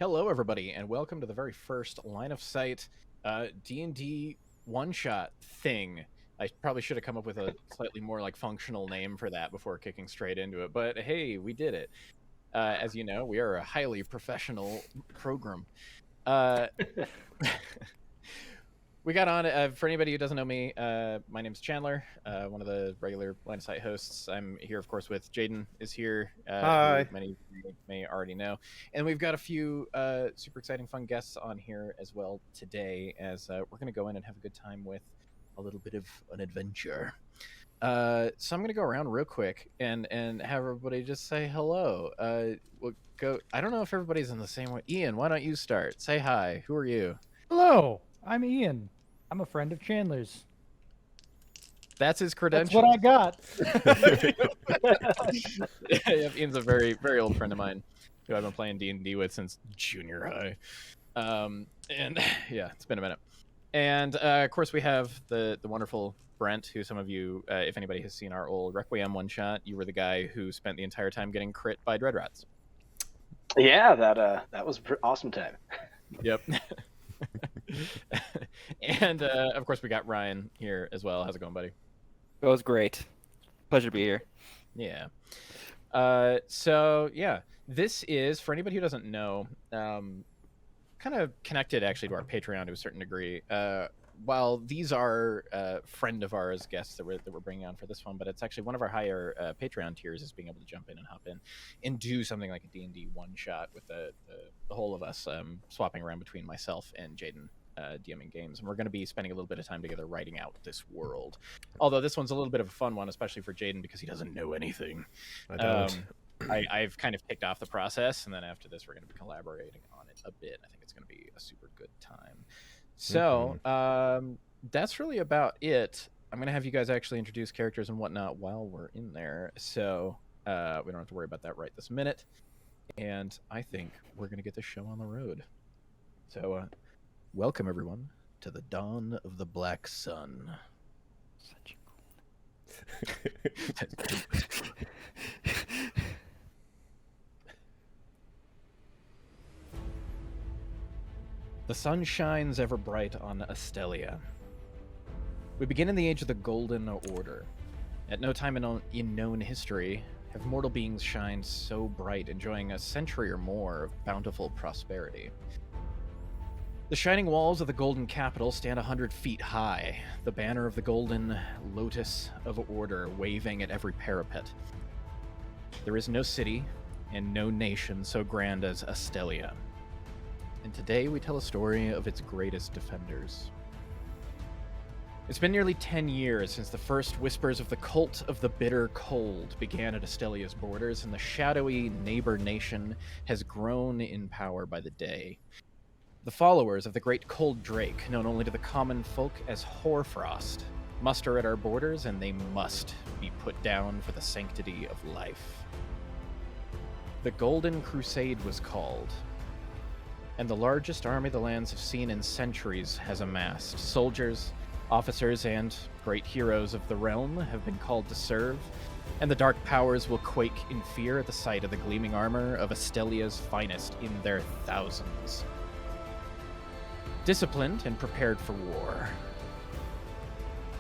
Hello, everybody, and welcome to the very first Line of Sight D&D one-shot thing. I probably should have come up with a slightly more functional name for that before kicking straight into it, but hey, we did it. As you know, we are a highly professional program. We got on, for anybody who doesn't know me, my name's Chandler, one of the regular Line of Sight hosts. I'm here, of course, with Jaden is here, Hi. who many of you may already know. And we've got a few super exciting, fun guests on here as well today, as we're going to go in and have a good time with a little bit of an adventure. So I'm going to go around real quick and have everybody just say hello. We'll go. I don't know if everybody's in the same way. Ian, why don't you start? Say hi. Who are you? Hello, I'm Ian. I'm a friend of Chandler's. That's his That's credential. what I got. Yep, Ian's a very, very old friend of mine who I've been playing D&D with since junior high. And yeah, it's been a minute. And of course, we have the wonderful Brent, who some of you, if anybody has seen our old Requiem one shot, you were the guy who spent the entire time getting crit by dread rats. Yeah, that was an awesome time. Yep. And of course, we got Ryan here as well. How's it going, buddy? It was great. Pleasure to be here. Yeah. So yeah, this is, for anybody who doesn't know, kind of connected actually to our Patreon to a certain degree. While these are friend of ours guests that we're bringing on for this one, but it's actually one of our higher Patreon tiers is being able to jump in and hop in and do something like a D&D one shot with the whole of us swapping around between myself and Jaden DMing games, and we're going to be spending a little bit of time together writing out this world. Although this one's a little bit of a fun one, especially for Jaden because he doesn't know anything. I don't. I've kind of kicked off the process, and then after this, we're going to be collaborating on it a bit. I think it's going to be a super good time. So that's really about it. I'm going to have you guys actually introduce characters and whatnot while we're in there, so we don't have to worry about that right this minute. And I think we're going to get this show on the road. So welcome, everyone, to the dawn of the Black Sun. Such The sun shines ever bright on Estelia. We begin in the age of the Golden Order. At no time in known history have mortal beings shined so bright, enjoying a century or more of bountiful prosperity. The shining walls of the Golden Capital stand 100 feet high, the banner of the Golden Lotus of Order waving at every parapet. There is no city and no nation so grand as Astelia. And today we tell a story of its greatest defenders. It's been nearly 10 years since the first whispers of the cult of the bitter cold began at Estelia's borders, and the shadowy neighbor nation has grown in power by the day. The followers of the great cold drake, known only to the common folk as Hoarfrost, muster at our borders, and they must be put down for the sanctity of life. The Golden Crusade was called, and the largest army the lands have seen in centuries has amassed. Soldiers, officers, and great heroes of the realm have been called to serve, and the dark powers will quake in fear at the sight of the gleaming armor of Estelia's finest in their thousands. Disciplined and prepared for war.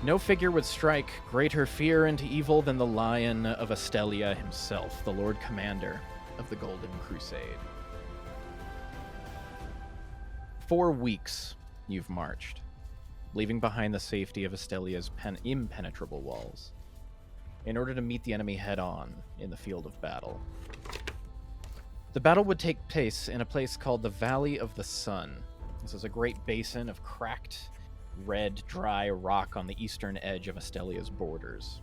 No figure would strike greater fear into evil than the Lion of Astelia himself, the Lord Commander of the Golden Crusade. 4 weeks you've marched, leaving behind the safety of Estelia's impenetrable walls, in order to meet the enemy head-on in the field of battle. The battle would take place in a place called the Valley of the Sun. This is a great basin of cracked, red, dry rock on the eastern edge of Estelia's borders.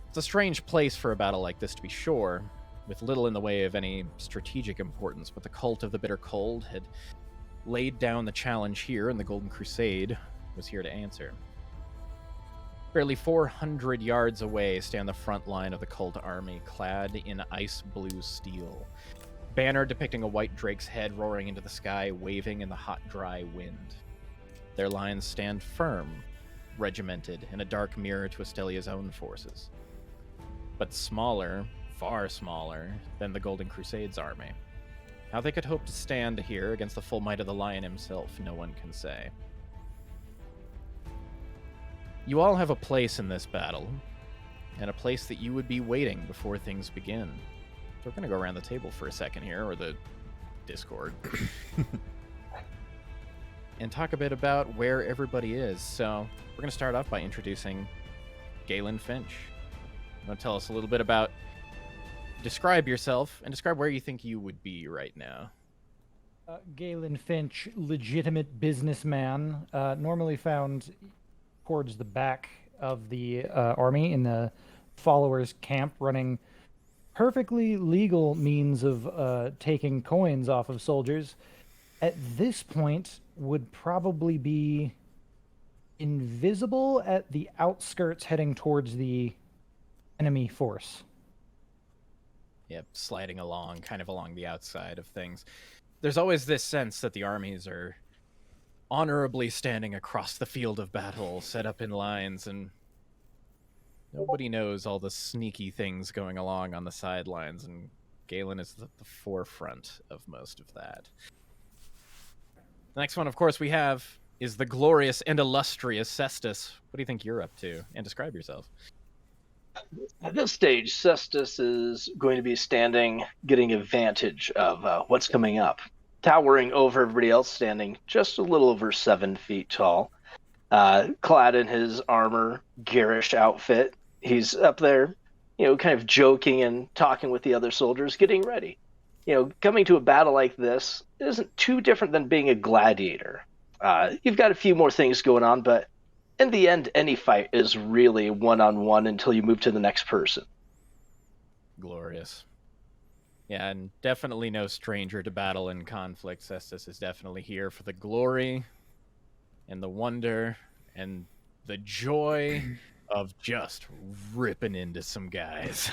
It's a strange place for a battle like this, to be sure, with little in the way of any strategic importance, but the cult of the bitter cold had laid down the challenge here, and the Golden Crusade was here to answer. Barely 400 yards away stand the front line of the cult army, clad in ice blue steel. Banner depicting a white drake's head roaring into the sky, waving in the hot, dry wind. Their lines stand firm, regimented in a dark mirror to Estelia's own forces. But smaller, far smaller than the Golden Crusade's army. How they could hope to stand here against the full might of the Lion himself, no one can say. You all have a place in this battle, and a place that you would be waiting before things begin. So we're going to go around the table for a second here, or the Discord, and talk a bit about where everybody is. So we're going to start off by introducing Galen Finch. You want to tell us a little bit about, describe yourself, and describe where you think you would be right now. Galen Finch, legitimate businessman, normally found towards the back of the army in the followers' camp, running perfectly legal means of taking coins off of soldiers. At this point, would probably be invisible at the outskirts heading towards the enemy force. Yep, sliding along, kind of along the outside of things. There's always this sense that the armies are honorably standing across the field of battle, set up in lines, and nobody knows all the sneaky things going along on the sidelines, and Galen is the forefront of most of that. The next one, of course, we have is the glorious and illustrious Cestus. What do you think you're up to? And describe yourself. At this stage, Cestus is going to be standing, getting advantage of what's coming up. Towering over everybody else, standing just a little over 7 feet tall, clad in his armor, garish outfit. He's up there, kind of joking and talking with the other soldiers, getting ready. Coming to a battle like this isn't too different than being a gladiator. You've got a few more things going on, but in the end, any fight is really one-on-one until you move to the next person. Glorious. Yeah, and definitely no stranger to battle and conflict. Cestus is definitely here for the glory and the wonder and the joy of just ripping into some guys.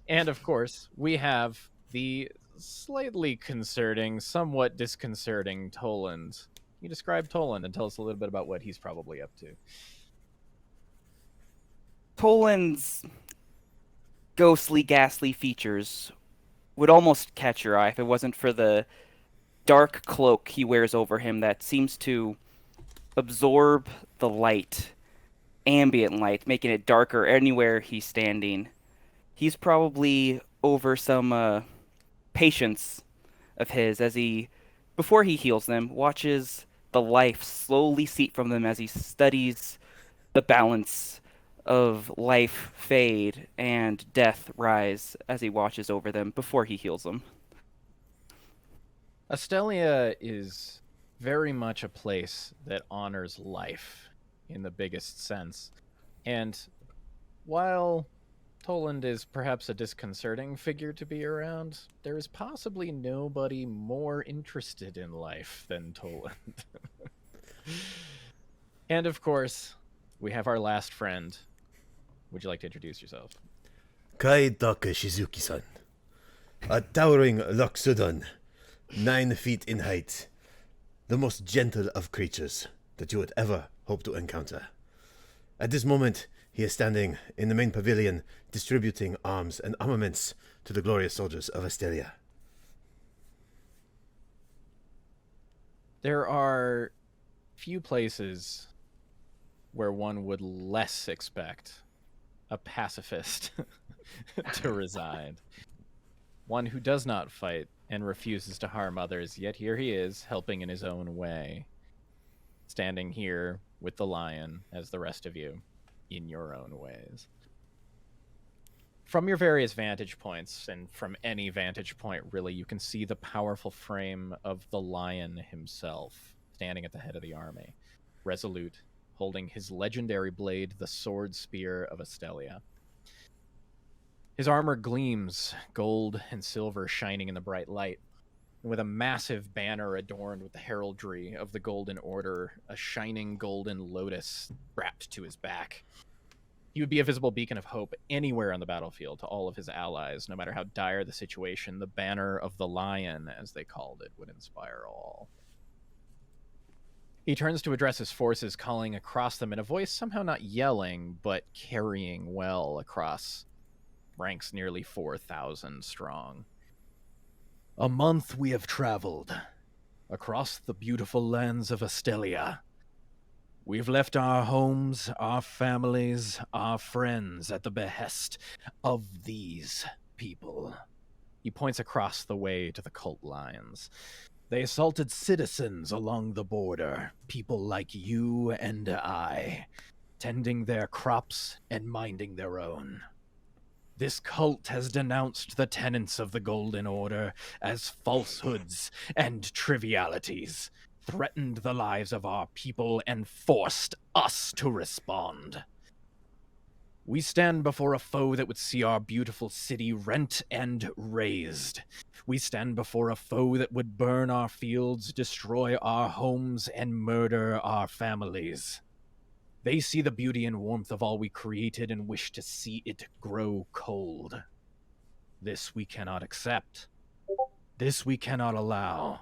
And of course, we have the slightly concerning, somewhat disconcerting Toland. Can you describe Toland and tell us a little bit about what he's probably up to? Toland's ghostly, ghastly features would almost catch your eye if it wasn't for the dark cloak he wears over him that seems to absorb the light, ambient light, making it darker anywhere he's standing. He's probably over some patience of his as he, before he heals them, watches the life slowly seep from them as he studies the balance of life fade and death rise as he watches over them before he heals them. Estelia is very much a place that honors life in the biggest sense. And while Toland is perhaps a disconcerting figure to be around, there is possibly nobody more interested in life than Toland. And of course, we have our last friend. Would you like to introduce yourself? Kai Daka Shizuki-san, a towering Loxodon, 9 feet in height, the most gentle of creatures that you would ever hope to encounter. At this moment, he is standing in the main pavilion, distributing arms and armaments to the glorious soldiers of Astelia. There are few places where one would less expect a pacifist to reside. One who does not fight and refuses to harm others, yet here he is, helping in his own way, standing here with the lion as the rest of you, in your own ways. From your various vantage points, and from any vantage point really, you can see the powerful frame of the lion himself, standing at the head of the army, resolute, holding his legendary blade, the sword spear of Estelia. His armor gleams, gold and silver shining in the bright light, and with a massive banner adorned with the heraldry of the Golden Order, a shining golden lotus strapped to his back. He would be a visible beacon of hope anywhere on the battlefield to all of his allies, no matter how dire the situation. The banner of the lion, as they called it, would inspire all. He turns to address his forces, calling across them in a voice somehow not yelling, but carrying well across ranks nearly 4,000 strong. A month we have traveled across the beautiful lands of Astelia. We've left our homes, our families, our friends at the behest of these people. He points across the way to the cult lines. They assaulted citizens along the border, people like you and I, tending their crops and minding their own. This cult has denounced the tenets of the Golden Order as falsehoods and trivialities, threatened the lives of our people, and forced us to respond. We stand before a foe that would see our beautiful city rent and razed. We stand before a foe that would burn our fields, destroy our homes, and murder our families. They see the beauty and warmth of all we created and wish to see it grow cold. This we cannot accept. This we cannot allow.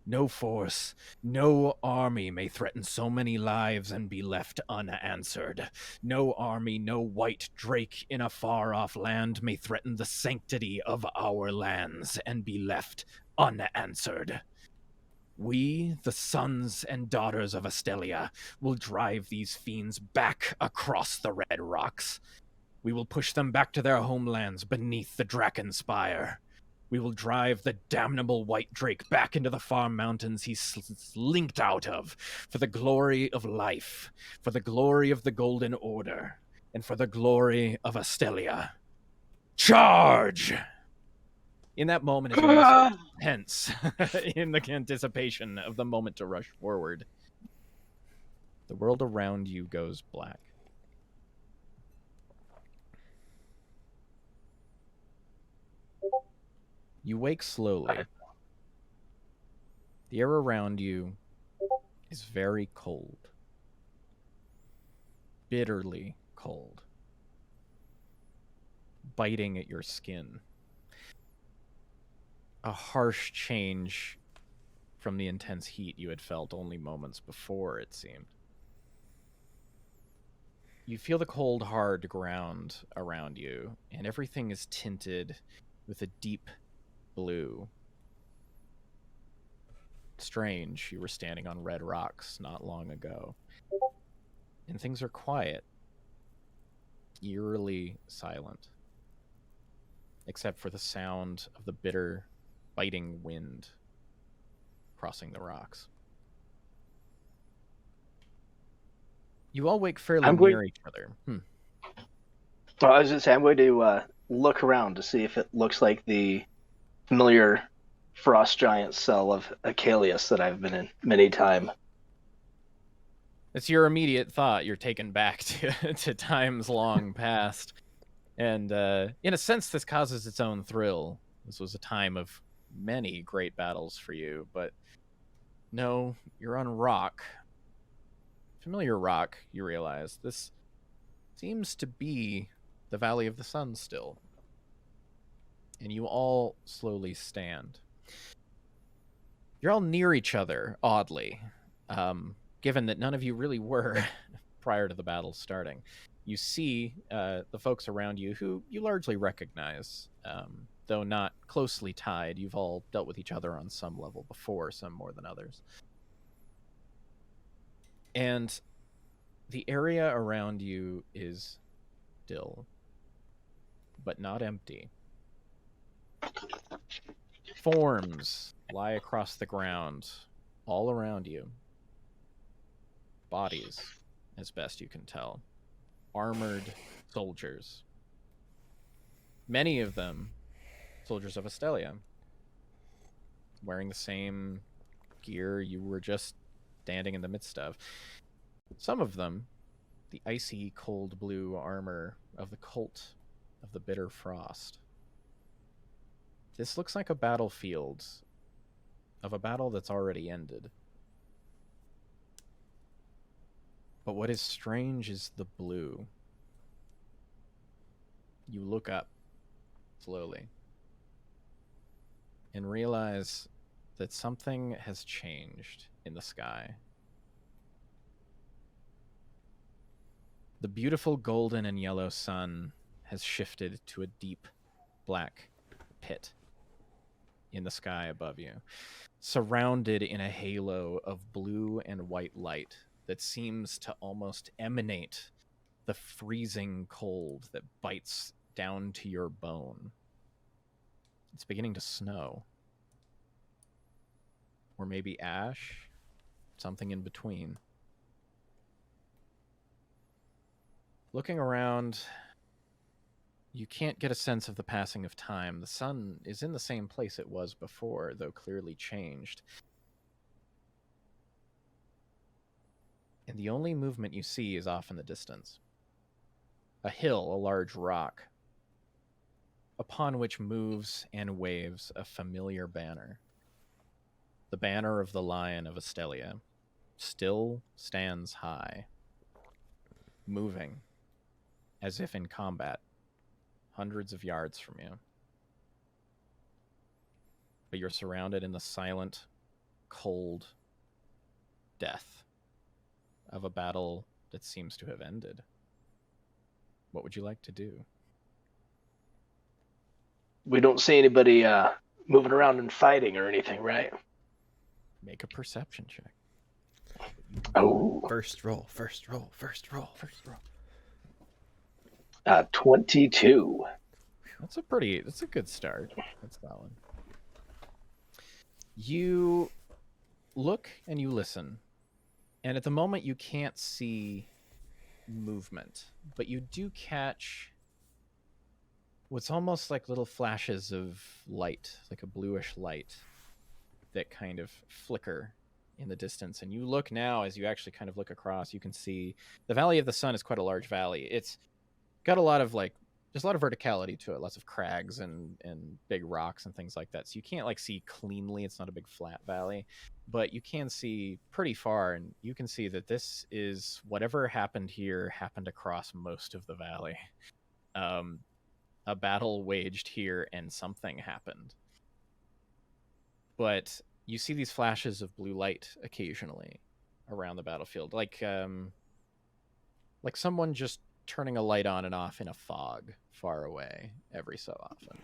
No force, no army may threaten so many lives and be left unanswered. No army, no white drake in a far-off land may threaten the sanctity of our lands and be left unanswered. We, the sons and daughters of Estelia, will drive these fiends back across the Red Rocks. We will push them back to their homelands beneath the Draken Spire. We will drive the damnable White Drake back into the far mountains he slinked out of, for the glory of life, for the glory of the Golden Order, and for the glory of Astelia. Charge! In that moment, as you're tense in the anticipation of the moment to rush forward, the world around you goes black. You wake slowly. The air around you is very cold. Bitterly cold. Biting at your skin. A harsh change from the intense heat you had felt only moments before, it seemed. You feel the cold, hard ground around you, and everything is tinted with a deep blue. Strange, you were standing on red rocks not long ago. And things are quiet. Eerily silent. Except for the sound of the bitter, biting wind crossing the rocks. You all wake fairly near each other. Well, I was going to say, I'm going to look around to see if it looks like the familiar frost giant cell of Acalius that I've been in many times. It's your immediate thought. You're taken back to times long past. And in a sense, this causes its own thrill. This was a time of many great battles for you, but no, you're on rock. Familiar rock, you realize. This seems to be the Valley of the Sun still. And you all slowly stand. You're all near each other, oddly, given that none of you really were prior to the battle starting. You see the folks around you who you largely recognize, though not closely tied. You've all dealt with each other on some level before, some more than others. And the area around you is still, but not empty. Forms lie across the ground all around you. Bodies, as best you can tell. Armored soldiers. Many of them soldiers of Astelia, wearing the same gear you were just standing in the midst of. Some of them, the icy cold blue armor of the cult of the bitter frost. This looks like a battlefield of a battle that's already ended. But what is strange is the blue. You look up slowly and realize that something has changed in the sky. The beautiful golden and yellow sun has shifted to a deep black pit in the sky above you, surrounded in a halo of blue and white light that seems to almost emanate the freezing cold that bites down to your bone. It's beginning to snow. Or maybe ash, something in between. Looking around, you can't get a sense of the passing of time. The sun is in the same place it was before, though clearly changed. And the only movement you see is off in the distance. A hill, a large rock, upon which moves and waves a familiar banner. The banner of the Lion of Astelia still stands high, moving as if in combat, hundreds of yards from you. But you're surrounded in the silent, cold death of a battle that seems to have ended. What would you like to do? We don't see anybody moving around and fighting or anything, right? Make a perception check. Oh, First roll. 22. That's a good start. That's solid. You look and you listen. And at the moment you can't see movement, but you do catch what's almost like little flashes of light, like a bluish light that kind of flicker in the distance. And you look now, as you actually kind of look across, you can see the Valley of the Sun is quite a large valley. It's got a lot of there's a lot of verticality to it, lots of crags and big rocks and things like that. So you can't see cleanly. It's not a big flat valley, but you can see pretty far, and you can see that this is whatever happened here happened across most of the valley. A battle waged here and something happened. But you see these flashes of blue light occasionally around the battlefield, like someone just turning a light on and off in a fog far away every so often.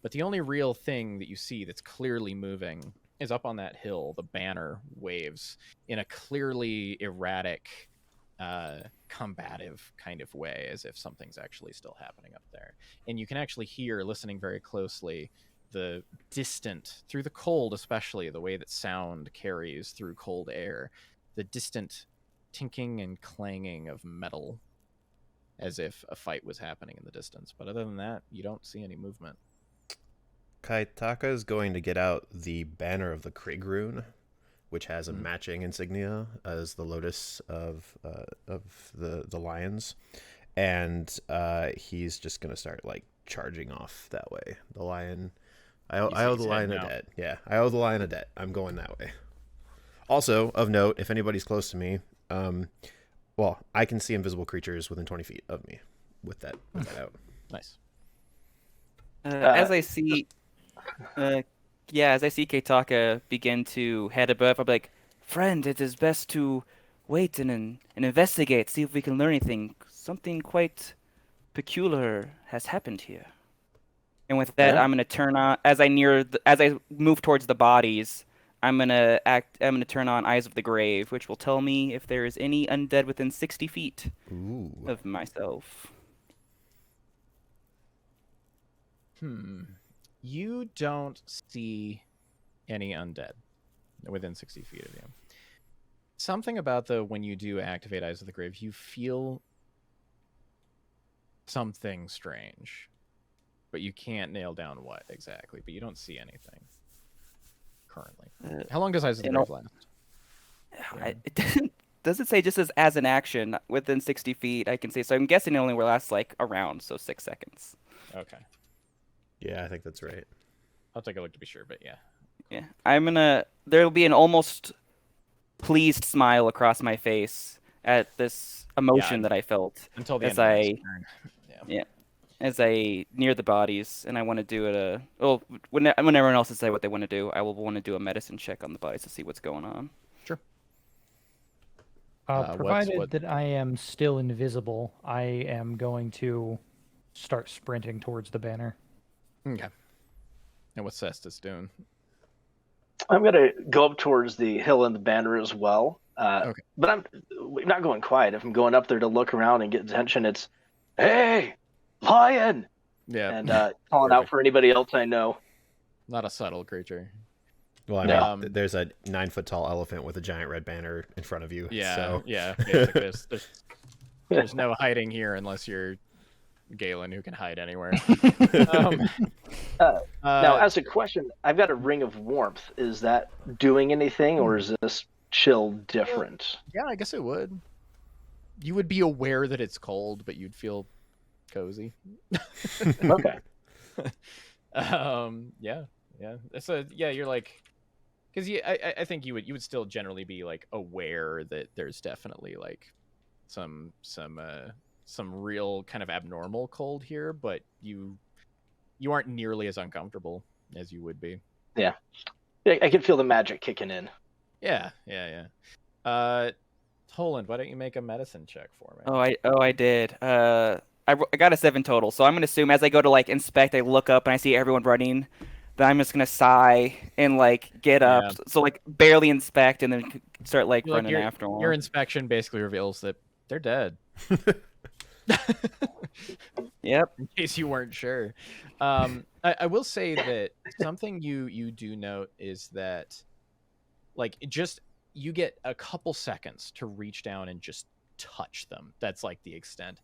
But the only real thing that you see that's clearly moving is up on that hill. The banner waves in a clearly erratic, combative kind of way, as if something's actually still happening up there. And you can actually hear, listening very closely, the distant, through the cold especially, the way that sound carries through cold air, the distant tinking and clanging of metal, as if a fight was happening in the distance. But other than that, you don't see any movement. Kaitaka is going to get out the banner of the Krieg rune, which has a matching insignia as the lotus of the lions, and he's just gonna start charging off that way. The lion, I owe the lion a debt. Yeah, I owe the lion a debt. I'm going that way. Also, of note, if anybody's close to me, I can see invisible creatures within 20 feet of me with that out. Nice. As I see Keitaka begin to head above, I'm like, friend, it is best to wait and investigate, see if we can learn anything. Something quite peculiar has happened here. And with that, I'm gonna turn on as I move towards the bodies. I'm gonna turn on Eyes of the Grave, which will tell me if there is any undead within 60 feet of myself. You don't see any undead within 60 feet of you. Something about when you do activate Eyes of the Grave, you feel something strange, but you can't nail down what exactly. But you don't see anything currently. How long does Eyes of the Grave last? It doesn't say just as an action within 60 feet. I can say so. I'm guessing it only will last a round, so 6 seconds. Okay. Yeah, I think that's right. I'll take a look to be sure, but yeah. Yeah, there'll be an almost pleased smile across my face at this emotion that I felt until the as end of my turn. Yeah, as I near the bodies, and I want to do it. When everyone else says what they want to do, I will want to do a medicine check on the bodies to see what's going on. Sure. Provided that I am still invisible, I am going to start sprinting towards the banner. Okay. And what's Cestus doing? I'm gonna go up towards the hill and the banner as well. Okay. But I'm not going quiet. If I'm going up there to look around and get attention, it's, hey, lion, Yeah. and calling out Perfect. for anybody else I know. Not a subtle creature. Well, I mean, No. there's a 9-foot tall elephant with a giant red banner in front of you. Yeah. So. Yeah. Basically, there's no hiding here unless you're Galen, who can hide anywhere. Now, as a question, I've got a ring of warmth. Is that doing anything, or is this chill different? Yeah, I guess it would. You would be aware that it's cold, but you'd feel cozy. Okay. Yeah. So yeah, you're like, because I think you would still generally be like aware that there's definitely like some real kind of abnormal cold here, but you aren't nearly as uncomfortable as you would be. Yeah, I can feel the magic kicking in. Yeah. Toland, why don't you make a medicine check for me? I did. I got a 7 total, so I'm gonna assume as I go to like inspect, I look up and I see everyone running. Then I'm just gonna sigh and like get up, Yeah. so like barely inspect and then start like Like, running after them. your inspection basically reveals that they're dead. Yep. In case you weren't sure. I will say that something you do note is that, like, you get a couple seconds to reach down and just touch them. That's like the extent.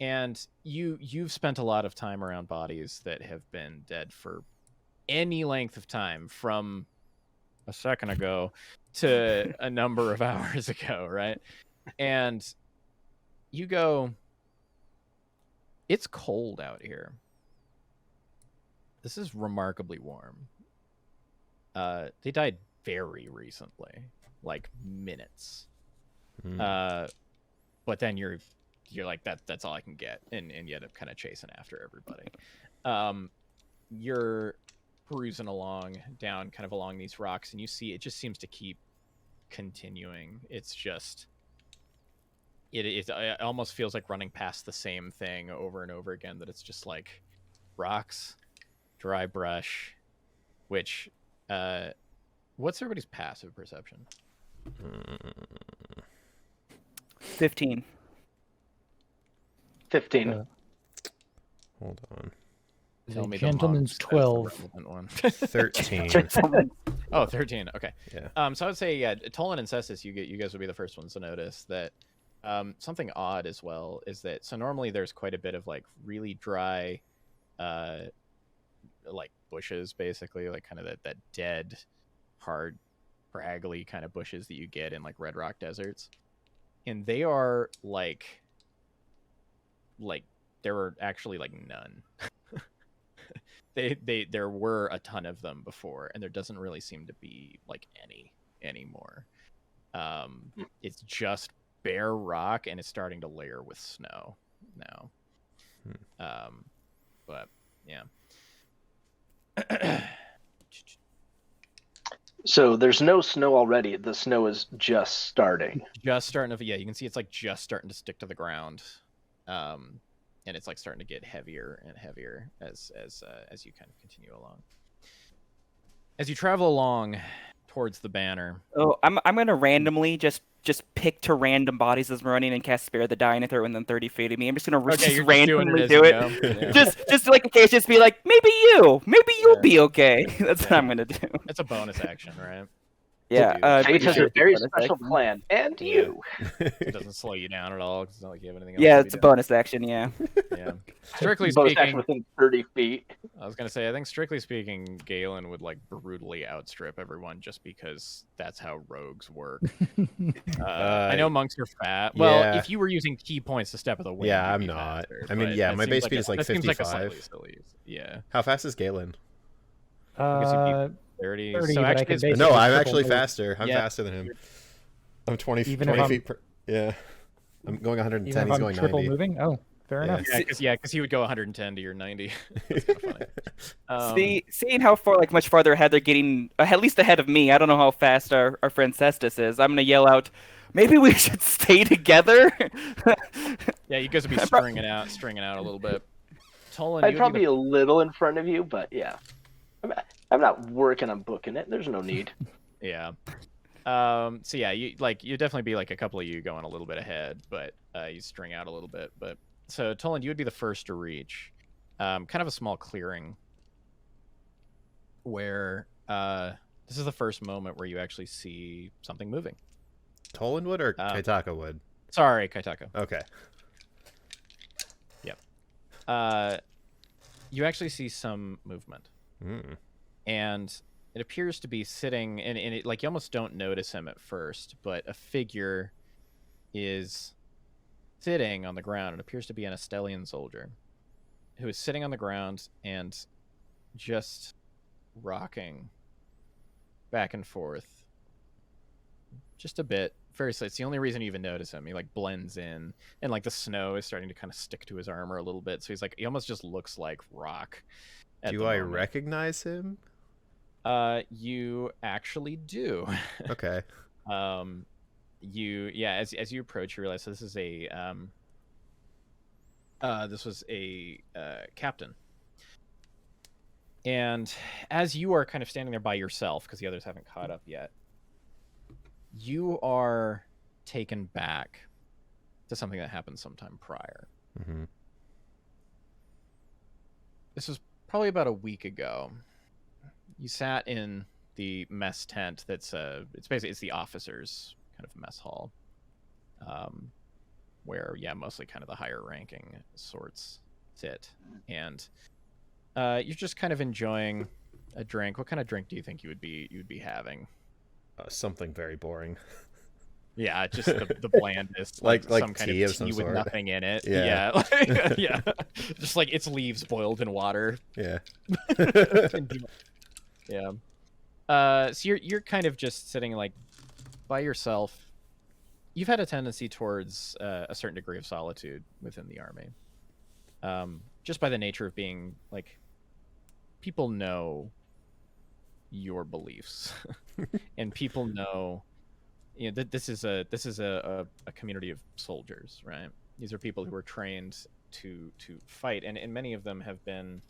And you've spent a lot of time around bodies that have been dead for any length of time, from a second ago to a number of hours ago, right? And you go, it's cold out here. This is remarkably warm. They died very recently, like minutes. But then you're like, that's all I can get, and you end up kind of chasing after everybody. You're cruising along down kind of along these rocks, and you see it just seems to keep continuing. It's just it almost feels like running past the same thing over and over again, that it's just like rocks, dry brush, which what's everybody's passive perception? 15. 15. Hold on. Tell me the Gentleman's monks, that's the 12. relevant one. 13. Oh, 13. Okay. Yeah. So I would say, yeah, Tolan and Cestus, you guys would be the first ones to notice that something odd as well is that, so normally there's quite a bit of like really dry like bushes, basically, like kind of that dead, hard, scraggly kind of bushes that you get in like red rock deserts. And they are like there were actually like none. There were a ton of them before, and there doesn't really seem to be like any anymore. It's just bare rock, and it's starting to layer with snow now. But yeah. So there's no snow already. The snow is just starting. Just starting to, yeah, you can see it's like just starting to stick to the ground. And it's like starting to get heavier and heavier as you kind of continue along. As you travel along towards the banner. Oh, I'm gonna randomly just pick two random bodies as I'm running and cast Spare the Dying and throw in them 30 feet of me. I'm just gonna just you're randomly just doing do it as it. you go. Yeah. just like in case, just be like, maybe you'll be okay. That's what I'm gonna do. It's a bonus action, right? Yeah. Fate has a very bonus special action. plan, and you. It doesn't slow you down at all. 'Cause it's not like you have anything else. Yeah, to be it's a doing. bonus action. Yeah. Yeah. Strictly Bonus action speaking, within 30 feet. I was gonna say, I think strictly speaking, Galen would like brutally outstrip everyone just because that's how rogues work. I know monks are fat. Well, yeah. if you were using key points to step of the wind, Yeah, you'd I'm be not. faster, I mean, but yeah, that my seems base like speed is like that seems like a 55. slightly silly. Yeah, How fast is Galen? guess you'd 30. 30, So but I actually, could it's basically No, I'm triple actually move. faster. I'm Yeah. faster than him. I'm 20, Even if 20 I'm- feet per... Yeah. I'm going 110, Even if he's I'm going triple 90. moving? Oh, fair Yeah. enough. because he would go 110 to your 90. That's kind of funny. Seeing how far, like much farther ahead they're getting, at least ahead of me. I don't know how fast our friend Cestus is. I'm gonna yell out, maybe we should stay together. Yeah, you guys would be stringing out a little bit. Tolan, I'd probably be a little in front of you, but yeah. I'm not working on booking it. There's no need. Yeah. So yeah, you definitely be like a couple of you going a little bit ahead, but you string out a little bit. But so Toland, you would be the first to reach kind of a small clearing where this is the first moment where you actually see something moving. Toland wood or Kaitaka wood? Sorry, Kaitaka. Okay. Yep. You actually see some movement. Mm. And it appears to be sitting, and it, like, you almost don't notice him at first, but a figure is sitting on the ground. It appears to be an Estelian soldier who is sitting on the ground and just rocking back and forth just a bit. Very slight. It's the only reason you even notice him. He like blends in, and like the snow is starting to kind of stick to his armor a little bit. So he's like, he almost just looks like rock. Do I recognize him? You actually do. Okay. As you approach, you realize this is this was a captain. And as you are kind of standing there by yourself, because the others haven't caught up yet, you are taken back to something that happened sometime prior. Mm-hmm. This was probably about a week ago. You sat in the mess tent. It's the officers' kind of mess hall, where mostly kind of the higher ranking sorts sit, and you're just kind of enjoying a drink. What kind of drink do you think you would be having? Something very boring. Yeah, just the blandest, like some kind tea of of some tea with sort. nothing in it. Yeah. Yeah, just like it's leaves boiled in water. Yeah. Yeah. So you're kind of just sitting like by yourself. You've had a tendency towards a certain degree of solitude within the army, just by the nature of being like, people know your beliefs, and people know, that this is a community of soldiers, right? These are people who are trained to fight, and many of them have been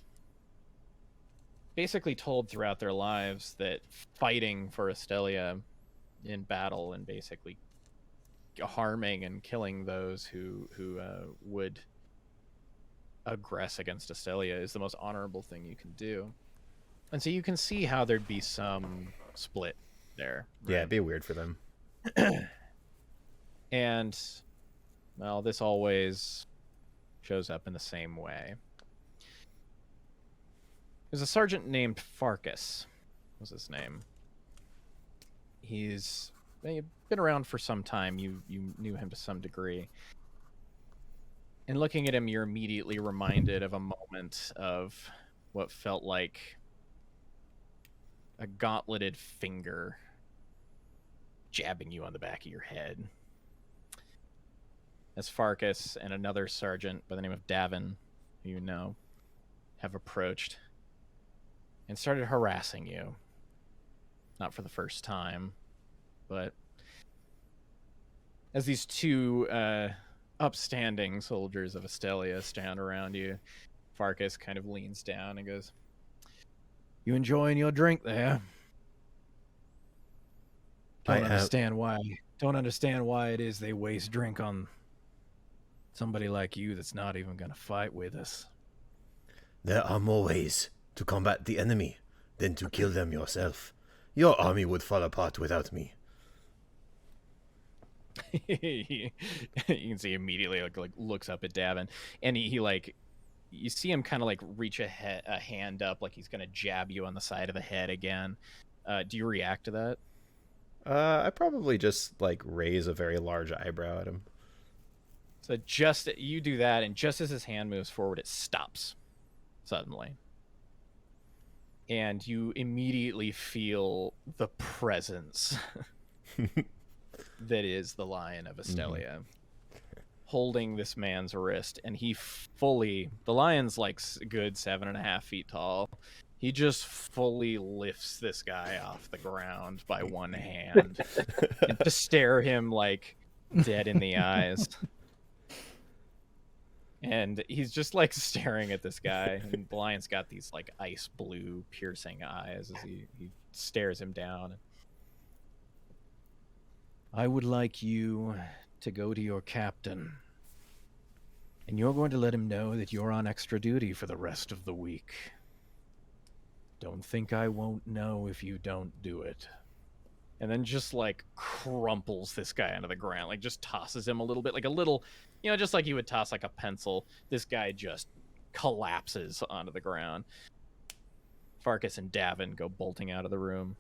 basically told throughout their lives that fighting for Estelia in battle and basically harming and killing those who would aggress against Estelia is the most honorable thing you can do. And so you can see how there'd be some split there. Right? Yeah, it'd be weird for them. And, well, this always shows up in the same way. There's a sergeant named Farkas, was his name. He's been around for some time. You knew him to some degree. And looking at him, you're immediately reminded of a moment of what felt like a gauntleted finger jabbing you on the back of your head. As Farkas and another sergeant by the name of Davin, who you know, have approached and started harassing you. Not for the first time, but as these two upstanding soldiers of Estelia stand around you, Farkas kind of leans down and goes, "You enjoying your drink there? Don't understand why it is they waste drink on somebody like you that's not even gonna fight with us." There are more ways to combat the enemy than to kill them yourself. Your army would fall apart without me. You can see immediately like looks up at Davin, and he like, you see him kind of like reach a hand up like he's gonna jab you on the side of the head again. Do you react to that? I probably just like raise a very large eyebrow at him. So just you do that, and just as his hand moves forward, it stops suddenly, and you immediately feel the presence that is the Lion of Astelia holding this man's wrist, and the lion's like good 7.5 feet tall. He just fully lifts this guy off the ground by one hand and to stare him like dead in the eyes. And he's just like staring at this guy, and the lion's got these like ice blue piercing eyes as he stares him down. I would like you to go to your captain, and you're going to let him know that you're on extra duty for the rest of the week. Don't think I won't know if you don't do it. And then just like crumples this guy onto the ground, like just tosses him a little bit, like a little, just like you would toss like a pencil. This guy just collapses onto the ground. Farkas and Davin go bolting out of the room.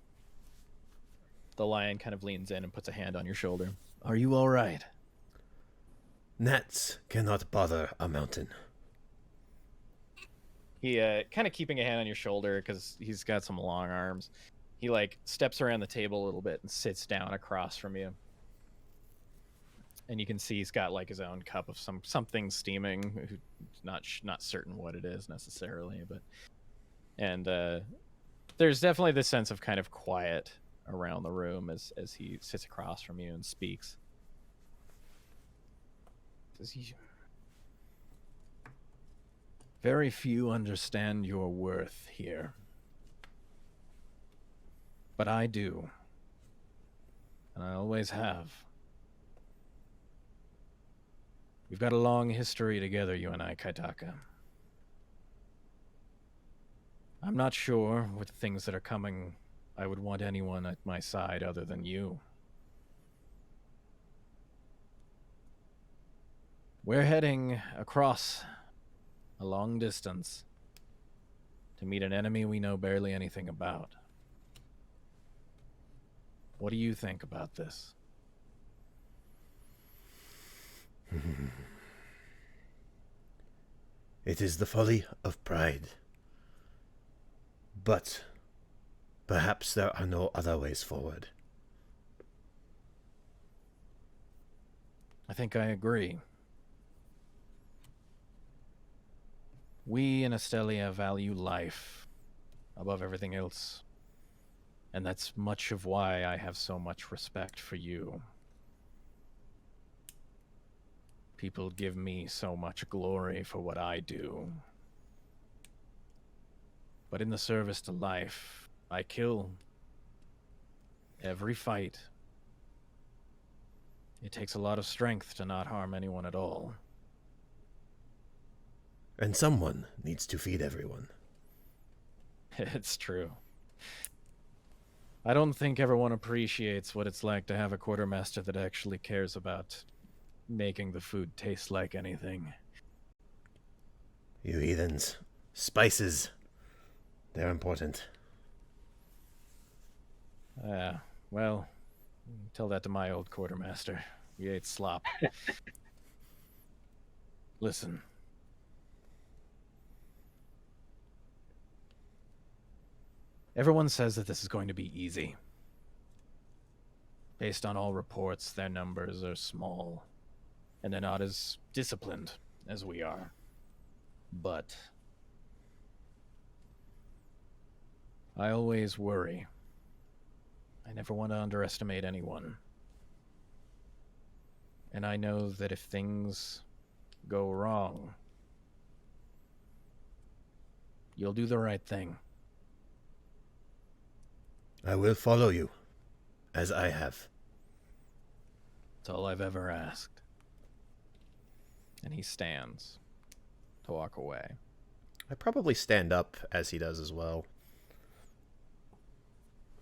The lion kind of leans in and puts a hand on your shoulder. Are you all right? Gnats cannot bother a mountain. He kind of keeping a hand on your shoulder because he's got some long arms. He like steps around the table a little bit and sits down across from you. And you can see he's got like his own cup of something steaming. Not certain what it is necessarily, but there's definitely this sense of kind of quiet around the room as he sits across from you and speaks. Very few understand your worth here. But I do. And I always have. We've got a long history together, you and I, Kaitaka. I'm not sure with the things that are coming I would want anyone at my side other than you. We're heading across a long distance to meet an enemy we know barely anything about. What do you think about this? It is the folly of pride. But perhaps there are no other ways forward. I think I agree. We in Estelia value life above everything else. And that's much of why I have so much respect for you. People give me so much glory for what I do. But in the service to life, I kill. Every fight. It takes a lot of strength to not harm anyone at all. And someone needs to feed everyone. It's true. I don't think everyone appreciates what it's like to have a quartermaster that actually cares about making the food taste like anything. You heathens. Spices. They're important. Well, tell that to my old quartermaster. We ate slop. Listen. Everyone says that this is going to be easy. Based on all reports, their numbers are small, and they're not as disciplined as we are. But I always worry. I never want to underestimate anyone. And I know that if things go wrong, you'll do the right thing. I will follow you, as I have. That's all I've ever asked. And he stands to walk away. I probably stand up as he does as well.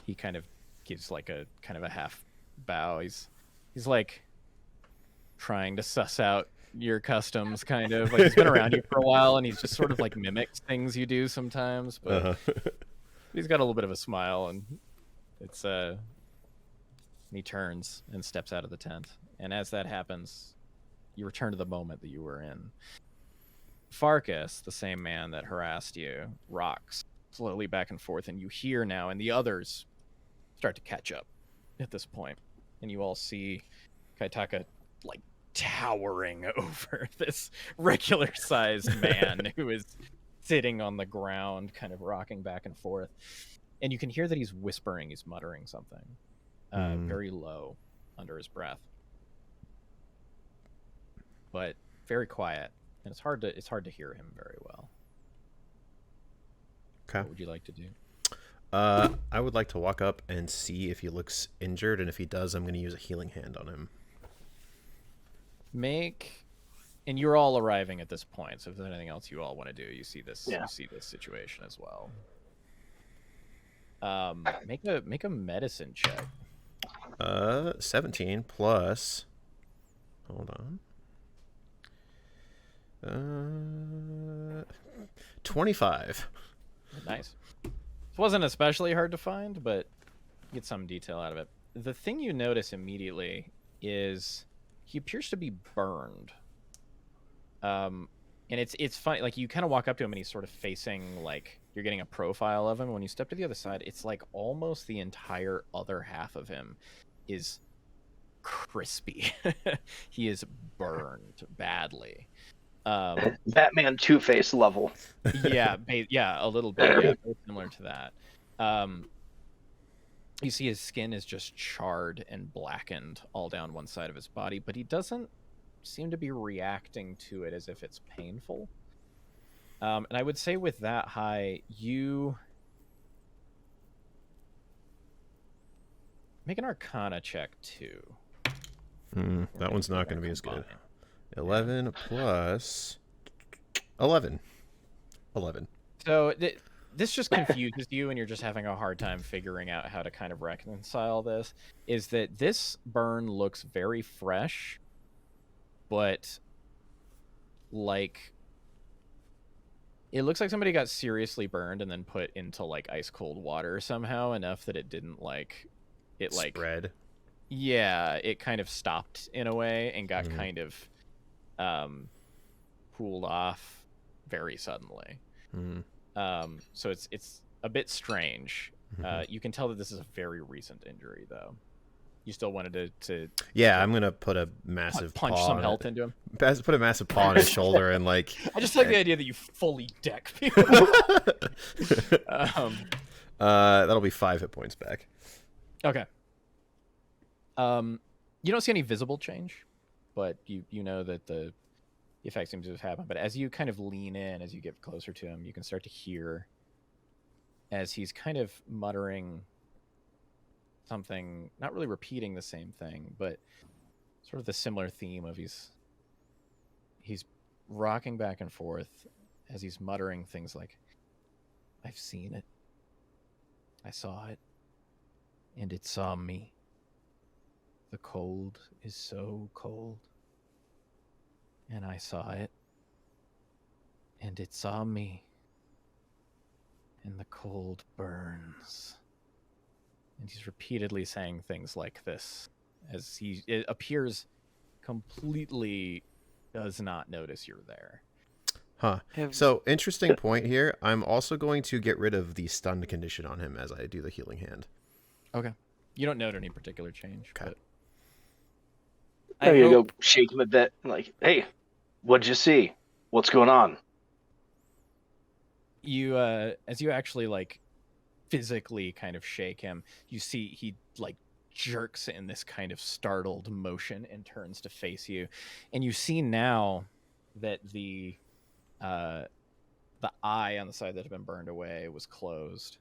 He kind of gives like a kind of a half bow. He's like trying to suss out your customs, kind of like he's been around you for a while, and he's just sort of like mimics things you do sometimes, but he's got a little bit of a smile, and it's he turns and steps out of the tent, and as that happens, you return to the moment that you were in. Farkas, the same man that harassed you, rocks slowly back and forth, and you hear now, and the others start to catch up at this point, and you all see Kaitaka like towering over this regular-sized man who is sitting on the ground, kind of rocking back and forth, and you can hear that he's whispering, he's muttering something very low under his breath, but very quiet and it's hard to hear him very well. Okay. What would you like to do? I would like to walk up and see if he looks injured, and if he does, I'm going to use a healing hand on him. And you're all arriving at this point, so if there's anything else you all want to do, you see this. Yeah. You see this situation as well. Make a medicine check. 17 plus. Hold on. 25. Nice. It wasn't especially hard to find, but get some detail out of it. The thing you notice immediately is he appears to be burned. And it's funny, like, you kind of walk up to him and he's sort of facing, like, you're getting a profile of him. When you step to the other side, it's like almost the entire other half of him is crispy. He is burned badly. Batman Two-Face level. Yeah, a little bit. Yeah, very similar to that. You see his skin is just charred and blackened all down one side of his body, but he doesn't seem to be reacting to it as if it's painful. And I would say with that high, you make an Arcana check too. That one's not going to be as good. 11 plus 11. 11. So this just confuses you, and you're just having a hard time figuring out how to kind of reconcile this. Is that this burn looks very fresh, but like it looks like somebody got seriously burned and then put into like ice cold water somehow, enough that it didn't spread. Yeah, it kind of stopped in a way and got kind of cooled off very suddenly. So it's a bit strange. You can tell that this is a very recent injury, though. You still wanted to Yeah, I'm gonna put a massive punch paw some on health it. into him. Put a massive paw on his shoulder and like. I just like the idea that you fully deck people. That'll be 5 hit points back. Okay. You don't see any visible change, but you know that the effect seems to have happened. But as you kind of lean in, as you get closer to him, you can start to hear as he's kind of muttering something, not really repeating the same thing, but sort of the similar theme of he's rocking back and forth as he's muttering things like, "I've seen it. I saw it. And it saw me. The cold is so cold. And I saw it. And it saw me. And the cold burns." And he's repeatedly saying things like this as it appears completely does not notice you're there. Huh. So, interesting point here. I'm also going to get rid of the stunned condition on him as I do the healing hand. Okay. You don't note any particular change. Okay. But There you go, shake him a bit, like, "Hey, what'd you see? What's going on?" you as you actually like physically kind of shake him, you see he like jerks in this kind of startled motion and turns to face you, and you see now that the eye on the side that had been burned away was closed,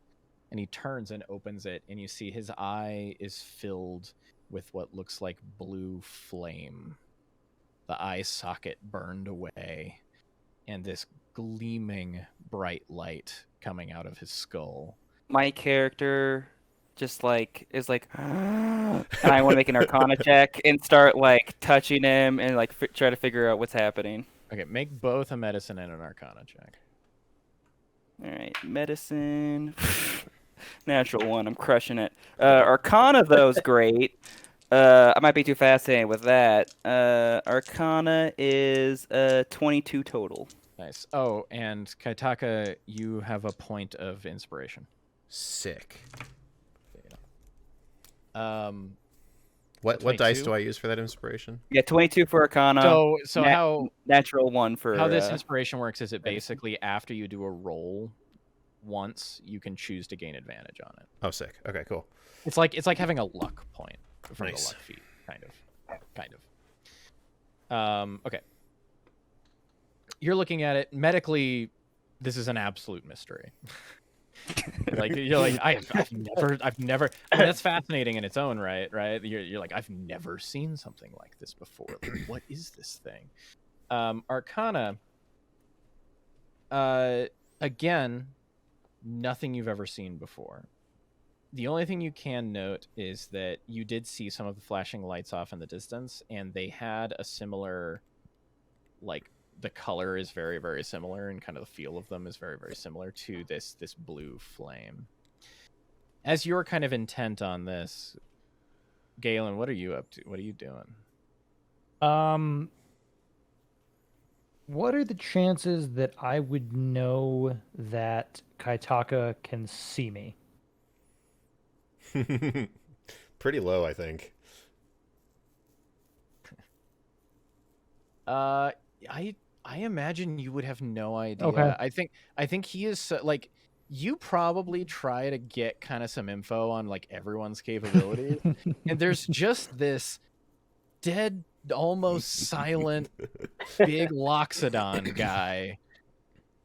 and he turns and opens it, and you see his eye is filled with what looks like blue flame. The eye socket burned away, and this gleaming bright light coming out of his skull. My character just like is like, and I want to make an Arcana check and start like touching him and like try to figure out what's happening. Okay, make both a medicine and an Arcana check. All right, medicine, natural 1. I'm crushing it. Arcana though is great. I might be too fascinated with that. Arcana is 22 total. Nice. Oh, and Kaitaka, you have a point of inspiration. Sick. What What dice 22? do I use for that inspiration? Yeah, 22 for Arcana. So how natural 1 for this inspiration works is it basically after you do a roll once, you can choose to gain advantage on it. Oh, sick. Okay, cool. It's like having a luck point from Nice. the luck feat, kind of. Okay. you're looking at it medically. This is an absolute mystery. You're like I've never. I mean, that's fascinating in its own right. You're like I've never seen something like this before. Like, what is this thing? Arcana. Again, nothing you've ever seen before. The only thing you can note is that you did see some of the flashing lights off in the distance, and they had a similar, like, the color is very, very similar, and kind of the feel of them is very, very similar to this blue flame. As you're kind of intent on this, Galen, what are you up to? What are you doing? What are the chances that I would know that Kaitaka can see me? Pretty low, I think. I imagine you would have no idea. Okay. I think he is like, you probably try to get kind of some info on like everyone's capabilities, and there's just this dead, almost silent, big Loxodon guy.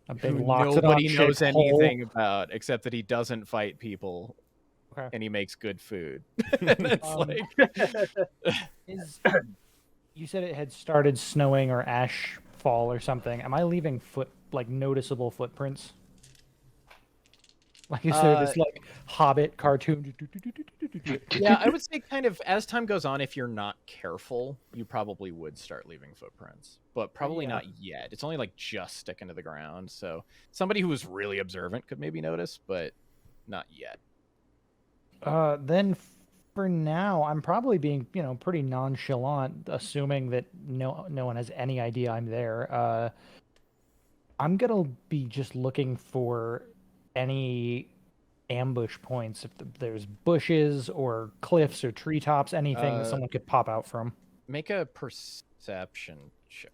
A big who Loxodon nobody knows shaped hole. anything about except that he doesn't fight people. Okay. And he makes good food. And it's like You said it had started snowing or ash fall or something. Am I leaving noticeable footprints? Like, is there this like Hobbit cartoon? yeah, I would say kind of as time goes on, if you're not careful, you probably would start leaving footprints, but probably not yet. It's only like just sticking to the ground, so somebody who was really observant could maybe notice, but not yet. Then for now, I'm probably being, pretty nonchalant, assuming that no one has any idea I'm there. I'm gonna be just looking for any ambush points, if there's bushes or cliffs or treetops, anything that someone could pop out from. Make a perception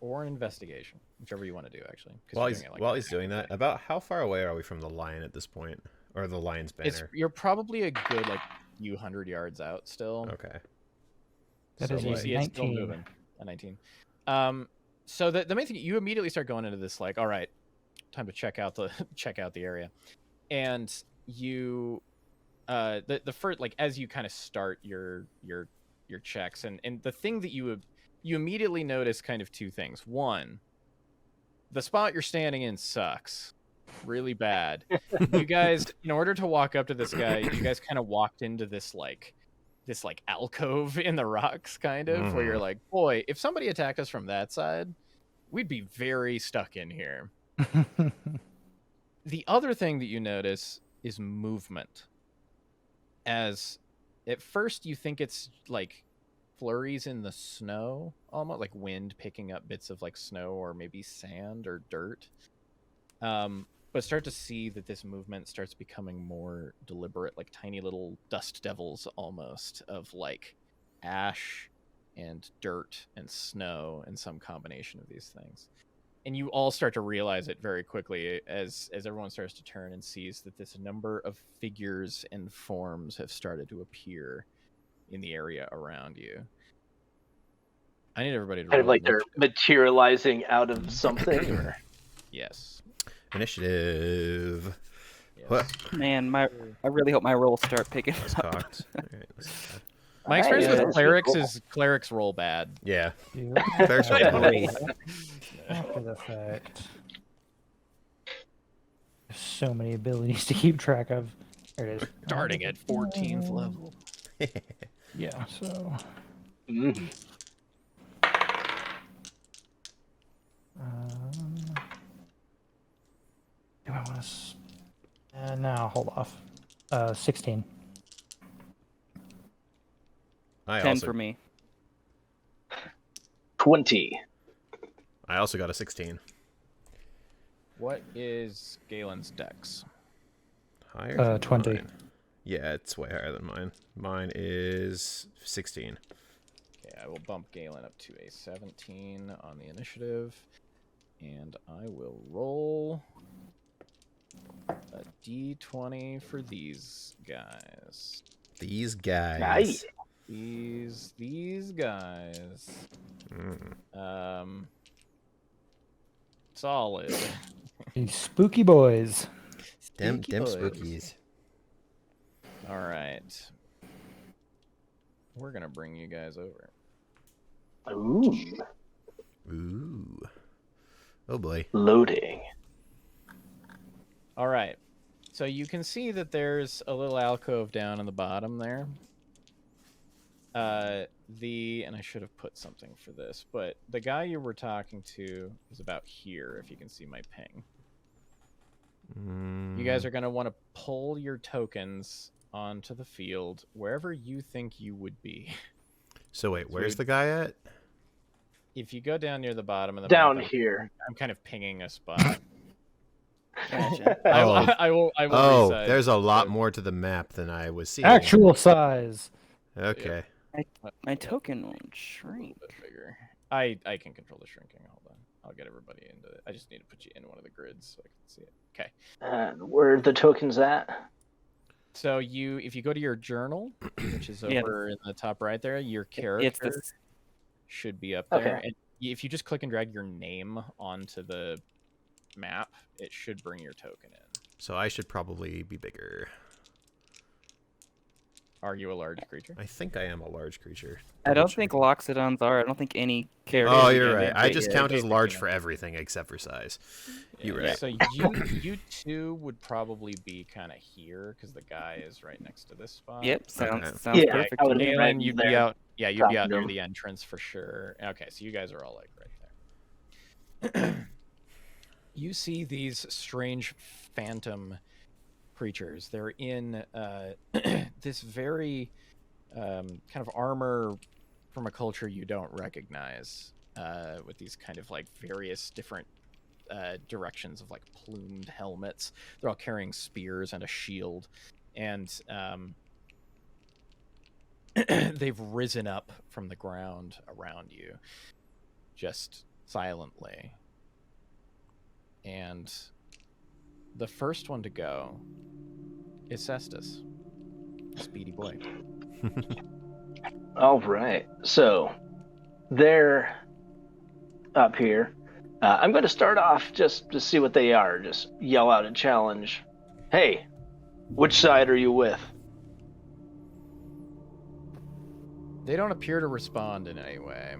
or an investigation, whichever you want to do, actually. While he's doing that, about how far away are we from the lion at this point? Or the lion's banner? You're probably a good, like, few hundred yards out still. Okay. That So is you a see it's still 19. moving. A 19. So the main thing, you immediately start going into this, like, all right, time to check out the area. And you the first, like, as you kind of start your checks, and the thing that you immediately notice kind of two things. One, the spot you're standing in sucks really bad. You guys, in order to walk up to this guy, you guys kind of walked into this alcove in the rocks, kind of, where you're like, boy, if somebody attacked us from that side, we'd be very stuck in here. The other thing that you notice is movement. As at first you think it's like flurries in the snow, almost like wind picking up bits of like snow or maybe sand or dirt. But start to see that this movement starts becoming more deliberate, like tiny little dust devils almost, of like ash and dirt and snow and some combination of these things. And you all start to realize it very quickly as everyone starts to turn and sees that this number of figures and forms have started to appear in the area around you. I need everybody to Kind of roll like they're materializing out of something. Or... Yes. Initiative. Yes. What? Man, I really hope my rolls start picking That's up. cocked. Alright, let's... My experience Yeah, with clerics cool. is clerics roll bad. Yeah. Yeah. Clerics are bad. After the fact. There's so many abilities to keep track of. There it is. Starting at 14th level. Yeah, so. Mhm. Do I want to? No, hold off. 16. 10 for me. 20. I also got a 16. What is Galen's dex? Higher than 20. mine. Yeah, it's way higher than mine. Mine is 16. Okay, I will bump Galen up to a 17 on the initiative. And I will roll a d20 for these guys. These guys. Nice. These guys. Solid. These spooky boys. Them Stinky boys. spookies. All right. We're gonna bring you guys over. Ooh, Ooh. Oh boy. loading. All right. So you can see that there's a little alcove down in the bottom there. And I should have put something for this, but the guy you were talking to is about here, if you can see my ping. You guys are going to want to pull your tokens onto the field wherever you think you would be. So wait, where's the guy at? If you go down near the bottom of the Down map, here. I'm kind of pinging a spot. Gotcha. I will Oh, resize there's a lot the- more to the map than I was seeing. Actual size. Okay. My token won't shrink. A bit bigger. I can control the shrinking. Hold on. I'll get everybody into it. I just need to put you in one of the grids so I can see it. Okay. And where are the tokens at? So if you go to your journal, which is Yeah. over in the top right there, your character It's the should be up there. Okay. And if you just click and drag your name onto the map, it should bring your token in. So I should probably be bigger. Are you a large creature? I think I am a large creature. I don't think Loxodons are. I don't think any character. Oh, you're Yeah, right. I just count as basically large not. for everything except for size. You're Yeah, right. So you two would probably be kind of here because the guy is right next to this spot. Yep, sounds Okay. sounds Yeah, perfect. I to would me. be Galen, right you'd be there. out. Yeah, you'd be out near Talking to the entrance for sure. Okay, so you guys are all like right there. You see these strange phantom creatures. They're in this very kind of armor from a culture you don't recognize, with these kind of like various different directions of like plumed helmets. They're all carrying spears and a shield, and they've risen up from the ground around you, just silently. And the first one to go is Cestus, speedy boy. All right. So they're up here. I'm going to start off just to see what they are. Just yell out a challenge. Hey, which side are you with? They don't appear to respond in any way.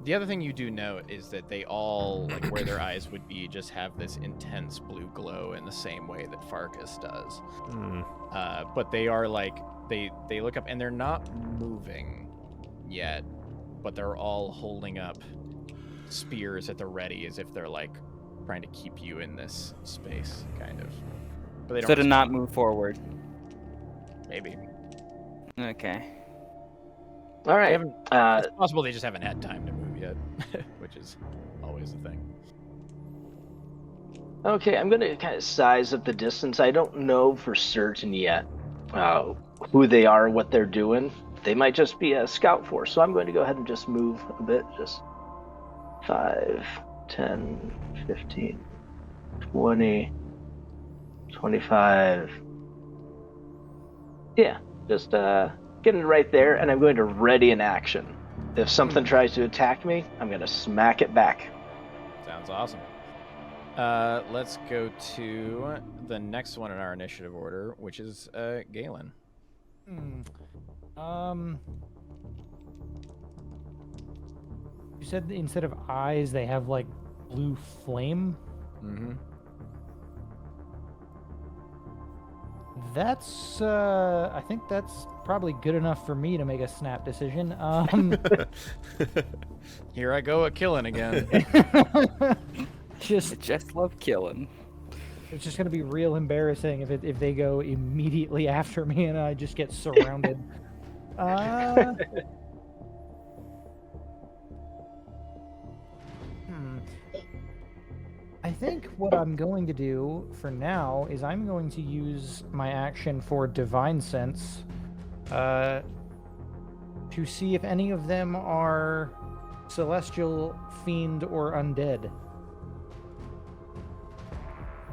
The other thing you do note is that they all, like where their eyes would be, just have this intense blue glow in the same way that Farkas does. Hmm. But they are like, they look up and they're not moving yet, but they're all holding up spears at the ready as if they're like trying to keep you in this space, kind of. But they don't So to not respond. move forward. Maybe. Okay. All They right. haven't, it's possible they just haven't had time to move yet, which is always the thing. Okay, I'm going to kind of size up the distance. I don't know for certain yet who they are, what they're doing. They might just be a scout force, so I'm going to go ahead and just move a bit. Just 5, 10, 15, 20, 25. Yeah, just getting right there, and I'm going to ready an action. If something tries to attack me, I'm going to smack it back. Sounds awesome. Let's go to the next one in our initiative order, which is Galen. You said that instead of eyes, they have like blue flame. Mm-hmm. That's I think that's probably good enough for me to make a snap decision. Here I go, a killing again. I just just love killing. it's just gonna be real embarrassing if they go immediately after me and I just get surrounded. I think what I'm going to do for now is I'm going to use my action for Divine Sense to see if any of them are celestial, fiend, or undead.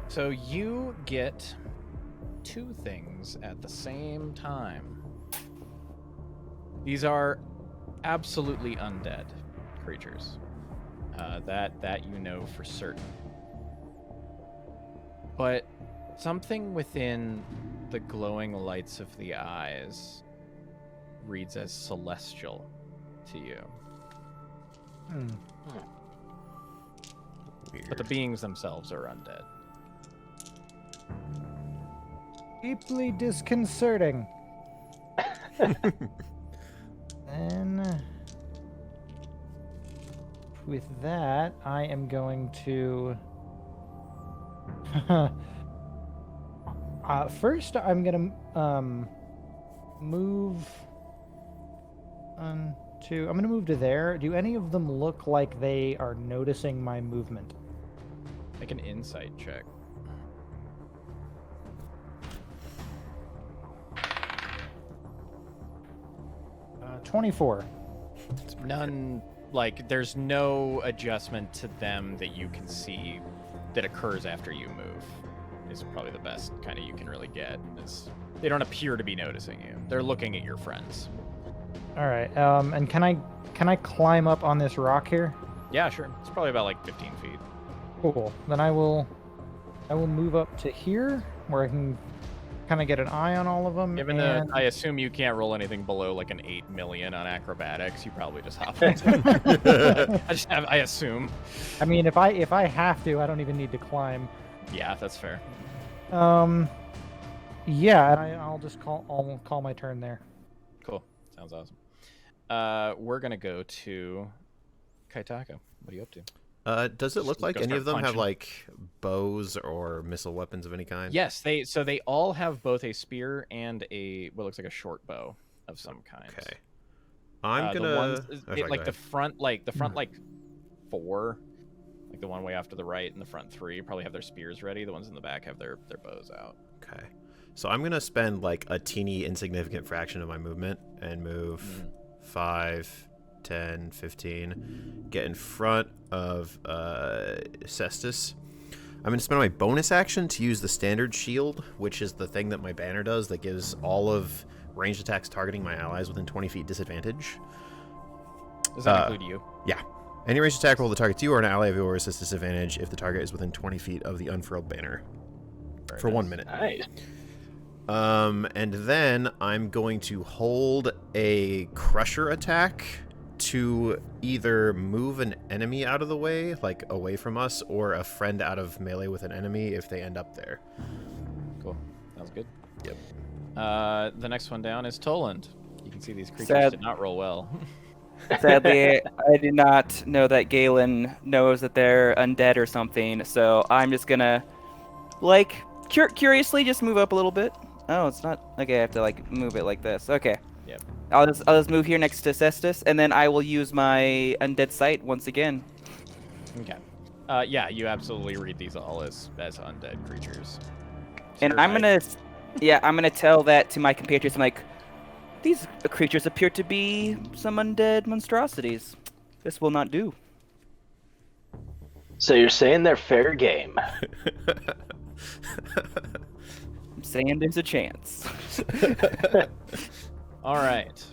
So you get two things at the same time. These are absolutely undead creatures. That you know for certain. but something within the glowing lights of the eyes reads as celestial to you. Weird. But the beings themselves are undead. Deeply disconcerting. Then, with that, I am going to. First, I'm gonna move I'm gonna move to there. Do any of them look like they are noticing my movement? Make an insight check. 24. None, like, there's no adjustment to them that you can see that occurs after you move. Is probably the best kind of you can really get. They don't appear to be noticing you. They're looking at your friends. All right. And can I climb up on this rock here? Yeah, sure. It's probably about like 15 feet. Cool. Then I will move up to here where I can kind of get an eye on all of them. Given that I assume you can't roll anything below like an 8 million on acrobatics, you probably just hop into I assume. I mean, if I have to, I don't even need to climb. Yeah, that's fair. Yeah, and I'll call my turn there. Cool. Sounds awesome. We're gonna go to Kaitaka. What are you up to? Does it look like Go any start of them have punching. like bows or missile weapons of any kind? Yes, they all have both a spear and what looks like a short bow of some kind. Okay. I'm The gonna ones, oh, sorry, like go the ahead. front, like 4, like the one way off to the right, and the front 3 probably have their spears ready. The ones in the back have their bows out. Okay. So I'm gonna spend like a teeny insignificant fraction of my movement and move 5, 10, 15, get in front of Cestus. I'm going to spend my bonus action to use the standard shield, which is the thing that my banner does that gives all of ranged attacks targeting my allies within 20 feet disadvantage. Does that include you? Yeah. Any ranged attack roll that targets you or an ally of yours is disadvantage if the target is within 20 feet of the unfurled banner for 1 minute. Nice. And then I'm going to hold a crusher attack to either move an enemy out of the way, like away from us, or a friend out of melee with an enemy if they end up there. Cool. Sounds good. Yep. The next one down is Toland. You can see these creatures Sad. did not roll well. Sadly, I do not know that Galen knows that they're undead or something, so I'm just gonna, like, curiously just move up a little bit. Oh, it's not. Okay, I have to, like, move it like this. Okay. Yep. I'll just move here next to Cestus, and then I will use my Undead Sight once again. Okay. Yeah, you absolutely read these all as undead creatures. And Sir I'm Knight. gonna tell that to my compatriots. I'm like, these creatures appear to be some undead monstrosities. This will not do. So you're saying they're fair game? I'm saying there's a chance. All right.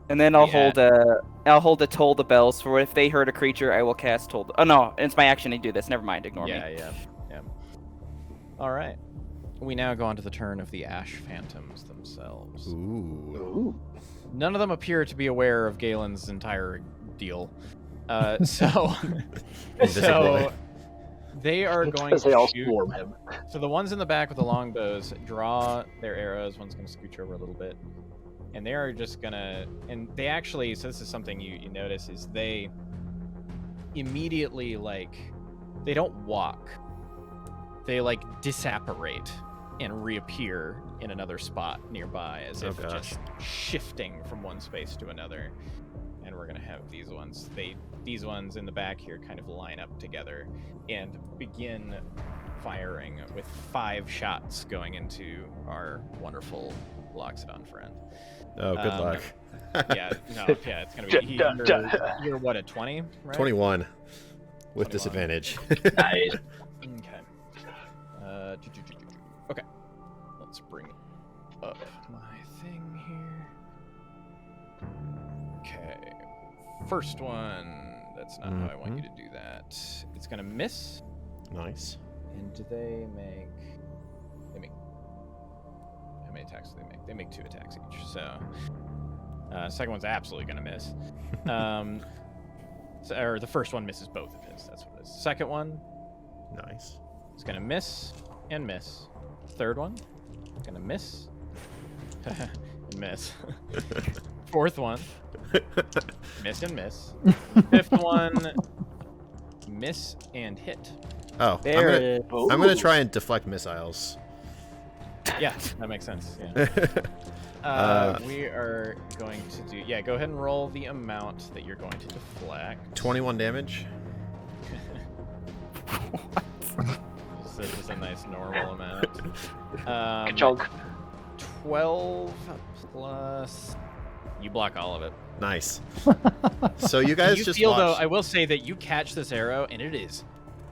And then I'll Yeah. hold a Toll the Bells for if they hurt a creature, I will cast Toll. Oh no, it's my action to do this. Never mind, ignore me. Yeah. All right. We now go on to the turn of the Ash Phantoms themselves. Ooh. Ooh. None of them appear to be aware of Galen's entire deal. So they are going Because they all to shoot. swarm him. So the ones in the back with the long bows draw their arrows. One's going to scooch over a little bit. And they are just going to... And they actually... So this is something you notice is they immediately, like... They don't walk. They, like, disapparate and reappear in another spot nearby as if just shifting from one space to another. And we're going to have these ones. These ones in the back here kind of line up together and begin firing with 5 shots going into our wonderful Loxodon friend. Oh, good luck. It's going to be... You're what, at 20? Right? 21 with 21. disadvantage. Nice. Okay. Okay. Let's bring up my thing here. Okay. First one. That's not how I want you to do that. It's gonna miss. Nice. And do they make... How many attacks do they make? They make 2 attacks each, so... second one's absolutely going to miss. Or the first one misses both of his, that's what it is. Second one... Nice. It's going to miss and miss. Third one, going to miss and miss. Fourth one, miss and miss. Fifth one, miss and hit. Oh, There I'm gonna try and deflect missiles. Yeah, that makes sense. Yeah. We are going to do... Yeah, go ahead and roll the amount that you're going to deflect. 21 damage. This is a nice normal amount. Ka-chunk. 12 plus... You block all of it. Nice. So you guys You just feel, though, watched... I will say that you catch this arrow, and it is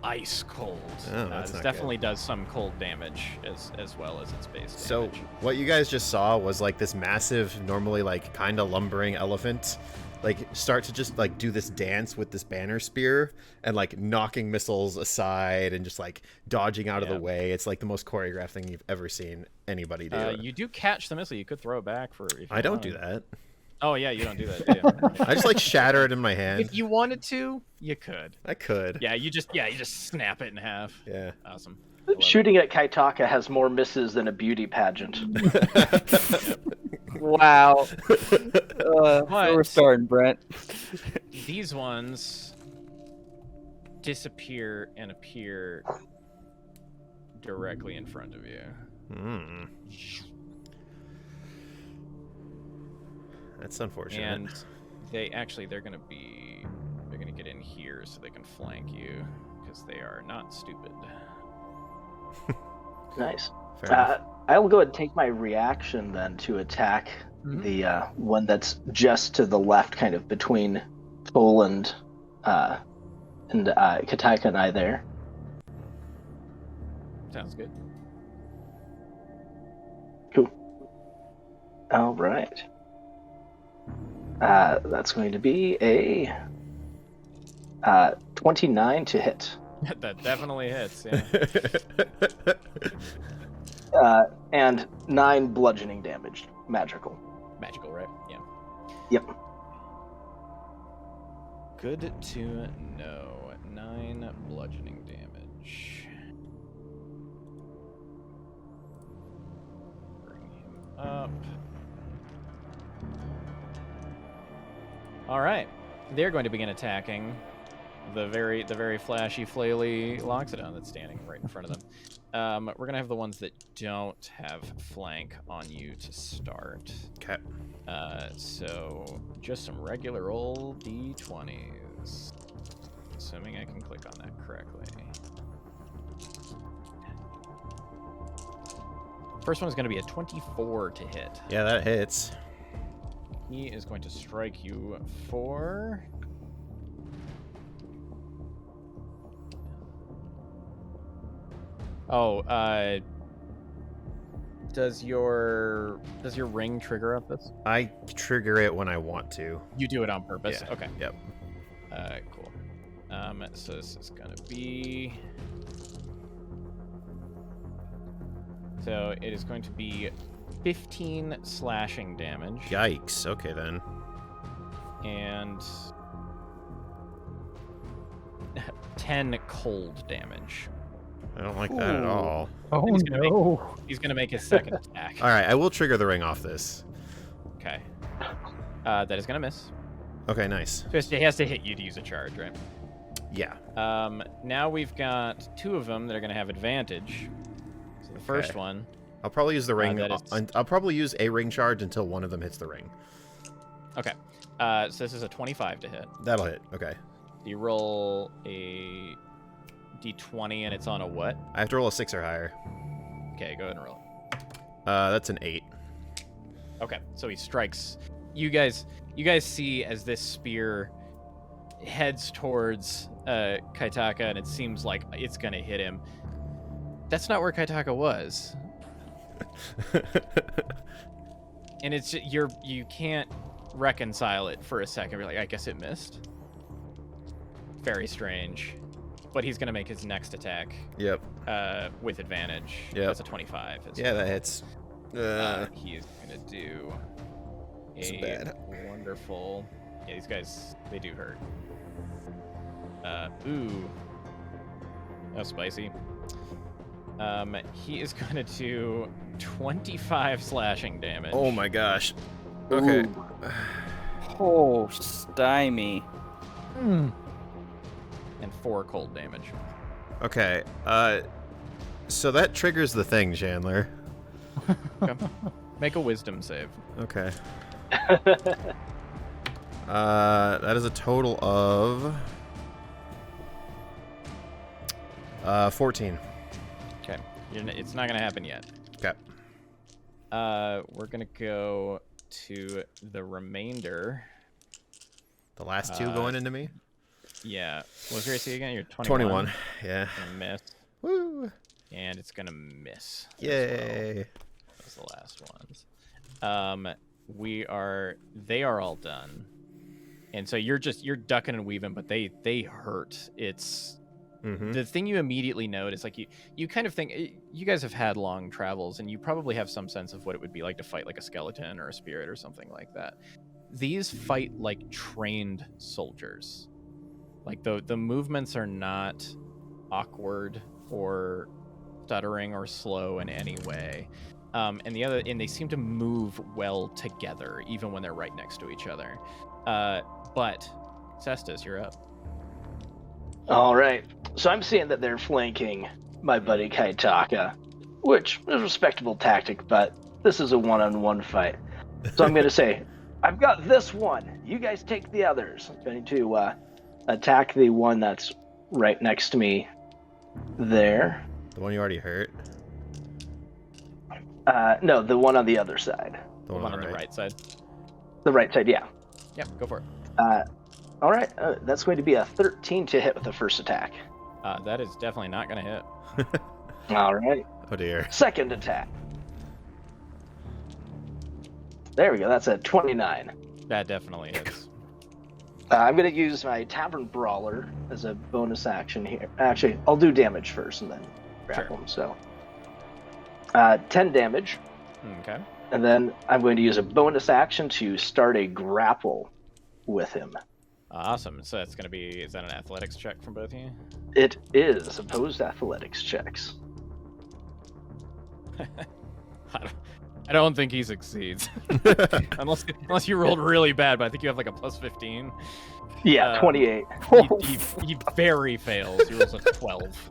ice cold. Oh, that's this not definitely does some cold damage as well as its base So damage. what you guys just saw was like this massive, normally like kind of lumbering elephant, like start to just like do this dance with this banner spear and like knocking missiles aside and just like dodging out of the way. It's like the most choreographed thing you've ever seen anybody do. You do catch the missile. You could throw it back for... If you I don't do wanted. that. Oh, yeah, you don't do that, do you? I just like shatter it in my hand. If you wanted to, you could. I could. Yeah, you just snap it in half. Yeah. Awesome. I love it. Shooting at Kaitaka has more misses than a beauty pageant. Wow. We're starting, Brent. These ones disappear and appear directly in front of you. Hmm. That's unfortunate. And they're gonna get in here so they can flank you because they are not stupid. Nice. Fair enough. I'll go ahead and take my reaction then to attack the one that's just to the left, kind of between Poland and Kaitaka and I there. Sounds good. Cool. All right. That's going to be a 29 to hit. That definitely hits. Yeah. And 9 bludgeoning damage, magical. Magical, right? Yeah. Yep. Good to know. 9 bludgeoning damage. Bring him up. All right, they're going to begin attacking the very flashy, flaily Loxodon that's standing right in front of them. We're gonna have the ones that don't have flank on you to start. Okay. So just some regular old D20s, assuming I can click on that correctly. First one is going to be a 24 to hit. Yeah, that hits. He is going to strike you for... Oh, does your ring trigger up this? I trigger it when I want to. You do it on purpose? Yeah. Okay. Yep. Cool. So this is gonna be... So it is going to be 15 slashing damage. Yikes. Okay, then. And 10 cold damage. I don't like that at all. Oh He's gonna no! He's gonna make his second attack. All right, I will trigger the ring off this. Okay. That is gonna miss. Okay, nice. So he has to hit you to use a charge, right? Yeah. Now we've got 2 of them that are gonna have advantage. So the first one. I'll probably use the ring. that is- I'll probably use a ring charge until one of them hits the ring. Okay. So this is a 25 to hit. That'll hit. Okay. You roll a d20 and it's on a what? I have to roll a 6 or higher. Okay, go ahead and roll it. That's an 8. Okay, so he strikes. You guys see as this spear heads towards Kaitaka, and it seems like it's gonna hit him. That's not where Kaitaka was, and it's you can't reconcile it for a second. You're like, I guess it missed. Very strange. but he's gonna make his next attack Yep. with advantage. Yep. That's a 25. Yeah, that hits. He's gonna do It's a bad. wonderful. Yeah, these guys, they do hurt. Ooh, that was spicy. He is gonna do 25 slashing damage. Oh my gosh. Okay. Ooh. Oh, stymie. Hmm. And 4 cold damage. Okay. So that triggers the thing, Chandler. Okay. Make a wisdom save. Okay. That is a total of 14. Okay, it's not gonna happen yet. Okay. We're gonna go to the remainder. The last two going into me? Yeah. What was your AC again? You're 21. 21. Yeah. Gonna miss. Woo. And it's gonna miss. as Yay. well. Those are the last ones. They are all done. And so you're ducking and weaving, but they hurt. It's Mm-hmm. the thing you immediately notice, like you kind of think, you guys have had long travels and you probably have some sense of what it would be like to fight like a skeleton or a spirit or something like that. These fight like trained soldiers. Like the movements are not awkward or stuttering or slow in any way. And they seem to move well together, even when they're right next to each other. But Cestus, you're up. All right. So I'm seeing that they're flanking my buddy Kaitaka, which is a respectable tactic, but this is a one-on-one fight. So I'm going to say, I've got this one. You guys take the others. I'm going to attack the one that's right next to me there. The one you already hurt? No, the one on the other side. The One on the right side. The right side, yeah. Yep, go for it. All right. That's going to be a 13 to hit with the first attack. That is definitely not going to hit. All right. Oh dear. Second attack. There we go. That's a 29. That definitely is. I'm going to use my Tavern Brawler as a bonus action here. Actually, I'll do damage first and then grapple him. So, 10 damage. Okay. And then I'm going to use a bonus action to start a grapple with him. Awesome. So it's going to be, is that an athletics check from both of you? It is opposed athletics checks. I don't think he succeeds. unless you rolled really bad, but I think you have like a plus 15. Yeah, 28. He very fails. He rolls a 12.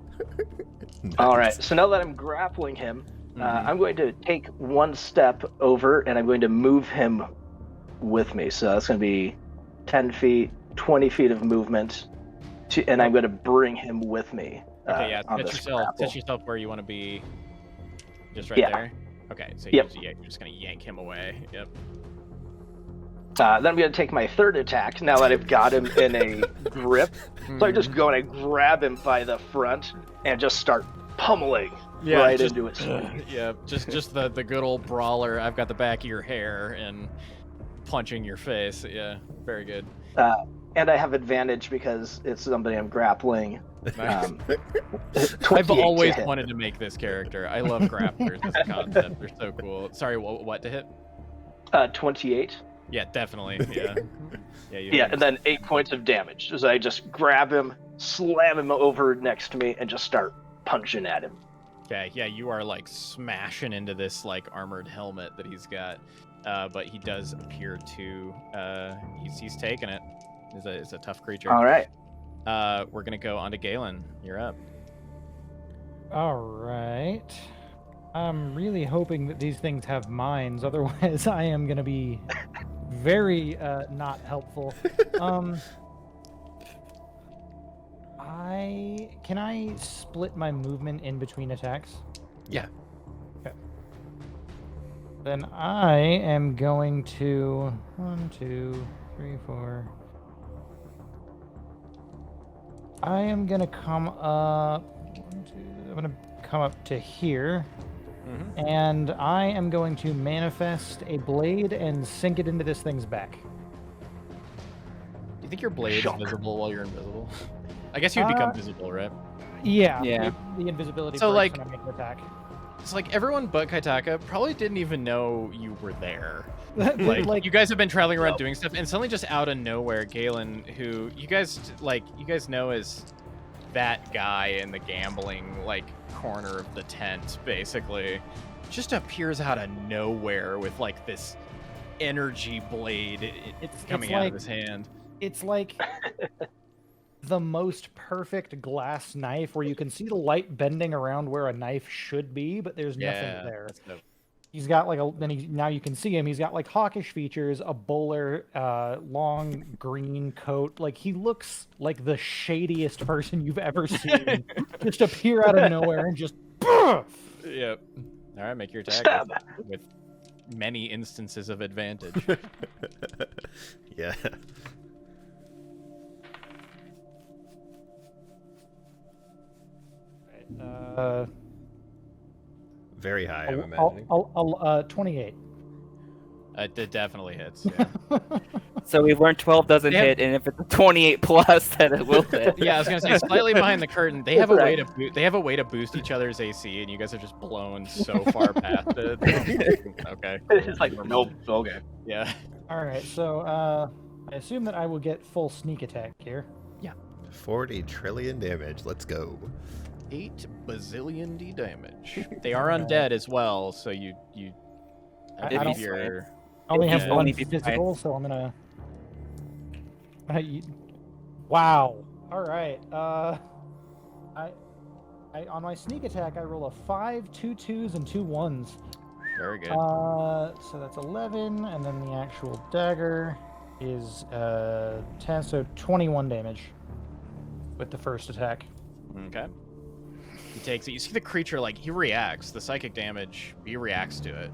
All right. So now that I'm grappling him, I'm going to take one step over and I'm going to move him with me. So that's going to be 10 feet, 20 feet of movement, and I'm going to bring him with me. Okay, yeah. On this grapple. Touch yourself where you want to be. Just right Yeah. there. Okay, so Yep. you're just going to yank him away. Yep. Then I'm going to take my third attack now that I've got him in a grip. So I just go and I grab him by the front and just start pummeling right into its feet. Yeah, just the good old brawler. I've got the back of your hair and punching your face. Yeah, very good. And I have advantage because it's somebody I'm grappling. Nice. 28 I've to always hit. wanted to make this character. I love grapplers as a concept. They're so cool. Sorry, what to hit? 28. Yeah, definitely. Yeah. Yeah, and then 8 points of damage as I just grab him, slam him over next to me, and just start punching at him. Okay, yeah, you are like smashing into this like armored helmet that he's got, but he does appear to he's taking it. It's a tough creature. All right. We're gonna go on to Galen. You're up. All right. I'm really hoping that these things have minds, otherwise I am going to be very not helpful. Can I split my movement in between attacks? Yeah. Okay. Then I am going to 1, 2, 3, 4. I am gonna come up. 1, 2. I'm gonna come up to here. And I am going to manifest a blade and sink it into this thing's back. Do you think your blade is Shock. visible while you're invisible? I guess you'd become visible, right? Yeah. Yeah. The invisibility So, breaks like- when I make an attack. It's like everyone but Kaitaka probably didn't even know you were there. like, Like, you guys have been traveling around doing stuff, and suddenly just out of nowhere, Galen, who you guys know as that guy in the gambling like corner of the tent, basically, just appears out of nowhere with like this energy blade coming out like- of his hand. it's like the most perfect glass knife where you can see the light bending around where a knife should be, but there's nothing there. That's dope. He's got like now you can see him. He's got like hawkish features, a bowler, long green coat. Like he looks like the shadiest person you've ever seen. Just appear out of nowhere and just. Yep. All right, make your attack Stab. with many instances of advantage. Yeah. Very high, I'm imagining. 28. It definitely hits. Yeah. So we've learned 12 doesn't They have- hit, and if it's a 28 plus, then it will hit. Yeah, I was gonna say slightly behind the curtain. They have a way to they have a way to boost each other's AC, and you guys are just blown so far past it. Okay. It's like, nope, okay. Yeah. All right, so I assume that I will get full sneak attack here. 40 trillion damage. Let's go. 8 bazillion D damage. They are undead as well, so you I If don't- he's your I only have Yeah. one Only be physical, so I'm gonna. Wow. All right. I on my sneak attack I roll a 5, 2 2s, and 2 1s. very good. So that's 11, and then the actual dagger is 10, so 21 damage with the first attack. Okay. He takes it. You see the creature like he reacts. The psychic damage. He reacts to it.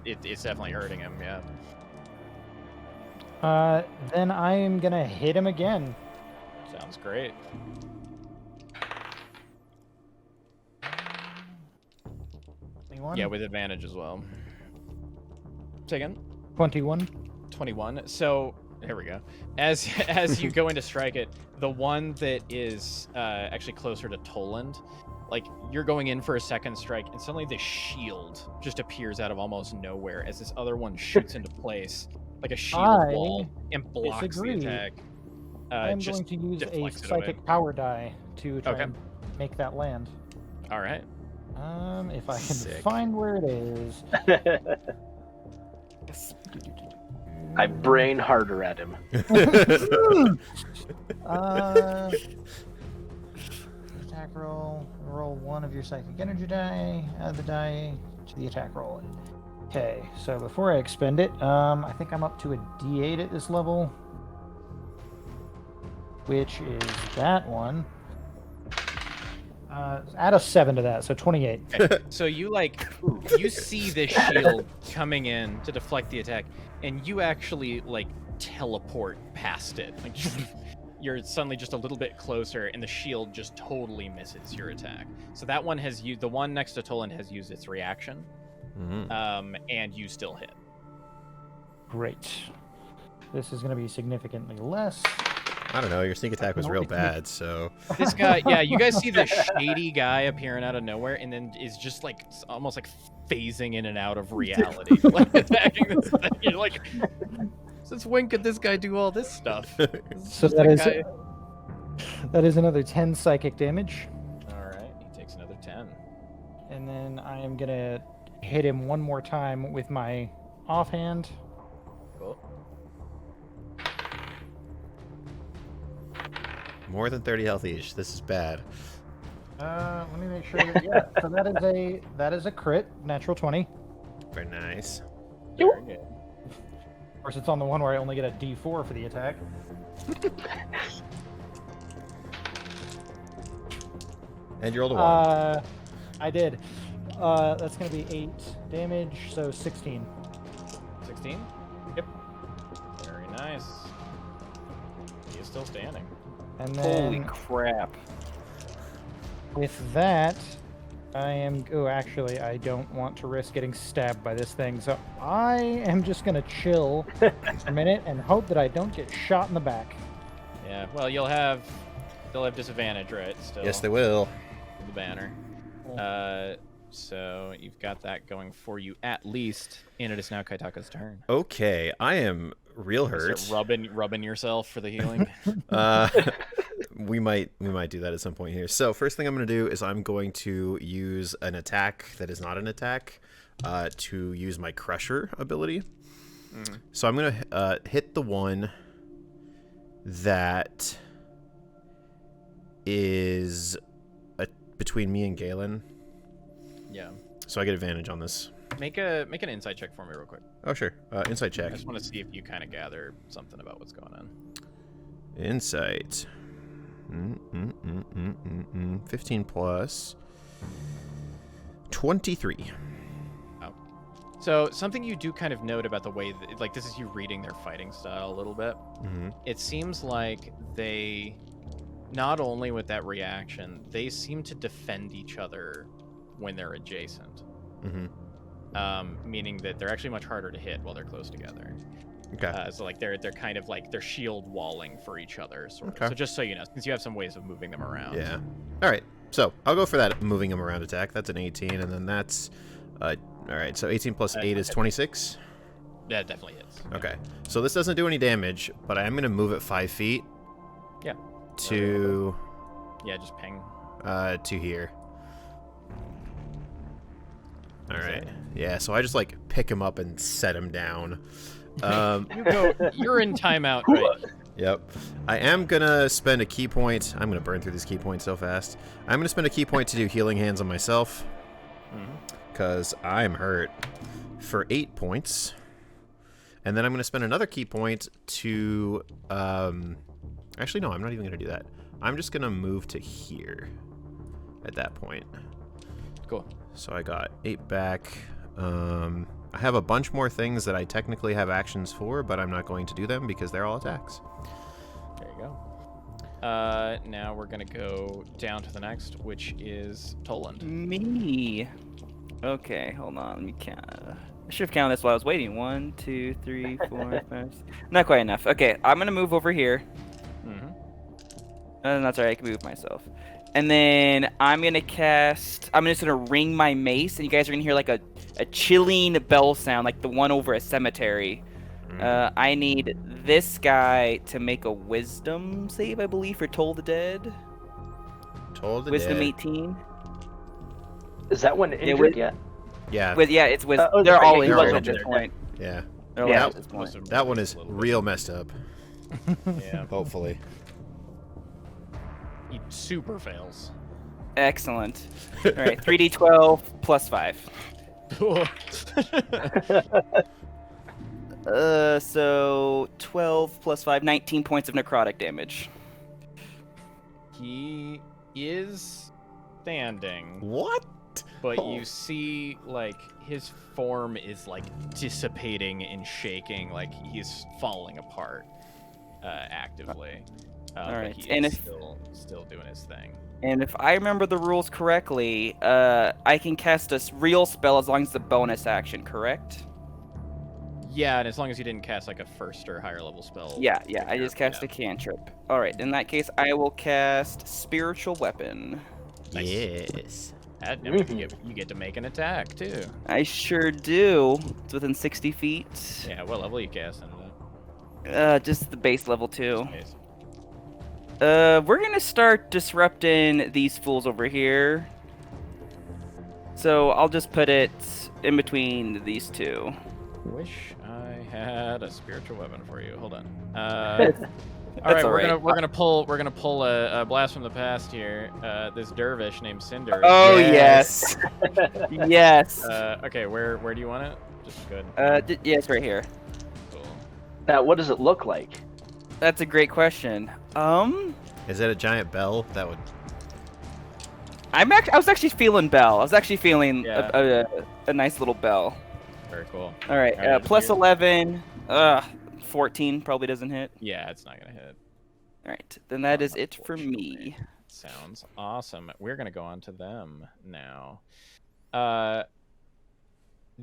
It's definitely hurting him. Yeah. Then I am gonna hit him again. Sounds great. Yeah, with advantage as well. Say again. 21. 21. So here we go. As you go in to strike it, the one that is actually closer to Toland, like you're going in for a second strike, and suddenly the shield just appears out of almost nowhere as this other one shoots into place like a shield I wall and blocks disagree. the attack. I'm Just going to use a deflects it away. psychic power die to try Okay. and make that land. All right. If I can Sick. find where it is. I brain harder at him. Attack roll. Roll one of your psychic energy die. Add the die to the attack roll. Okay, so before I expend it, I think I'm up to a D8 at this level, which is that one. Add a 7 to that, so 28. So you see this shield coming in to deflect the attack, and you actually like teleport past it. Like you're suddenly just a little bit closer, and the shield just totally misses your attack. So that one has used, the one next to Toland has used its reaction, and you still hit. Great. This is going to be significantly less. I don't know. Your sneak attack was real bad, so. This guy, yeah, you guys see the shady guy appearing out of nowhere, and then is just like almost like phasing in and out of reality, like attacking this thing. You're like, since when could this guy do all this stuff? So that is another 10 psychic damage, All right, he takes another 10. and then I am gonna hit him one more time with my offhand. Cool. More than 30 health each. This is bad. Let me make sure that, yeah. So that is a crit, natural 20. Very nice. Very good. Of course, it's on the one where I only get a D4 for the attack. And you rolled a 1. I did. That's gonna be 8 damage, so 16. 16? Yep. Very nice. He is still standing. And then Holy crap. with that, I am. Oh, actually, I don't want to risk getting stabbed by this thing, so I am just gonna chill for a minute and hope that I don't get shot in the back. Yeah, well, you'll have they'll have disadvantage, right? Still. Yes, they will. The banner. So you've got that going for you at least, and it is now Kaitaka's turn. Okay, I am real hurt. Start rubbing yourself for the healing. We might do that at some point here. So first thing I'm going to do is I'm going to use an attack that is not an attack to use my Crusher ability. So I'm going to hit the one that is between me and Galen. Yeah. So I get advantage on this. Make an insight check for me real quick. Oh, sure. Insight check. I just want to see if you kind of gather something about what's going on. Insight. 15 plus 23. Oh. So something you do kind of note about the way that, like, this is you reading their fighting style a little bit. It seems like they, not only with that reaction, they seem to defend each other when they're adjacent. Meaning that they're actually much harder to hit while they're close together. Okay. So like they're kind of like they're shield walling for each other, sort of. So just so you know, since you have some ways of moving them around. Yeah. All right. So I'll go for that moving them around attack. That's an 18, and then that's all right. So 18 plus 8 is 26. That definitely hits. Okay. So this doesn't do any damage, but I am going to move it 5 feet. Yeah. To. Yeah, just ping. To here. All right. Yeah. So I just like pick him up and set him down. You're in timeout, right? Yep. I am gonna spend a key point. I'm gonna burn through this key point so fast. I'm gonna spend a key point to do healing hands on myself, because I'm hurt, for 8 points. And then I'm gonna spend another key point to. Actually, no. I'm not even gonna do that. I'm just gonna move to here. At that point. Cool. So I got 8 back. I have a bunch more things that I technically have actions for, but I'm not going to do them because they're all attacks. There you go. Now we're gonna go down to the next, which is Toland. Me. Okay, hold on. Let me count. I should have counted this while I was waiting. 1, 2, 3, 4, 5. Not quite enough. Okay, I'm gonna move over here. That's alright. I can move myself. And then I'm gonna cast. I'm just gonna ring my mace, and you guys are gonna hear like a chilling bell sound, like the one over a cemetery. I need this guy to make a Wisdom save, I believe, for Toll the Dead. Toll the Wisdom Dead. 18. Is that one injured yet? Yeah. It's with. Oh, they're all he injured was at injured. this point. Yeah. They're all Yeah. injured at this point. That one is real messed up. Yeah. Hopefully. He super fails. Excellent. All right, 3d12 plus 5. So 12 plus 5, 19 points of necrotic damage. He is standing, What? but you see, like, his form is, like, dissipating and shaking, like he's falling apart actively. Alright, But he and is if- still doing his thing. And if I remember the rules correctly, I can cast a real spell as long as it's a bonus action, correct? Yeah, and as long as you didn't cast, like, a first or higher level spell. Yeah, I just cast a cantrip. Alright, in that case, I will cast Spiritual Weapon. Nice. Yes. That, I mean, you get to make an attack, too. I sure do. It's within 60 feet. Yeah, what level you casting it at? Just the base level 2. Nice. We're gonna start disrupting these fools over here. So I'll just put it in between these two. Wish I had a spiritual weapon for you. Hold on. That's All right, all we're gonna pull a blast from the past here. This dervish named Cinder. Oh yes, yes. Okay, where do you want it? Just good. Yeah, it's right here. Cool. Now, what does it look like? That's a great question. Is that a giant bell? That would. I was actually feeling bell. I was actually feeling Yeah. a nice little bell. Very cool. All right, All right, plus here. 11. 14 probably doesn't hit. Yeah, it's not gonna hit. All right, then that is it for me. Sounds awesome. We're gonna go on to them now.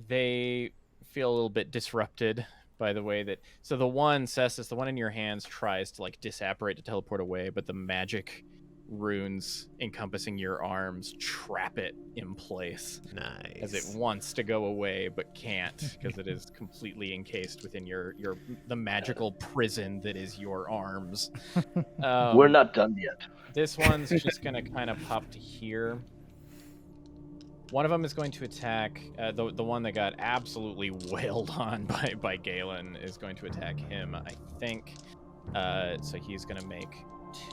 They feel a little bit disrupted by the way that. So the one, Cestus, the one in your hands tries to like disapparate to teleport away, but the magic runes encompassing your arms trap it in place Nice. as it wants to go away but can't because it is completely encased within the magical prison that is your arms. We're not done yet. This one's just gonna kind of pop to here. One of them is going to attack the one that got absolutely wailed on by Galen is going to attack him, I think. So he's gonna make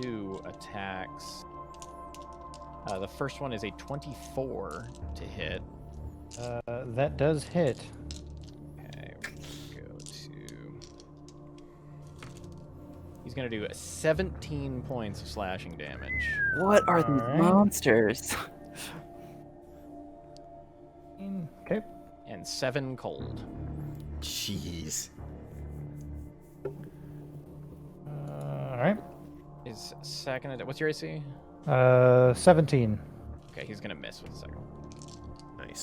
2 attacks. The first one is a 24 to hit. That does hit. Okay, we're gonna go to. He's gonna do 17 points of slashing damage. What are these Alright. monsters? Okay. And 7 cold. Jeez. All right. His second. What's your AC? 17. Okay, he's gonna miss with the second one. Nice.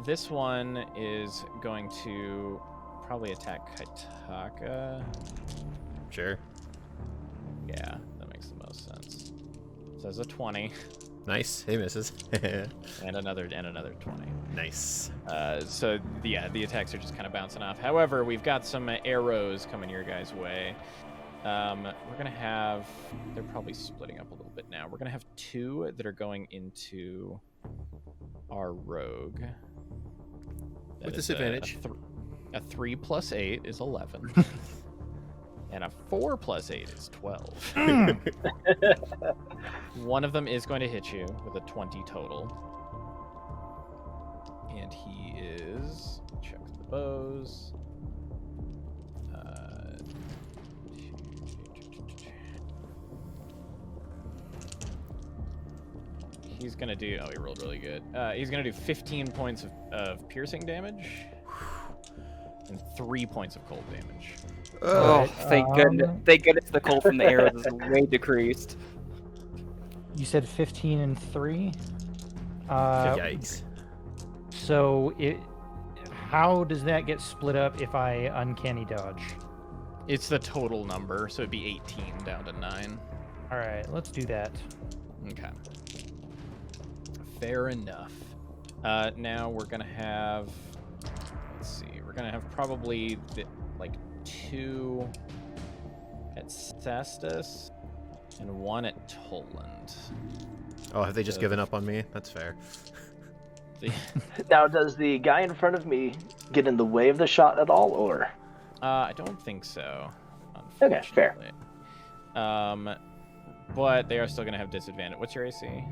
This one is going to probably attack Kaitaka. Sure. Yeah, that makes the most sense. So it's a 20 Nice. He misses. and another 20. Nice. So the attacks are just kind of bouncing off. However, we've got some arrows coming your guys' way. We're gonna have. They're probably splitting up a little bit now. We're gonna have 2 that are going into our rogue. That With is disadvantage. A 3 plus 8 is 11. And a 4 plus 8 is 12. One of them is going to hit you with a 20 total. And he is. Check the bows. He's going to do. Oh, he rolled really good. He's going to do 15 points of piercing damage. And 3 points of cold damage. Oh, Alright, thank goodness! Thank goodness the cold from the arrows is way decreased. You said 15 and 3. Yikes. So how does that get split up if I uncanny dodge? It's the total number, so it'd be 18 down to 9. All right, let's do that. Okay. Fair enough. Now we're gonna have. Let's see. We're gonna have probably like 2 at Cestus and 1 at Toland. Oh, have they just given up on me? That's fair. Now, does the guy in front of me get in the way of the shot at all, or? I don't think so. Okay, fair. Unfortunately. But they are still gonna have disadvantage. What's your AC?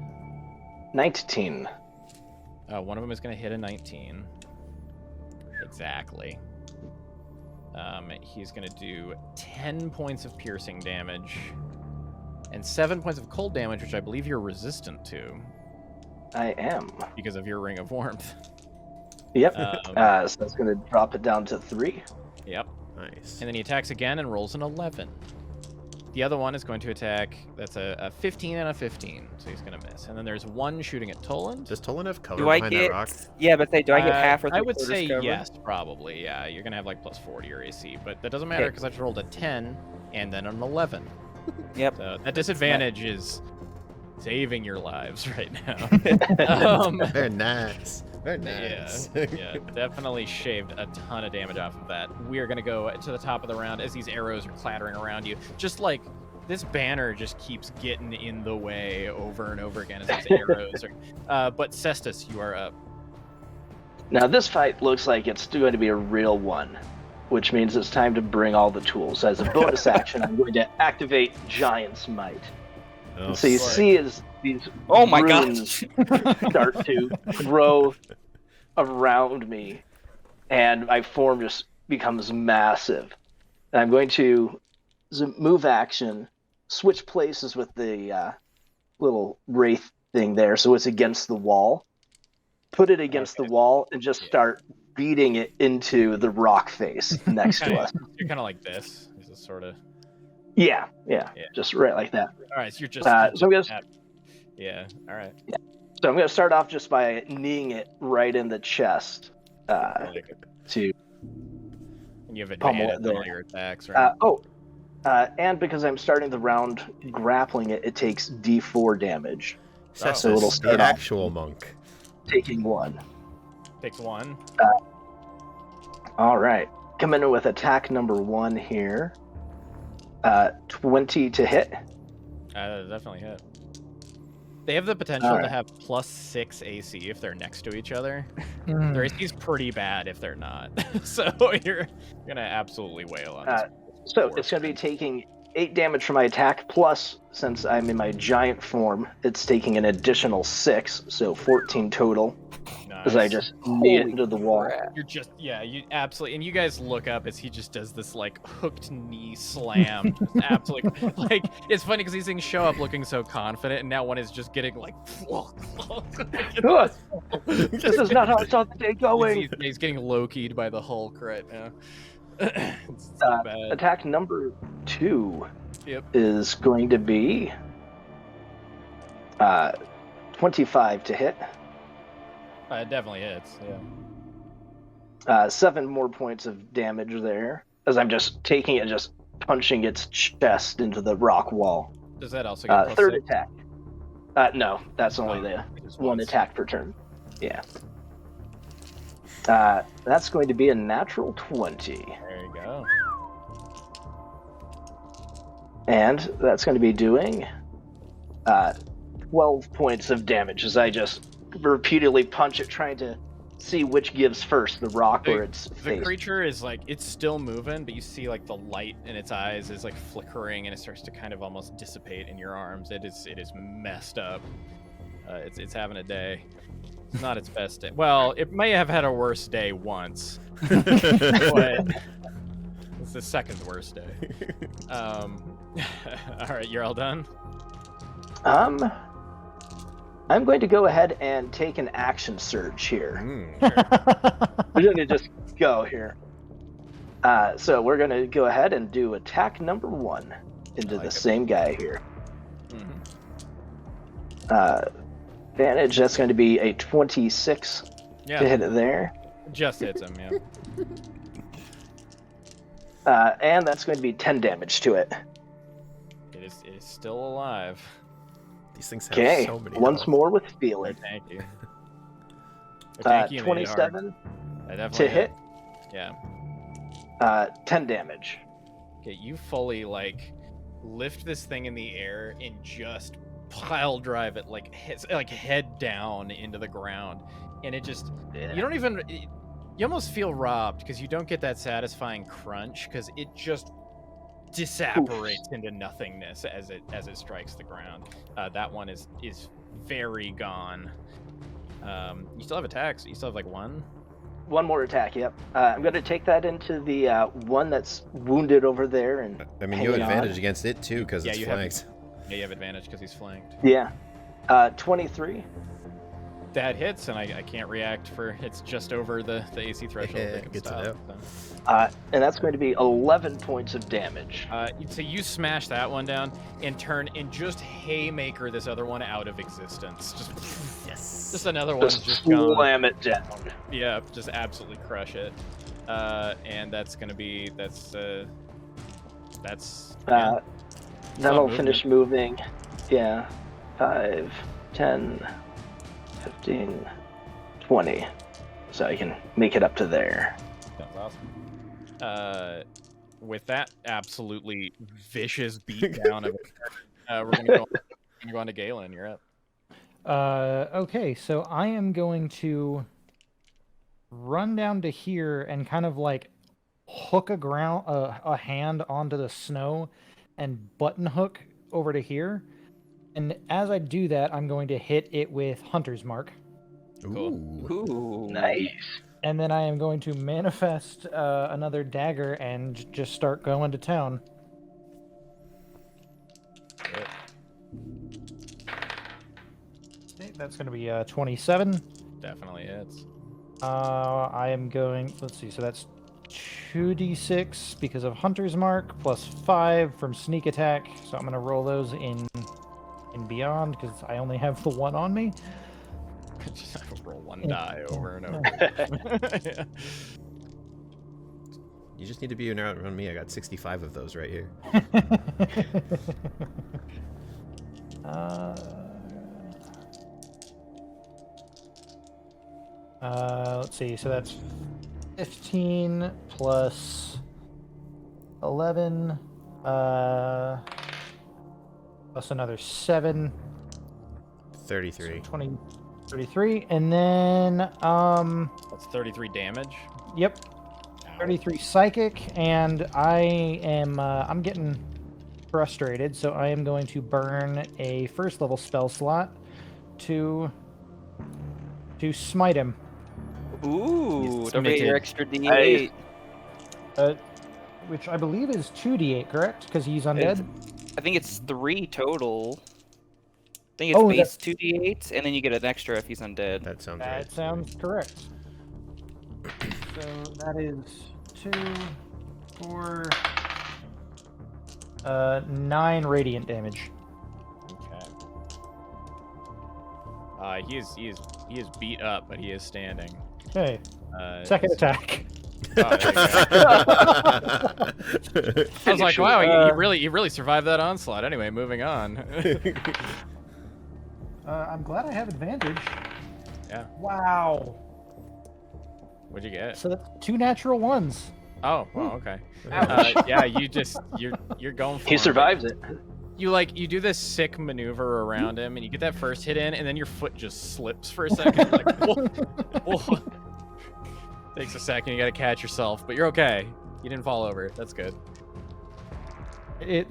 19. One of them is gonna hit a 19. Exactly. He's gonna do 10 points of piercing damage and 7 points of cold damage, which I believe you're resistant to I am. because of your ring of warmth. Yep. Um, So that's going to drop it down to 3. Yep. Nice. And then he attacks again and rolls an 11. The other one is going to attack. That's a 15 and a 15, so he's gonna miss. And then there's one shooting at Toland. Does Toland have cover Do I behind that get? rock? Yeah, but do I get half or I would three-quarters say cover? yes, probably. Yeah, you're gonna have like plus 40 or AC, but that doesn't matter Okay. because I just rolled a 10 and then an 11. Yep. So that disadvantage is saving your lives right now. Very nice. Very Yeah, nice. yeah, definitely shaved a ton of damage off of that. We are gonna go to the top of the round as these arrows are clattering around you. Just like this banner just keeps getting in the way over and over again as these arrows are. But Cestus, you are up. Now, this fight looks like it's going to be a real one, which means it's time to bring all the tools. As a bonus action, I'm going to activate Giant's Might. Oh, So you boy. see as these Oh my runes start to grow around me, and my form just becomes massive. And I'm going to move action, switch places with the little wraith thing there, so it's against the wall. Put it against the wall and just start beating it into the rock face next to us. You're kind of like this. This is sort of. Yeah, Yeah. just right like that. All right, so you're just. So I'm gonna, Yeah. All right. so I'm going to start off just by kneeing it right in the chest. I like it. To And you have pummel advantage it on all there. your attacks, right? And because I'm starting the round grappling it, it takes D4 damage, Cestus, it'll the start off. actual monk. taking 1. Takes 1. All right. Coming in with attack number 1 here. 20 to hit. Definitely hit. They have the potential to have +6 AC if they're next to each other. Their AC is pretty bad if they're not. So you're gonna absolutely wail on this. So it's going to be taking 8 damage from my attack, plus, since I'm in my giant form, it's taking an additional 6, so 14 total, as I just knee it into the wall. You're just, you absolutely, and you guys look up as he just does this, like, hooked knee slam. Just absolutely, like, it's funny because these things show up looking so confident, and now one is just getting, like, This is not how I saw the day going. He's getting low-keyed by the Hulk right now. It's so bad. Attack number 2 Yep. is going to be 25 to hit. It definitely hits, yeah. 7 more points of damage there, as I'm just taking it, just punching its chest into the rock wall. Does that also get plus third 6? attack. No, that's only the Just one once. attack per turn. Yeah. That's going to be a natural 20. There you go. And that's going to be doing 12 points of damage as I just repeatedly punch it, trying to see which gives first, the rock or its The face. creature is like, it's still moving, but you see like the light in its eyes is like flickering and it starts to kind of almost dissipate in your arms. It is messed up. It's having a day. It's not its best day. Well, it may have had a worse day once, but it's the second worst day. All right, you're all done? I'm going to go ahead and take an action surge here. Sure. We're going to just go here. So we're going to go ahead and do attack number 1 into the same guy here. Advantage, that's going to be a 26 Yeah, to hit it there. just hits him, yeah. And that's going to be 10 damage to it. It is still alive. These things have Okay, so many. once health. more with feeling. Thank you. Thank you, made it hard. 27 I definitely to hit, Yeah. 10 damage. Okay, you fully like lift this thing in the air and just pile drive it like head down into the ground, and it just you don't even you almost feel robbed because you don't get that satisfying crunch because it just disapparates into nothingness as it strikes the ground. That one is very gone. You still have attacks. You still have like one. One more attack, yep. I'm going to take that into the one that's wounded over there. And I mean, you have hang on. advantage against it too because Yeah, it's you have- flanked. Yeah, you have advantage because he's flanked. Yeah. 23. That hits, and I can't react for it's just over the AC threshold. Yeah, They can good to stop, know. so. And that's going to be 11 points of damage. So you smash that one down and turn and just haymaker this other one out of existence. Just another one just gone. Slam it down. Yeah, just absolutely crush it. And that's gonna be yeah. That'll movement. finish moving. Yeah. 5, 10, 15, 20. So I can make it up to there. That's awesome. With that absolutely vicious beatdown of it, we're gonna go on to Galen. You're up. Okay, so I am going to run down to here and kind of like hook a hand onto the snow and button hook over to here. And as I do that, I'm going to hit it with Hunter's Mark. Ooh. Ooh. Nice. And then I am going to manifest another dagger and just start going to town. Okay, that's going to be 27. Definitely hits. I am going, let's see, so that's 2d6 because of Hunter's Mark, plus 5 from sneak attack. So I'm going to roll those in beyond because I only have the one on me. Just roll one die over and over. Yeah. You just need to be around me. I got 65 of those right here. Let's see. So that's 15 plus 11, plus another 7. 33. 20, 33, and then That's 33 damage. yep, 33 psychic, and I'm getting frustrated, so I am going to burn a first level spell slot to smite him. Ooh, He's don't forget your smitted. extra D8. Which I believe is 2d8, correct? Because he's undead. I think it's 3 total. I think it's Oh, base 2d8, and then you get an extra if he's undead. That sounds That right. sounds correct. So that is 2, 4, 9 radiant damage. Okay. He is beat up, but he is standing. Okay, second so- attack. Oh, there you go. I was like, wow, he really survived that onslaught. Anyway, moving on. I'm glad I have advantage. Yeah. Wow. What'd you get? So that's 2 natural ones. Oh, well, okay. Ouch. Yeah, you're going for He him, survives it. but you do this sick maneuver around him, and you get that first hit in, and then your foot just slips for a second. You're like, whoa, whoa. Takes a second. You got to catch yourself, but you're okay. You didn't fall over. That's good. It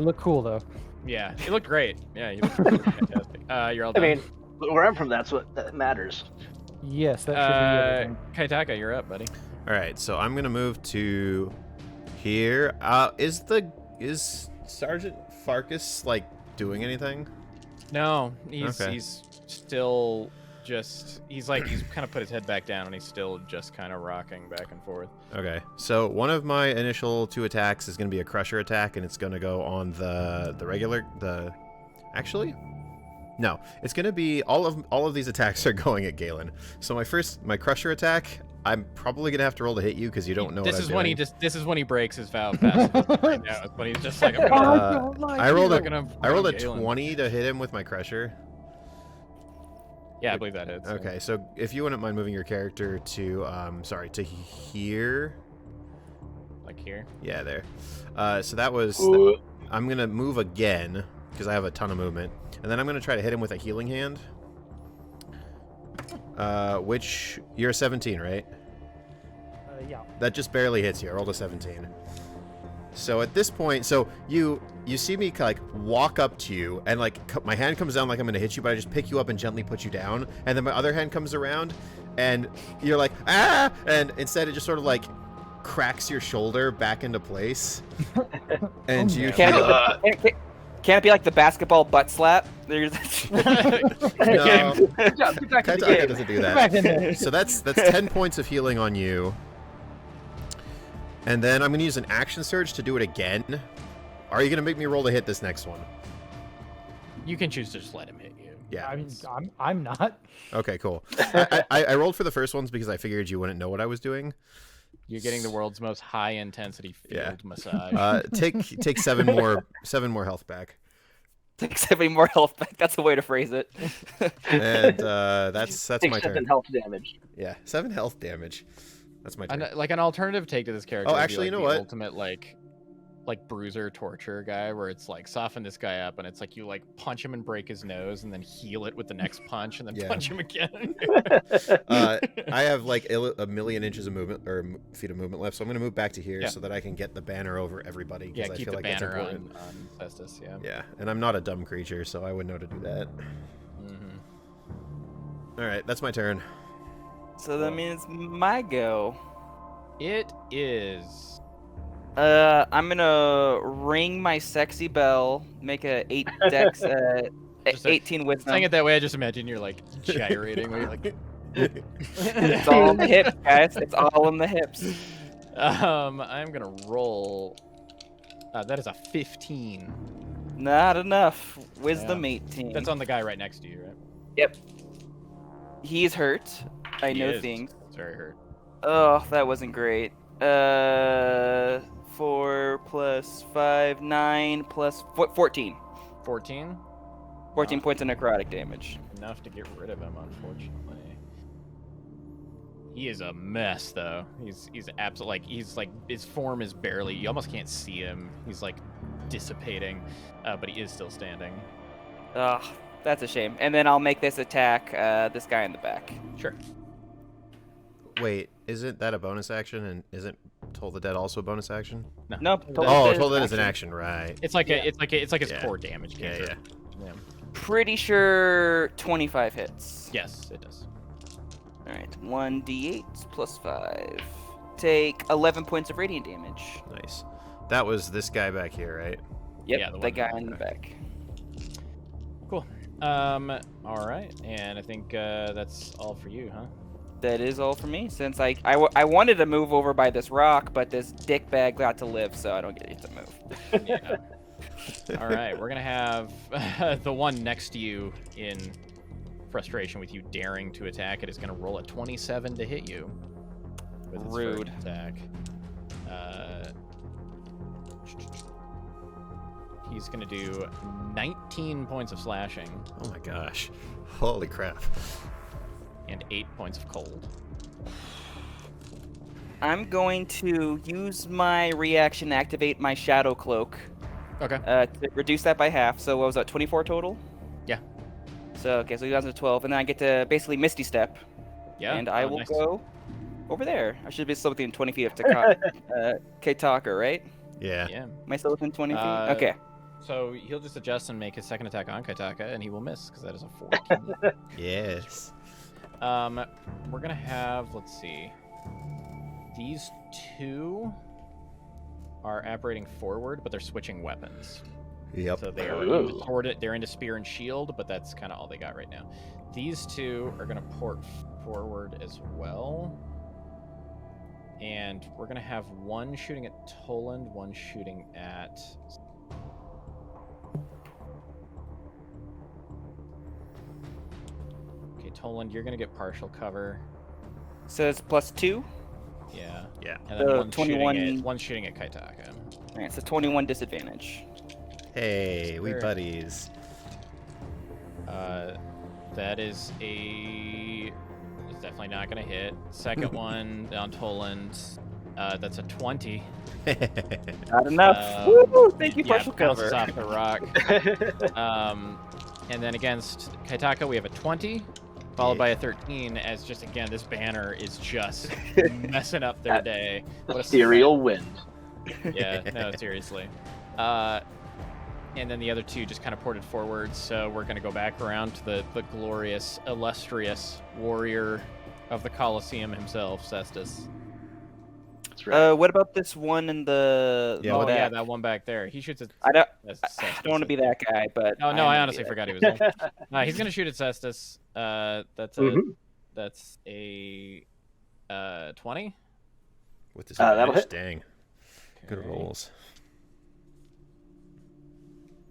looked cool though. Yeah, you looked great. Yeah, you looked fantastic. You're all I done. mean, where I'm from, that's what matters. Yes, that should be everything. Kaitaka, you're up, buddy. All right, so I'm gonna move to here. Is Sergeant Farkas like doing anything? No, he's Okay. he's still just he's kind of put his head back down, and he's still just kind of rocking back and forth. Okay, so one of my initial 2 attacks is gonna be a Crusher attack, and it's gonna go on the regular Actually, no, it's gonna be all of these attacks are going at Galen. So my Crusher attack, I'm probably gonna have to roll to hit you because you don't know This what is I'm when doing. this is when he breaks his vow of pacifism right now. It's when he's just like, I'm gonna, I don't like I rolled you. I rolled a Galen. 20 to hit him with my Crusher. Yeah, I believe that hits. Okay, so if you wouldn't mind moving your character to to here. Like here. Yeah, there. So that was. Ooh. I'm gonna move again because I have a ton of movement, and then I'm gonna try to hit him with a healing hand. Which you're a 17, right? Yeah. That just barely hits you. I rolled a 17. So at this point, so you see me like walk up to you, and like my hand comes down like I'm gonna hit you, but I just pick you up and gently put you down, and then my other hand comes around, and you're like ah, and instead it just sort of like cracks your shoulder back into place, and you Can't, feel, can't it be like the basketball butt slap? There's no, Good job. Get back in the Kaitaka game. doesn't do Back in that. there. So that's 10 points of healing on you. And then I'm going to use an action surge to do it again. Are you going to make me roll to hit this next one? You can choose to just let him hit you. Yeah. I mean, I'm not. Okay, cool. I rolled for the first ones because I figured you wouldn't know what I was doing. You're getting the world's most high intensity field Yeah. massage. Take 7 more health back. Take 70 more health back. That's a way to phrase it. And that's Take my 7 turn. health damage. Yeah, 7 health damage. That's my turn. Like an alternative take to this character. Oh, would be, actually, like, you know the what? Ultimate like bruiser torture guy, where it's like soften this guy up, and it's like you like punch him and break his nose, and then heal it with the next punch, and then Yeah. punch him again. I have like a million inches of movement or feet of movement left, so I'm going to move back to here Yeah. so that I can get the banner over everybody. 'Cause Yeah, I keep feel the like that's banner important. on Cestus. Yeah. Yeah, and I'm not a dumb creature, so I would know to do that. Mm-hmm. All right, that's my turn. So that means my go. It is. I'm gonna ring my sexy bell, make a 8 dex, Just a- 18 wisdom. Saying it that way, I just imagine you're like gyrating. Where you're like, It's all in the hips, guys. It's all in the hips. I'm gonna roll. That is a 15. Not enough. Wisdom 18. That's on the guy right next to you, right? Yep. He's hurt. I He know is. things. It's very hurt. Oh, that wasn't great. 4 plus 5, 9 plus 14. 14. 14 No. points of necrotic damage. Enough to get rid of him, unfortunately. He is a mess, though. He's absolutely he's like his form is barely. You almost can't see him. He's like dissipating, but he is still standing. Ugh, that's a shame. And then I'll make this attack this guy in the back. Sure. Wait, isn't that a bonus action? And isn't Toll the Dead also a bonus action? No. Nope. Oh, Toll the Dead is an action, right? It's like Yeah. it's like his Yeah. core damage. Yeah, cantrip. Yeah. Pretty sure 25 hits. Yes, it does. All right, 1d8 plus 5. Take 11 points of radiant damage. Nice. That was this guy back here, right? Yep, Yeah, the the one guy in in the the back. Cool. All right, and I think that's all for you, huh? That is all for me, since I wanted to move over by this rock, but this dickbag got to live, so I don't get to move. Yeah. All right, we're gonna have the one next to you in frustration with you daring to attack it is gonna roll a 27 to hit you. With its first Rude. attack. He's gonna do 19 points of slashing Oh my gosh. Holy crap. and 8 points of cold. I'm going to use my reaction to activate my shadow cloak Okay. to reduce that by half. So what was that, 24 total? Yeah. So okay, so he down to 12, and then I get to basically Misty Step, Yeah. and I oh, will nice. go over there. I should be still within 20 feet of Ketaka, right? Yeah. Yeah. Am I still within 20 feet? Uh, Okay. So he'll just adjust and make his second attack on Kaitaka, and he will miss because that is a 14. Yes. We're gonna have, let's see, these two are apparating forward, but they're switching weapons. Yep. So they are Ooh. into sword, they're into spear and shield, but that's kind of all they got right now. These two are gonna port forward as well, and we're gonna have one shooting at Toland, one shooting at. Okay, Toland, you're gonna get partial cover. So it's +2. Yeah. Yeah. And then So one's 21 one's shooting at Kaitaka. All right, so 21 disadvantage. Hey, we Sure. buddies. That is a. It's definitely not gonna hit. Second one on Toland. That's a 20. Not enough. Woo! Thank you, Yeah, partial bounces cover. off the rock. And then against Kaitaka, we have a 20, followed by a 13. As just again, this banner is just messing up their day. What a Ethereal wind. Yeah, no, seriously. And then the other two just kind of ported forward, so we're going to go back around to the glorious, illustrious warrior of the Colosseum himself, Cestus. That's right. What about this one in the? Yeah, Oh, what yeah, back? that one back there. He shoots at I don't. Cestus. I don't want to be that guy, but. Oh, no, am I gonna honestly be that forgot he was there. He's going to shoot at Cestus. Mhm. That's a 20. With this That'll hit. dang. Good Okay. rolls.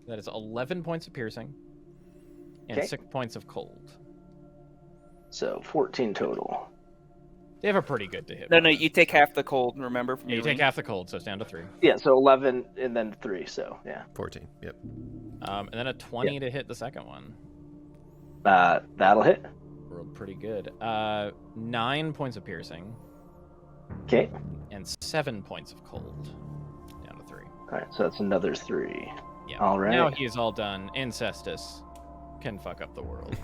That is 11 points of piercing and Okay. 6 points of cold. So 14 total. They have a pretty good to hit. No, no, bonus. you take half the cold. Remember from Yeah, you your take range? half the cold, so it's down to 3. Yeah, so 11 and then 3. So yeah, 14. Yep. And then a 20 to hit the second one. that'll hit. Rolled pretty good. 9 points of piercing Okay. and 7 points of cold. Down to 3. All right, so that's another 3. Yeah. All right. Now he is all done. Incestus can fuck up the world.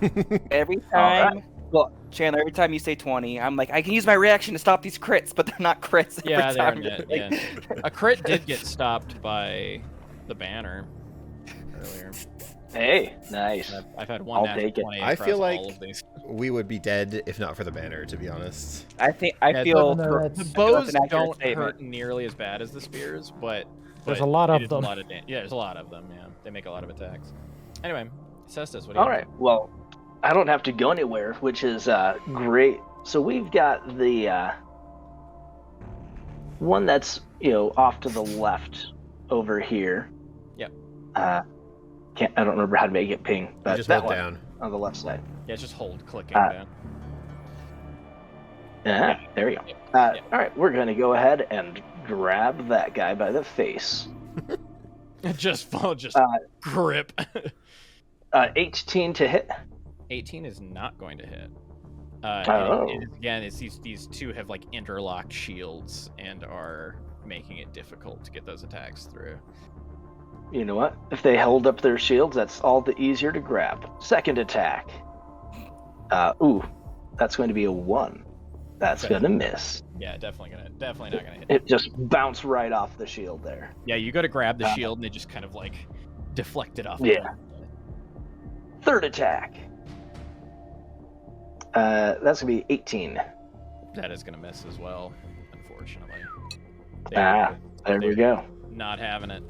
Every All right. time. Well, Chandler, every time you say 20, I'm like, I can use my reaction to stop these crits, but they're not crits. Every Yeah, they're time. net, Like- yeah. A crit did get stopped by the banner earlier. Hey, nice. I've had one I'll natural take it. 20 I across feel all like of these. we would be dead if not for the banner, to be honest. I Yeah, feel. no, that's- The I feel bows that's an accurate don't statement. hurt nearly as bad as the spears, but There's but a lot it of is them. A lot of yeah, there's a lot of them. Yeah, they make a lot of attacks. Anyway, Cestus, what do you? All right. Well, I don't have to go anywhere, which is great. So we've got the one that's off to the left over here. Yep. I don't remember how to make it ping, You but just that hold one down. on the left side. Yeah, just hold clicking Uh, down. There you go. All right, we're going to go ahead and grab that guy by the face. just grip. 18 to hit. 18 is not going to hit. Oh. It's these two have like interlocked shields and are making it difficult to get those attacks through. You know what? If they held up their shields, that's all the easier to grab. Second attack. That's going to be a 1. That's going to miss. Yeah, definitely not gonna hit. It just bounced right off the shield there. Yeah, you go to grab the shield and it just kind of like deflected off. Yeah. Third attack. That's going to be 18. That is gonna miss as well, unfortunately. There we go. Not having it.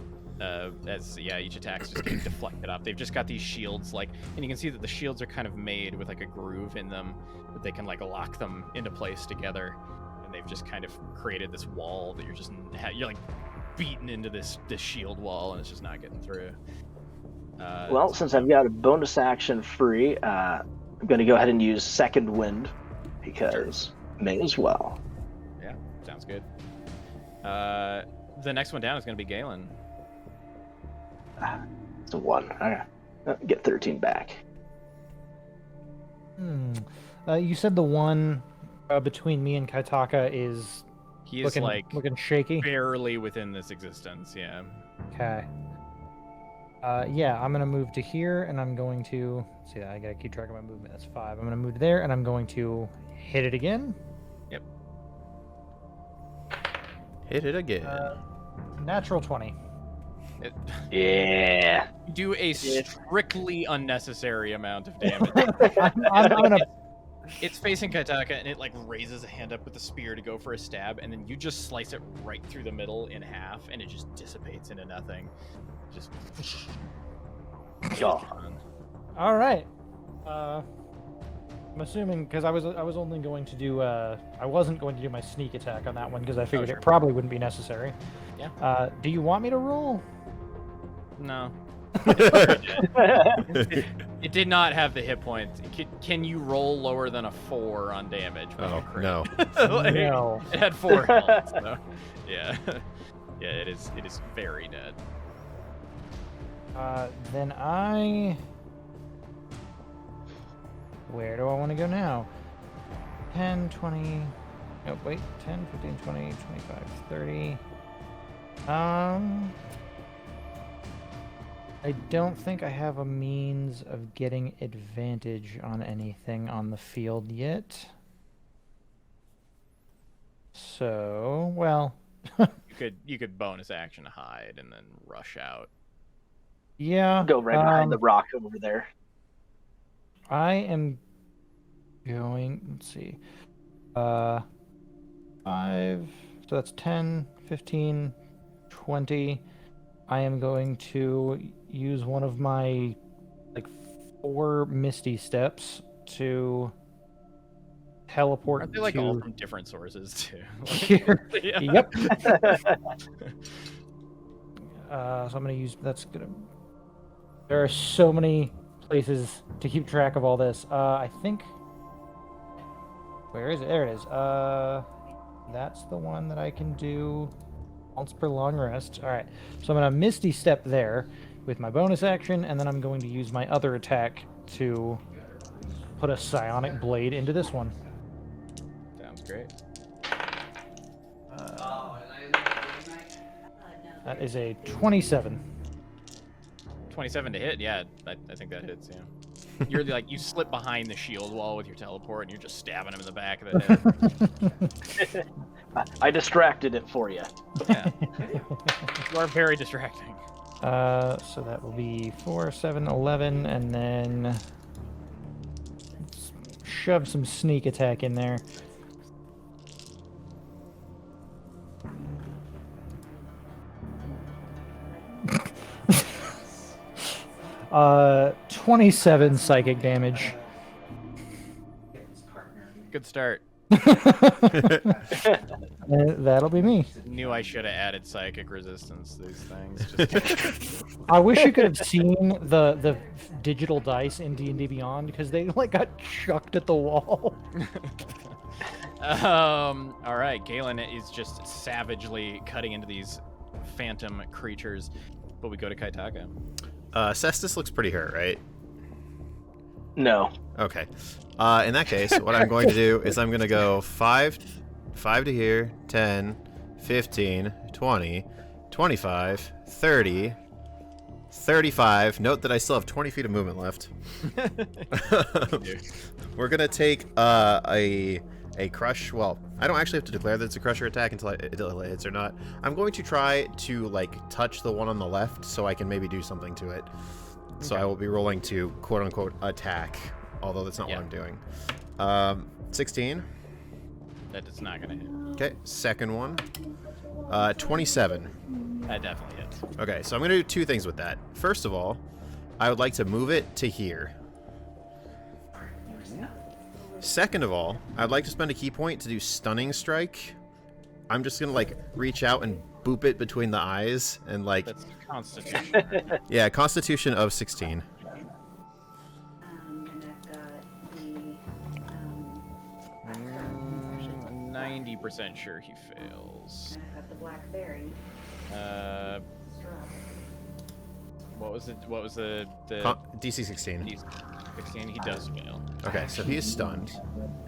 Each attack's just getting deflected up. They've just got these shields, and you can see that the shields are kind of made with like a groove in them, that they can like lock them into place together, and they've just kind of created this wall that you're like beaten into this shield wall, and it's just not getting through. Since I've got a bonus action free, I'm going to go ahead and use Second Wind because may as well. Yeah, sounds good. The next one down is going to be Galen. It's a 1. Get 13 back. You said the one between me and Kaitaka is He is looking shaky. barely within this existence. Yeah. Okay. I'm gonna move to here, and I'm going to see that I gotta keep track of my movement. That's 5. I'm gonna move to there, and I'm going to hit it again. Yep. Hit it again. Natural 20. Yeah. You do a strictly unnecessary amount of damage. I'm gonna. It's facing Kaitaka, and it like raises a hand up with the spear to go for a stab, and then you just slice it right through the middle in half, and it just dissipates into nothing. Just. Gone. All right. I'm assuming because I was only going to do I wasn't going to do my sneak attack on that one because I figured sure. it probably wouldn't be necessary. Yeah. Do you want me to roll? No. It did not have the hit points. Can you roll lower than a 4 on damage? No. No. It had 4 health, so yeah. Yeah, it is very dead. Then where do I want to go now? 10, 20... Oh, wait. 10, 15, 20, 25, 30... I don't think I have a means of getting advantage on anything on the field yet. So, well... You could bonus action hide and then rush out. Yeah. Go right behind the rock over there. I am going, let's see, 5, so that's 10, 15, 20. I am going to use one of my, 4 Misty Steps to teleport. Aren't they to... all from different sources too? Yeah. Yep. So I'm going to use, there are so many places to keep track of all this. I think, where is it? There it is. That's the one that I can do once per long rest. All right, so I'm gonna Misty Step there with my bonus action, and then I'm going to use my other attack to put a psionic blade into this one. Sounds great. That is a 27. 27 to hit, yeah, I think that hits, yeah. You're you slip behind the shield wall with your teleport, and you're just stabbing him in the back of the head. I distracted it for you. Yeah. You are very distracting. So that will be 4, 7, 11, and then shove some sneak attack in there. 27 psychic damage. Good start. That'll be me. Knew I should have added psychic resistance to these things. I wish you could have seen the digital dice in D&D Beyond because they got chucked at the wall. All right, Galen is just savagely cutting into these phantom creatures, but we go to Kaitaka. Cestus looks pretty hurt, right? No. Okay. In that case, what I'm going to do is I'm going to go 5 to here, 10, 15, 20, 25, 30, 35. Note that I still have 20 feet of movement left. We're going to take a crush. Well, I don't actually have to declare that it's a crusher attack until it hits or not. I'm going to try to, like, touch the one on the left so I can maybe do something to it. So I will be rolling to quote-unquote attack, although that's not what I'm doing. 16. That is not going to hit. Okay, second one. 27. That definitely hits. Okay, so I'm going to do two things with that. First of all, I would like to move it to here. Second of all, I'd like to spend a key point to do Stunning Strike. I'm just going to, like, reach out and boop it between the eyes and, like... That's Constitution. Right? Yeah, Constitution of 16. And I've got the 90% sure he fails. I've got the blackberry. What was it? What was the DC 16. DC 16? He does fail. Okay, so he is stunned.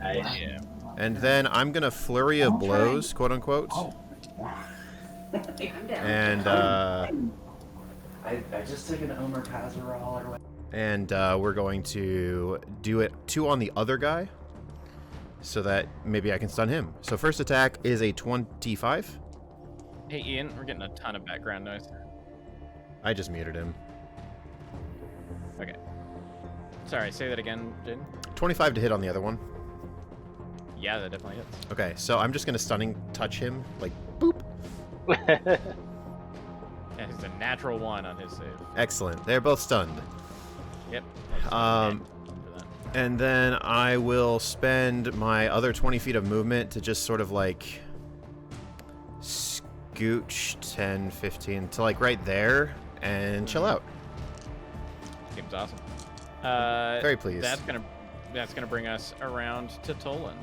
Yeah. And then I'm going to Flurry of Blows, quote-unquote. I'm down. And, I just took an omeprazole or whatever. and we're going to do it 2 on the other guy so that maybe I can stun him. So first attack is a 25. Hey, Ian, we're getting a ton of background noise. I just muted him. Okay. Sorry, say that again, Jaden. 25 to hit on the other one. Yeah, that definitely hits. Okay, so I'm just going to stunning touch him, like, boop. Yeah, he's a natural 1 on his save. Excellent. They're both stunned. Yep. Um, And then I will spend my other 20 feet of movement to just sort of, like, scooch 10, 15 to, like, right there and chill out. Seems awesome. Very pleased. That's gonna bring us around to Toland.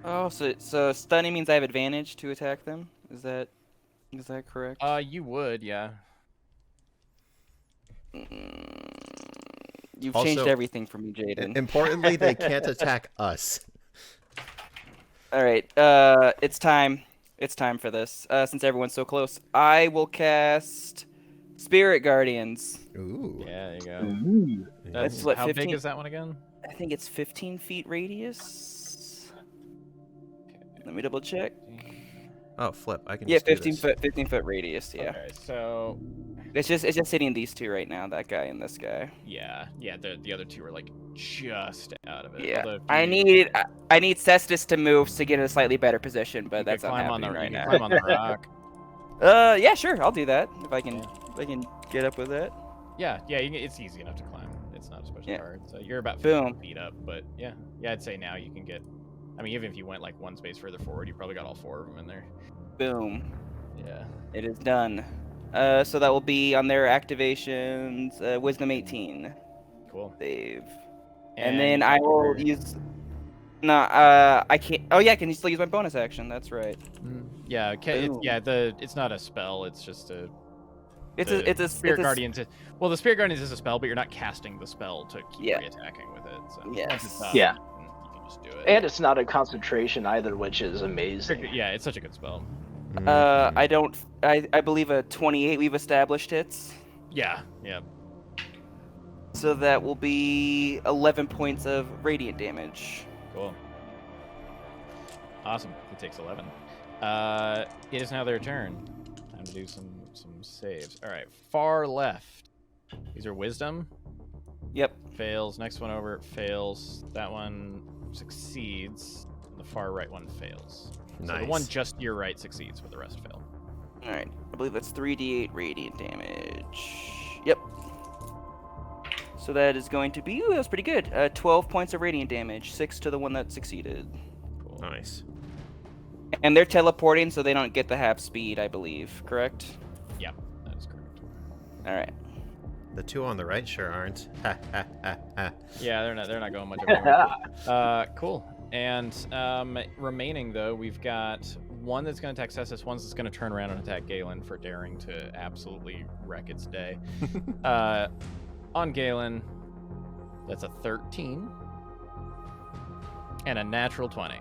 Oh, so stunning means I have advantage to attack them? Is that correct? You would, yeah. You've Also- changed everything for me, Jaden. Importantly, they can't attack us. All right, it's time. It's time for this. Since everyone's so close, I will cast Spirit Guardians. Ooh. Yeah, there you go. Ooh. That's what, how big 15? is that one again? I think it's 15 feet radius. Let me double check. Oh, flip. I can Yeah, just do 15 this. foot, 15 foot radius. Yeah, Okay, so it's just hitting these two right now. That guy and this guy. yeah, the other two are like just out of it. Yeah, Although if I you- need Cestus to move to get in a slightly better position, you but could that's not climb on happening the right you now. can climb on the rock. Yeah, sure, I'll do that if I can get up with it. Yeah, it's easy enough to climb. It's not especially Yeah. hard. So you're about Boom. 15 feet up, but yeah, I'd say now you can get. I mean, even if you went like one space further forward, you probably got all 4 of them in there. Boom. Yeah. It is done. So that will be on their activations. Wisdom 18 Cool. save, and then you I can will trigger- use. No, I can't. Oh yeah, I can still use my bonus action. That's right. Yeah, Boom. it's not a spell. It's just a. It's the a Spirit it's a- Guardians. Well, the Spirit Guardians is a spell, but you're not casting the spell to keep Yeah. re-attacking with it. So Yes. once it's done, Yeah. you can just do it. And it's not a concentration either, which is amazing. Yeah, it's such a good spell. I don't. I believe a 28 we've established hits. Yeah. So that will be 11 points of radiant damage. Cool. Awesome. It takes 11. It is now their turn. Time to do some saves. All right. Far left. These are wisdom. Yep. Fails. Next one over fails. That one succeeds. The far right one fails. So Nice. the one just to your right succeeds, but the rest fail. All right. I believe that's 3d8 radiant damage. Yep. So that is going to be. Ooh, that was pretty good. 12 points of radiant damage. 6 to the one that succeeded. Cool. Nice. And they're teleporting, so they don't get the half speed, I believe. Correct? Yeah, that is correct. All right. The 2 on the right sure aren't. Ha ha ha ha. Yeah, they're not going much everywhere. Cool. And remaining, though, we've got one that's going to attack Cestus, one that's going to turn around and attack Galen for daring to absolutely wreck its day. On Galen, that's a 13 and a natural 20.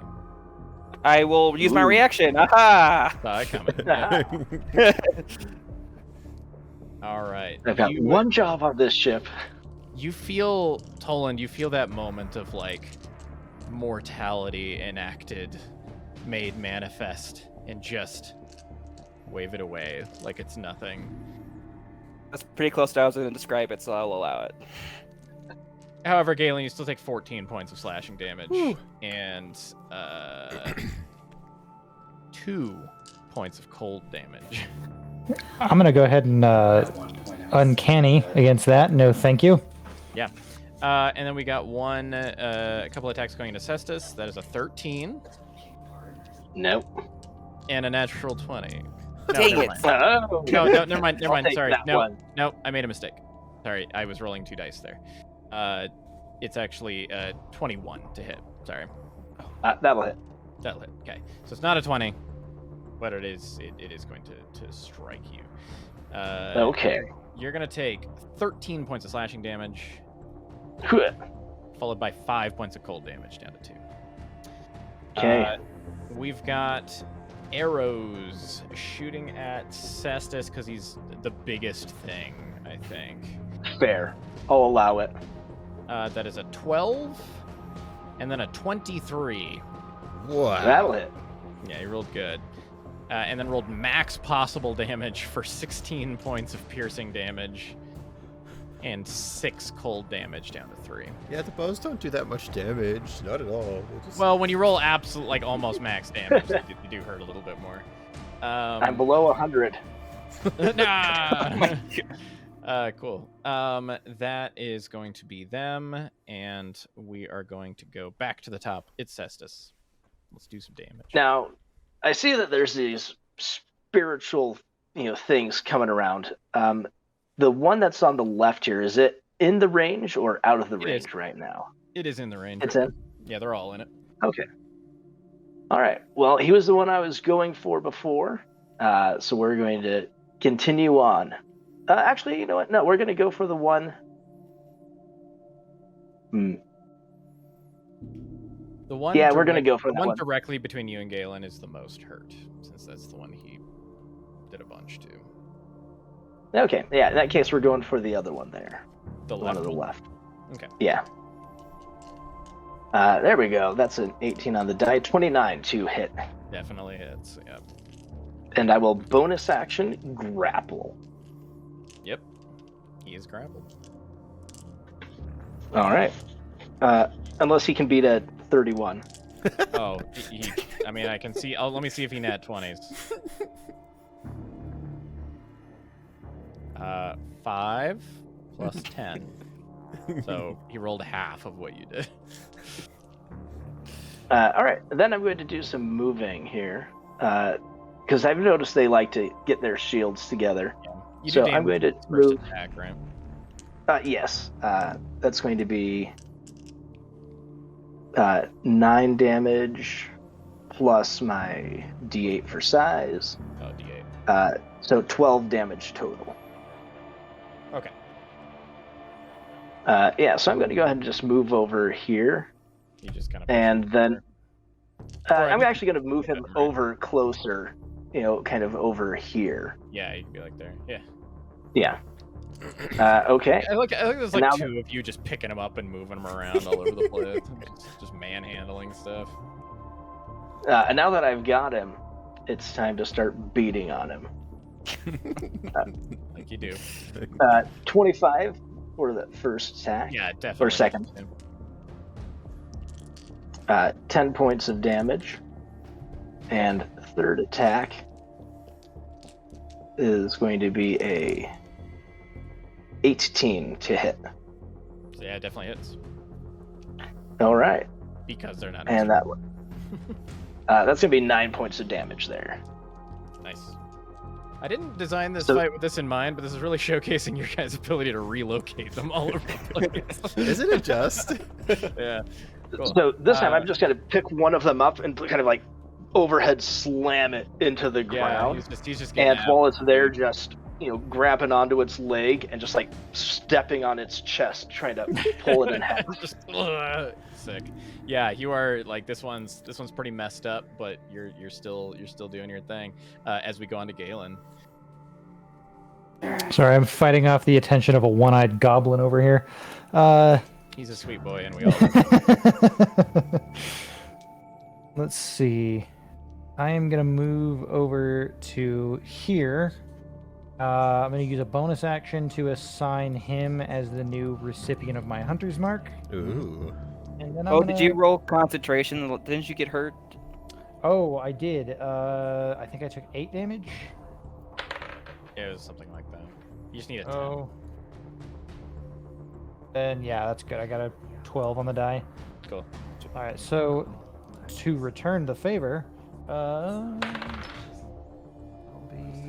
I will use my reaction. Aha! Saw it coming. Yeah. All right. I've got one job on this ship. You feel, Toland, you feel that moment of, like, mortality enacted, made manifest, and just wave it away like it's nothing. That's pretty close to how I was going to describe it, so I'll allow it. However, Galen, you still take 14 points of slashing damage, and 2 points of cold damage. I'm gonna go ahead and uncanny against that. No, thank you. Yeah. And then we got a couple attacks going into Cestus. That is a 13 Nope. and a natural 20. No, Dang never it. mind. Oh. No, never mind. I'll take Sorry. that No, one. no, I made a mistake. Sorry, I was rolling 2 dice there. It's actually 21 to hit. Sorry. That'll hit. That'll hit. Okay. So it's not a 20, but it is going to strike you. Okay. You're going to take 13 points of slashing damage, Good. followed by 5 points of cold damage, down to 2. Okay. We've got arrows shooting at Cestus because he's the biggest thing, I think. Fair. I'll allow it. That is a 12 and then a 23. Wow. That'll hit. Yeah, he rolled good. And then rolled max possible damage for 16 points of piercing damage and 6 cold damage down to 3. Yeah, the bows don't do that much damage. Not at all. They just... Well, when you roll absolute, like almost max damage, they do hurt a little bit more. I'm below 100. Nah. Cool. That is going to be them, and we are going to go back to the top. It's Cestus. Let's do some damage. Now, I see that there's these spiritual, things coming around. The one that's on the left here, is it in the range or out of the It range is. right now? It is in the range. It's in? Yeah, they're all in it. Okay. All right. Well, he was the one I was going for before, so we're going to continue on. Actually, you know what? No, we're going to go for the one. The one. Yeah, we're going to go for the that one one. directly between you and Galen is the most hurt, since that's the one he did a bunch to. Okay. Yeah, in that case, we're going for the other one there. The One left on the one. left. Okay. Yeah. There we go. That's an 18 on the die. 29 to hit. Definitely hits. Yep. And I will bonus action grapple. Yep. He is grappled. All right. Unless he can beat a 31. Oh, I mean, I can see. Oh, let me see if he nat 20s. 5 plus 10. So he rolled half of what you did. All right. Then I'm going to do some moving here. Because I've noticed they like to get their shields together. You So do I'm going to first move. attack, right? Yes. That's going to be 9 damage plus my d8 for size. Oh, D8. So 12 damage total. Okay. Yeah, so I'm going to go ahead and just move over here. You just kind of. And then Alright, I'm you actually going to move him right. over closer, kind of over here. Yeah, you can be like there. Yeah. Yeah. Okay. I like there's like Now- 2 of you just picking him up and moving him around all over the place. just manhandling stuff. And now that I've got him, it's time to start beating on him. Like you do. 25 for the first attack. Yeah, definitely. Or second. 10 points of damage. And third attack is going to be a 18 to hit. So yeah, it definitely hits. All right. Because they're not. And that one. That's going to be 9 points of damage there. Nice. I didn't design this So- fight with this in mind, but this is really showcasing your guys' ability to relocate them all over the place. Isn't it just? Yeah. Cool. So this time I'm just going to pick one of them up and kind of like overhead slam it into the Yeah, ground. he's just getting And out. while it's there, just grabbing onto its leg and just like stepping on its chest, trying to pull it in half. Just sick. Yeah, you are like this one's pretty messed up, but you're still doing your thing. As we go on to Galen. Sorry, I'm fighting off the attention of a one-eyed goblin over here. He's a sweet boy, and we all. Let's see. I am gonna move over to here. I'm gonna use a bonus action to assign him as the new recipient of my hunter's mark. Ooh. And then Did you roll concentration? Didn't you get hurt? Oh, I did. I think I took 8 damage. Yeah, it was something like that. You just need a 10. Oh. Then yeah, that's good. I got a 12 on the die. Cool. All right, so to return the favor, will be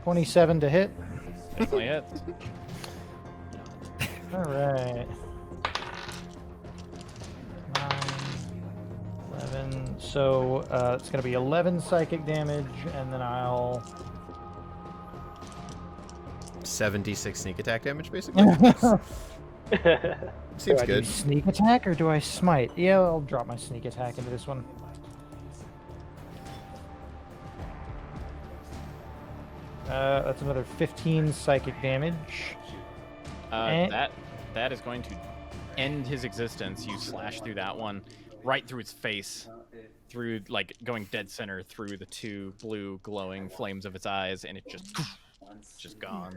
27 to hit. Definitely hit. All right. 9, 11. So it's gonna be 11 psychic damage, and then I'll. 76 sneak attack damage, basically. Seems do I good. do sneak attack or do I smite? Yeah, I'll drop my sneak attack into this one. That's another 15 psychic damage. That is going to end his existence. You slash through that one, right through its face, through like going dead center through the 2 blue glowing flames of its eyes, and it's just gone.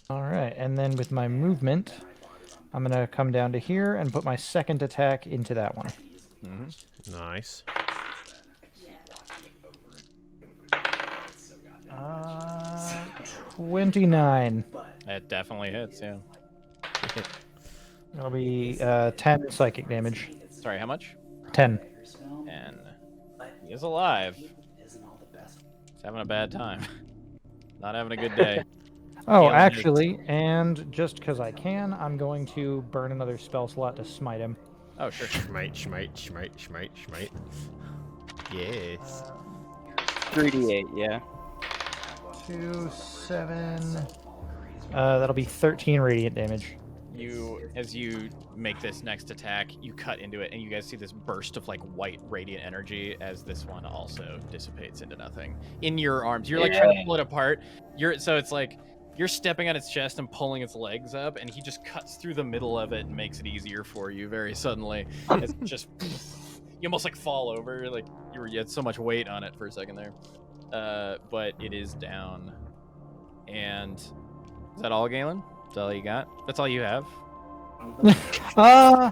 All right, and then with my movement, I'm gonna come down to here and put my second attack into that one. Nice. 29. That definitely hits. Yeah. That'll be 10 psychic damage. Sorry, how much? 10. And he is alive. He's having a bad time. Not having a good day. Oh, Galen actually, and just because I can, I'm going to burn another spell slot to smite him. Oh, sure. Schmite, schmite, schmite, schmite, schmite. Yes. 3d8, yeah. 2, 7. That'll be 13 radiant damage. As you make this next attack, you cut into it, and you guys see this burst of like white radiant energy as this one also dissipates into nothing in your arms. You're like trying to pull it apart. So it's like you're stepping on its chest and pulling its legs up, and he just cuts through the middle of it and makes it easier for you very suddenly. It's just you almost like fall over, like you had so much weight on it for a second there. But it is down. And is that all, Galen? Is that all you got? That's all you have? Oh.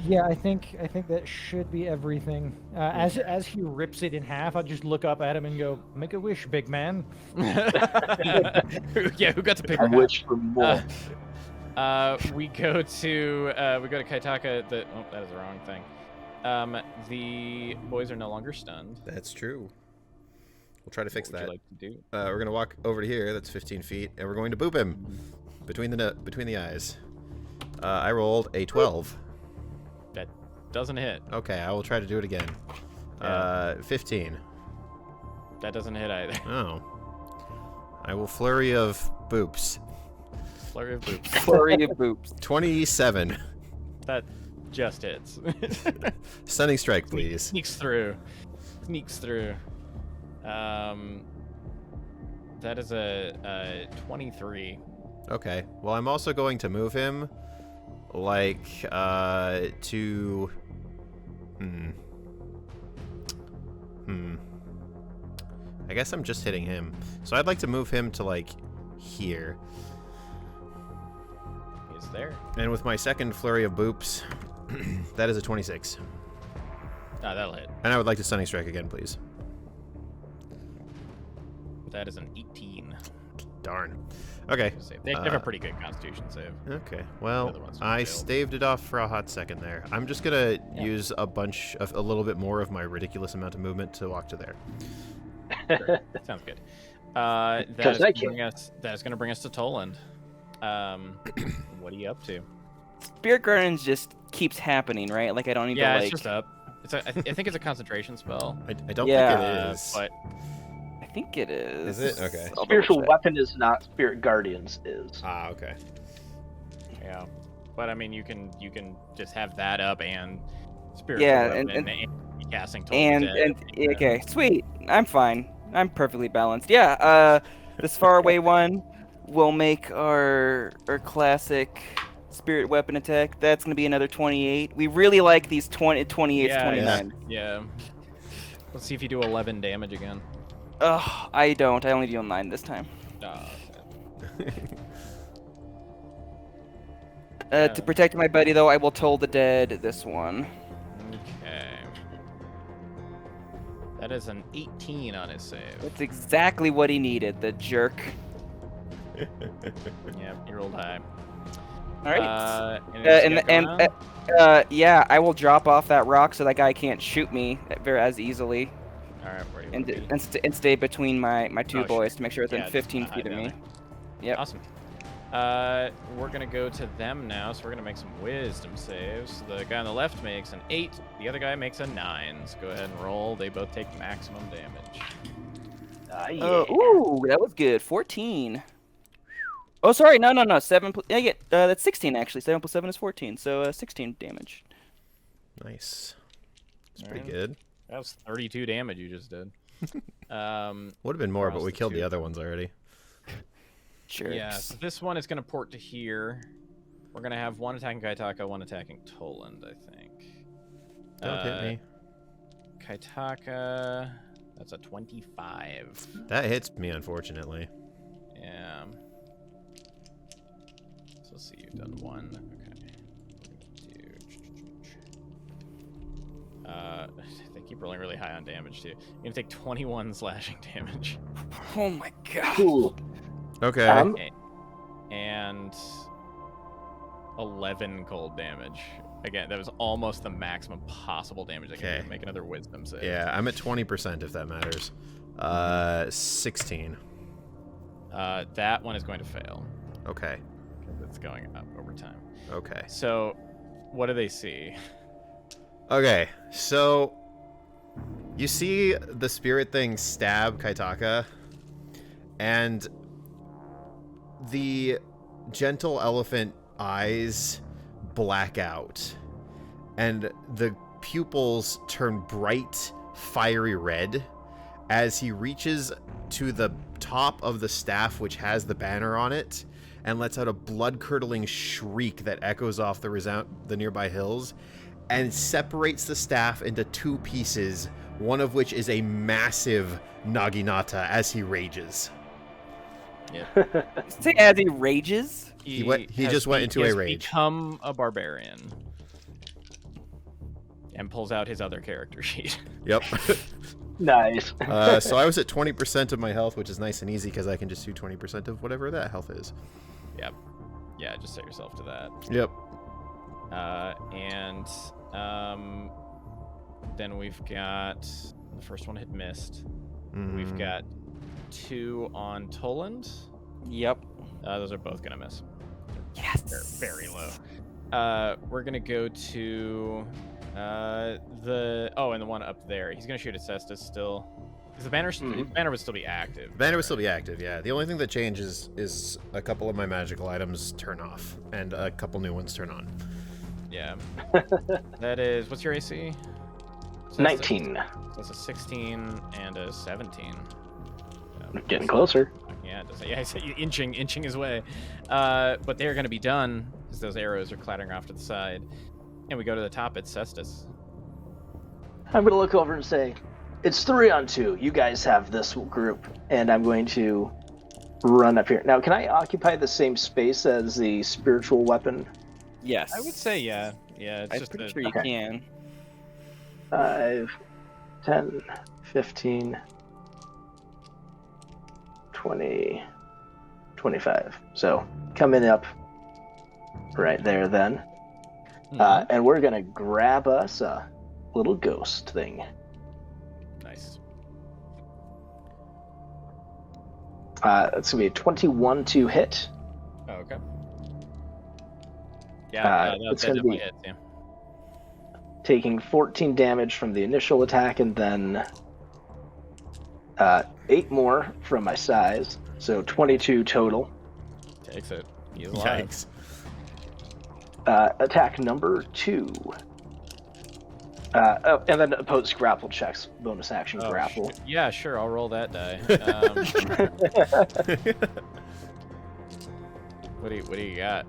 Yeah, I think that should be everything. As he rips it in half, I just look up at him and go, "Make a wish, big man." Yeah, who got to pick I her wish for more. we go to Kaitaka. Oh, that is the wrong thing. The boys are no longer stunned. That's true. We'll try to fix What would that. you like to do? We're gonna walk over to here. That's 15 feet, and we're going to boop him between the eyes. I rolled a 12. That doesn't hit. Okay, I will try to do it again. Yeah. 15. That doesn't hit either. Oh. I will flurry of boops. Flurry of boops. Flurry of boops. 27. That just hits. Stunning strike, please. Sneaks through. That is a 23. Okay. Well, I'm also going to move him, like, to... I guess I'm just hitting him. So I'd like to move him to, like, here. He's there. And with my second flurry of boops, that is a 26. Ah, that'll hit. And I would like to stunning strike again, please. That is an 18. Darn. Okay. Save. They have a pretty good constitution save. Okay. The Well, other ones I failed. staved it off for a hot second there. I'm just gonna use a little bit more of my ridiculous amount of movement to walk to there. Sure. Sounds good. That is going to bring us to Toland. What are you up to? Spirit Guardians just keeps happening, right? Like I don't need Yeah, to like. it's just up. I think it's a concentration spell. I don't Yeah, think it is. But I think it is. Is it? Okay. I'll Spiritual double check. weapon is not. Spirit Guardians is. Ah, okay. yeah, but I mean, you can just have that up and spiritual Yeah, weapon and be casting Toll And Dead. okay, sweet. I'm fine. I'm perfectly balanced. Yeah. This far away one will make our classic spirit weapon attack. That's gonna be another 28. We really like these 28s, Yeah, 29. Yeah. Let's see if you do 11 damage again. Ugh, I don't. I only deal 9 this time. To protect my buddy, though, I will toll the dead this one. Okay. That is an 18 on his save. That's exactly what he needed, the jerk. Yep, you rolled high. All right. Anything else you got going on? Yeah, I will drop off that rock so that guy can't shoot me as easily, All right, where do you want to be? and stay between my two Oh, boys to make sure within Yeah, 15 hide feet of down me. there. Yep. Awesome. We're gonna go to them now, so we're gonna make some wisdom saves. The guy on the left makes an 8, the other guy makes a 9. So go ahead and roll. They both take maximum damage. Yeah. Ooh, that was good. 14. Oh, sorry. No. 7. Yeah, that's 16 actually. 7 plus 7 is 14. So 16 damage. Nice. It's pretty Alright. good. That was 32 damage you just did. Would have been more, but we killed the Prostitute. other ones already. Sure. Yeah, so this one is gonna port to here. We're gonna have one attacking Kaitaka, one attacking Toland, I think. Don't hit me. Kaitaka, that's a 25. That hits me, unfortunately. Yeah. So let's see, you've done 1. Okay. They keep rolling really high on damage too. You're gonna take 21 slashing damage. Oh my god. Cool. Okay. And 11 cold damage. Again, that was almost the maximum possible damage I can Okay. do. Make another wisdom save. Yeah, I'm at 20% if that matters. 16. That one is going to fail Okay. because it's going up over time. Okay. So, what do they see? Okay, so you see the spirit thing stab Kaitaka, and the gentle elephant eyes black out, and the pupils turn bright, fiery red as he reaches to the top of the staff which has the banner on it and lets out a blood-curdling shriek that echoes off the nearby hills and separates the staff into 2 pieces, one of which is a massive Naginata as he rages. Say as he rages. He just went into a rage. Become a barbarian. And pulls out his other character sheet. Yep. Nice. So I was at 20% of my health, which is nice and easy because I can just do 20% of whatever that health is. Yep. Yeah, just set yourself to that. Yep. Then we've got the first one had missed. Mm. We've got 2 on Toland. Yep. Those are both gonna miss. Yes. They're very low. We're gonna go to and the one up there. He's gonna shoot at Cestus still. Because the banner would still be active. The banner would still be active, yeah. The only thing that changes is a couple of my magical items turn off and a couple new ones turn on. Yeah. That is, what's your AC? 19. That's a 16 and a 17. Getting closer. Yeah, he's inching his way. But they're going to be done as those arrows are clattering off to the side. And we go to the top at Cestus. I'm going to look over and say, it's 3 on 2. You guys have this group. And I'm going to run up here. Now, can I occupy the same space as the spiritual weapon? Yes. I would say, yeah. Yeah, it's I'm just pretty a, sure you okay. can. 5, 10, 15, 20, 25. So coming up right there then. And we're going to grab us a little ghost thing. Nice. It's going to be a 21 to hit. Oh, okay. Yeah, that it's going to definitely be hits. Yeah. taking 14 damage from the initial attack, and then 8 more from my size, so 22 total. Takes it. He's alive. Yikes. Attack number 2. And then opposed grapple checks, bonus action Oh, grapple. yeah, sure. I'll roll that die. What do you got?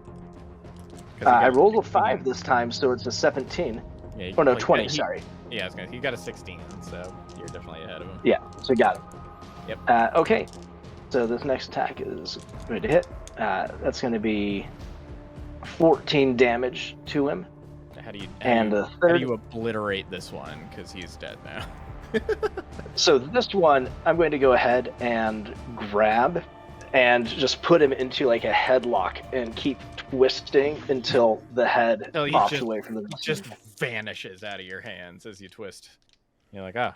'Cause I you got rolled a 16. 5 this time, so it's a 17. Yeah, Oh no, like, 20. he- Sorry. Yeah, I was gonna. He got a 16, so you're definitely ahead of him. Yeah, so got him. Yep. Okay, so this next attack is going to hit. That's going to be 14 damage to him. How do you? And the how do third. you obliterate this one? Because he's dead now. So this one, I'm going to go ahead and grab and just put him into like a headlock and keep twisting until the head Oh, he's pops just- away from the Just vanishes out of your hands as you twist. You're like, I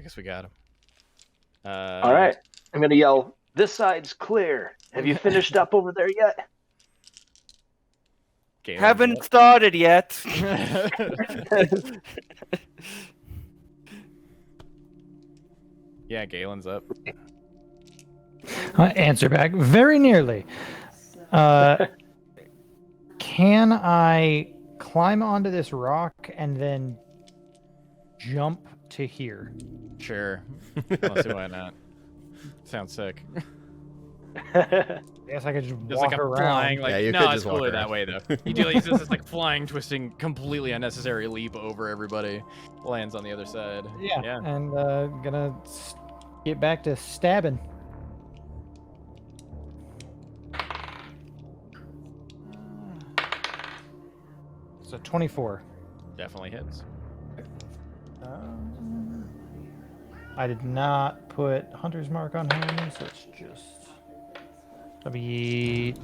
guess we got him. All right, I'm going to yell, "This side's clear. Have you finished up over there yet?" Galen's Haven't started yet. Yeah, Galen's up. Answer back very nearly. Can I climb onto this rock and then jump to here? Sure. Let's see why not. Sounds sick. I guess I could just Just walk like a around. flying, like Yeah, you no, could it's just walk cooler around. that way though. You do like this like flying, twisting, completely unnecessary leap over everybody, lands on the other side. Yeah, and gonna get back to stabbing. So 24. Definitely hits. I did not put Hunter's Mark on him, so it's just... That'll be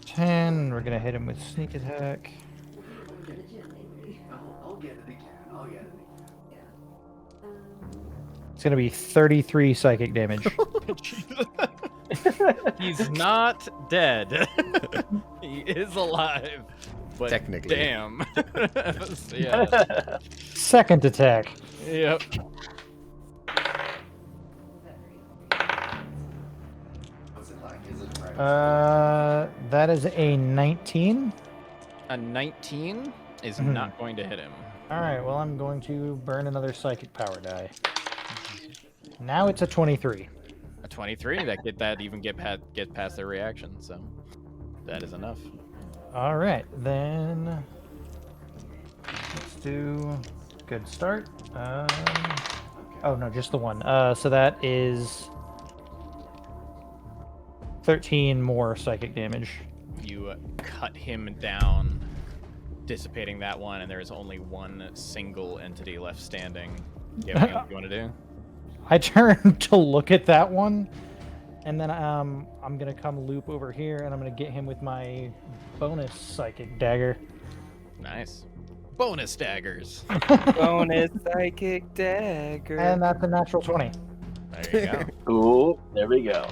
10. We're gonna hit him with sneak attack. I'll get it again. I'll get it again. It's gonna be 33 psychic damage. He's not dead. He is alive. But Technically. damn. Yeah. Second attack. Yep. What's it like? Is it right? That is a 19. A 19 is Mhm. not going to hit him. All right, well, I'm going to burn another psychic power die. Now it's a 23. A 23 that even get past their reaction, so that is enough. All right, then let's do good start. Oh no, just the one. So that is 13 more psychic damage. You cut him down, dissipating that one, and there is only one single entity left standing. Do you have anything else you want to do? I turn to look at that one, and then I'm gonna come loop over here, and I'm gonna get him with my bonus psychic dagger. Nice. Bonus daggers. Bonus psychic dagger. And that's a natural 20. There you go. Ooh, there we go.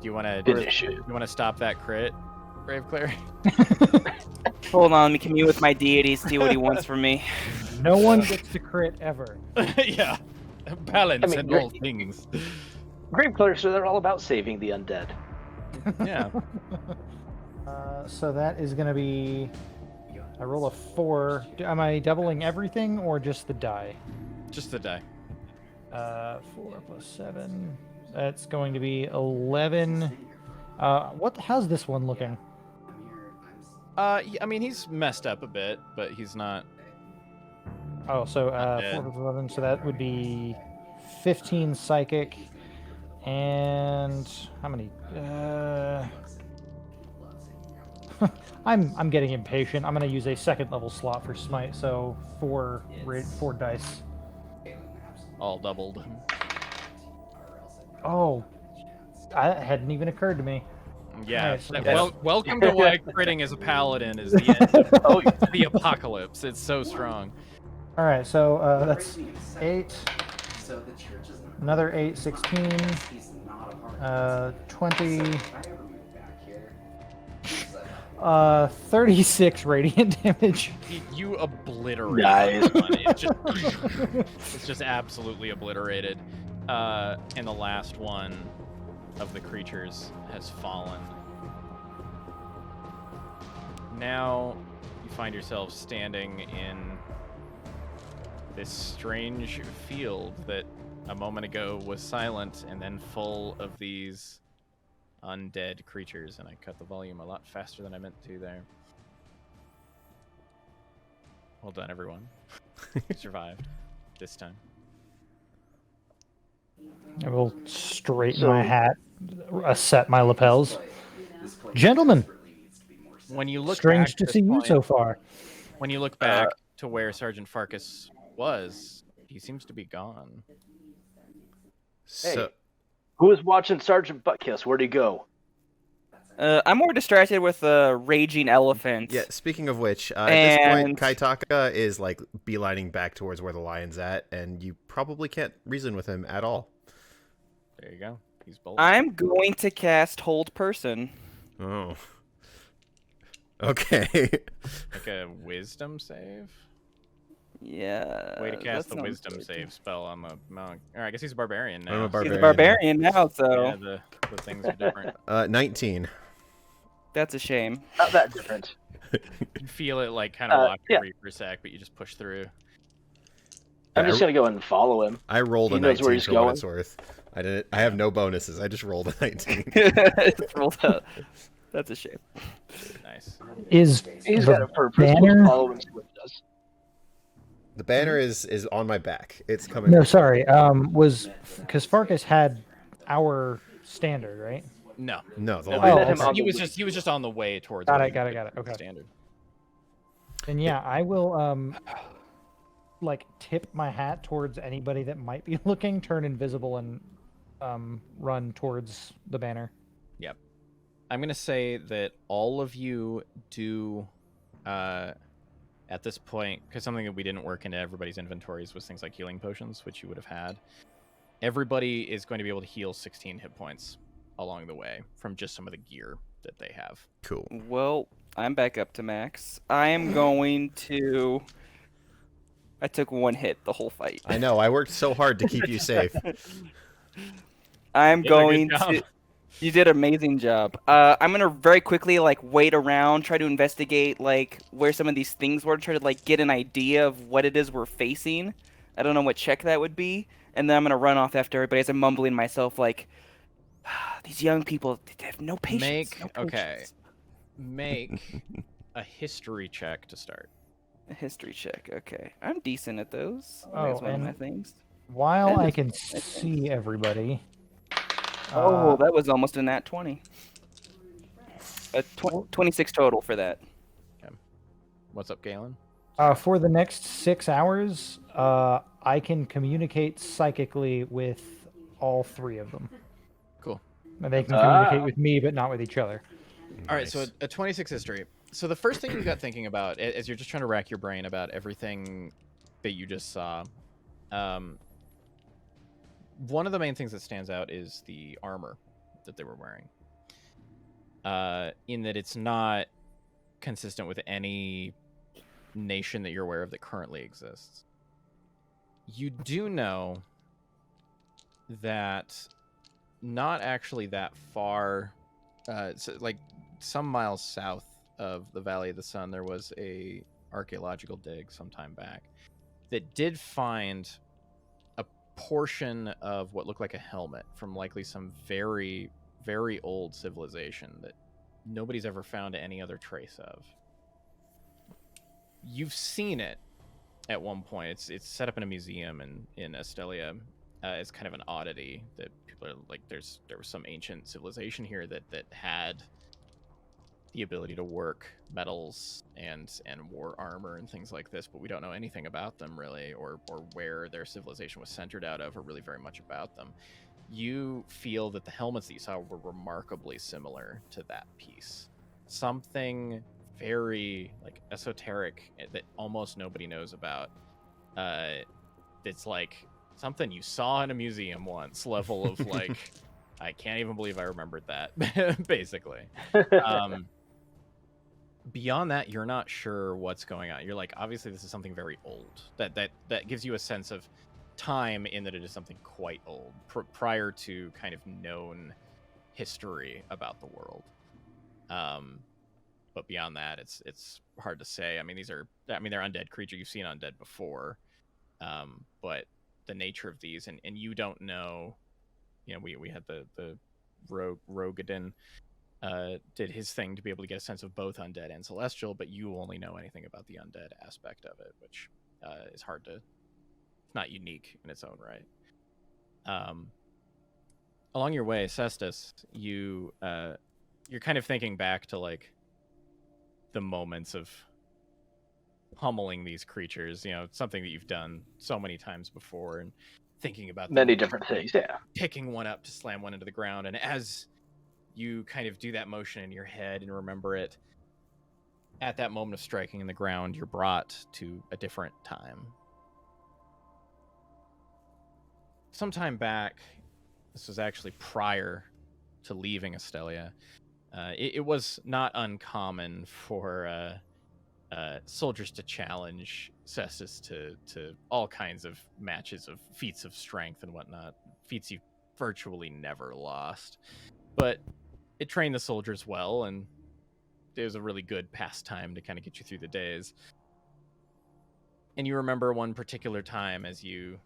Do you want to Finish it. you want to stop that crit, Brave Cleric? Hold on, let me commune with my deity, see what he wants from me. No one gets to crit ever. Yeah. Balance I mean, in you're- all things. Grave clerics, so they're all about saving the undead. Yeah. So that is gonna be. I roll a 4. Am I doubling everything or just the die? Just the die. 4 plus 7. That's going to be 11. How's this one looking? I mean, he's messed up a bit, but he's not. Oh, so 4 dead. plus 11. So that would be 15 psychic. And how many? I'm getting impatient. I'm gonna use a second level slot for smite. So 4 dice. All doubled. Oh, that hadn't even occurred to me. Yeah. Alright, so Welcome to why critting as a paladin is the end of Oh, the apocalypse. It's so strong. All right, so that's 8. So the church is not. Another 8, 16. He's not a part of 20. this. If I ever move back here, he's like, 36 radiant damage. You obliterate Nice. one. It's just absolutely obliterated. And the last one of the creatures has fallen. Now you find yourself standing in this strange field that a moment ago was silent and then full of these undead creatures. And I cut the volume a lot faster than I meant to there. Well done, everyone. You survived this time. I will straighten So- my hat, set my lapels. Gentlemen, When you look strange back to at see this you point- so far. When you look back to where Sergeant Farkas was, he seems to be gone. So, Who was watching Sergeant Buttkiss? Where'd he go? I'm more distracted with a raging elephant. yeah, speaking of which, at this point, And- Kaitaka is like beelining back towards where the lion's at, and you probably can't reason with him at all. There you go. He's bold. I'm going to cast Hold Person. Oh. Okay. Like a wisdom save? Yeah. Way to cast that the sounds wisdom good. save spell on the monk. Or I guess he's a barbarian now. I'm a He's a Barbarian. barbarian now, so Yeah, the things are different. 19. that's a shame. Not that different. You feel it like kind of walk yeah. over you for a sec, but you just push through. I'm Yeah, just gonna go and follow him. I rolled He a knows where 19 he's for what going. it's worth. I have no bonuses. I just rolled a 19. It's rolled out. That's a shame. Nice. Is He's the got a purpose. banner? We'll follow him see what he does. The banner is on my back. It's coming. No, sorry. Was because Farkas had our standard, right? No. No, the No, lion. met him okay. on he the was way. just on the way towards. Got where it, you got it, picked got it, up the okay. Standard. And yeah, I will like tip my hat towards anybody that might be looking, turn invisible, and run towards the banner. Yep. I'm gonna say that all of you do, at this point, because something that we didn't work into everybody's inventories was things like healing potions, which you would have had. Everybody is going to be able to heal 16 hit points along the way from just some of the gear that they have. Cool. Well, I'm back up to max. I am going to. I took one hit the whole fight. I know. I worked so hard to keep you safe. I'm You did a good going job. to. You did an amazing job. I'm gonna very quickly like wait around, try to investigate like where some of these things were, try to like get an idea of what it is we're facing. I don't know what check that would be, and then I'm gonna run off after everybody as I'm mumbling myself like, these young people they have no patience. Make a history check to start. A history check. Okay, I'm decent at those. Oh, That's one of and- my things. While That I is- can see everybody. Oh, that was almost a nat 20. 26 total for that. What's up, Galen? For the next 6 hours, I can communicate psychically with all three of them. Cool. And they can communicate with me, but not with each other. All right, so Nice. a 26 history. So the first thing you got thinking about, as you're just trying to rack your brain about everything that you just saw, one of the main things that stands out is the armor that they were wearing. In that it's not consistent with any nation that you're aware of that currently exists. You do know that not actually that far, so like some miles south of the Valley of the Sun, there was a archaeological dig some time back that did find a portion of what looked like a helmet from likely some very, very old civilization that nobody's ever found any other trace of. You've seen it at one point. It's set up in a museum in Estelia. It's kind of an oddity that people are like, there was some ancient civilization here that had the ability to work metals and war armor and things like this, but we don't know anything about them really, or where their civilization was centered out of, or really very much about them. You feel that the helmets that you saw were remarkably similar to that piece. Something very like esoteric that almost nobody knows about. It's like something you saw in a museum once level of like, I can't even believe I remembered that, basically. beyond that, you're not sure what's going on. You're like, obviously, this is something very old. That gives you a sense of time in that it is something quite old, prior to kind of known history about the world. But beyond that, it's hard to say. I mean, they're undead creatures. You've seen undead before, but the nature of these, and you don't know. You know, we had the Rogadin did his thing to be able to get a sense of both undead and celestial, but you only know anything about the undead aspect of it, which is hard to. It's not unique in its own right. Along your way, Cestus, you're kind of thinking back to like the moments of pummeling these creatures, you know, something that you've done so many times before, and thinking about Many different things, yeah. picking one up to slam one into the ground. And as you kind of do that motion in your head and remember it, at that moment of striking in the ground, you're brought to a different time. Sometime back, this was actually prior to leaving Estelia, it was not uncommon for soldiers to challenge Cestus to all kinds of matches of feats of strength and whatnot, feats you virtually never lost. But it trained the soldiers well, and it was a really good pastime to kind of get you through the days. And you remember one particular time as you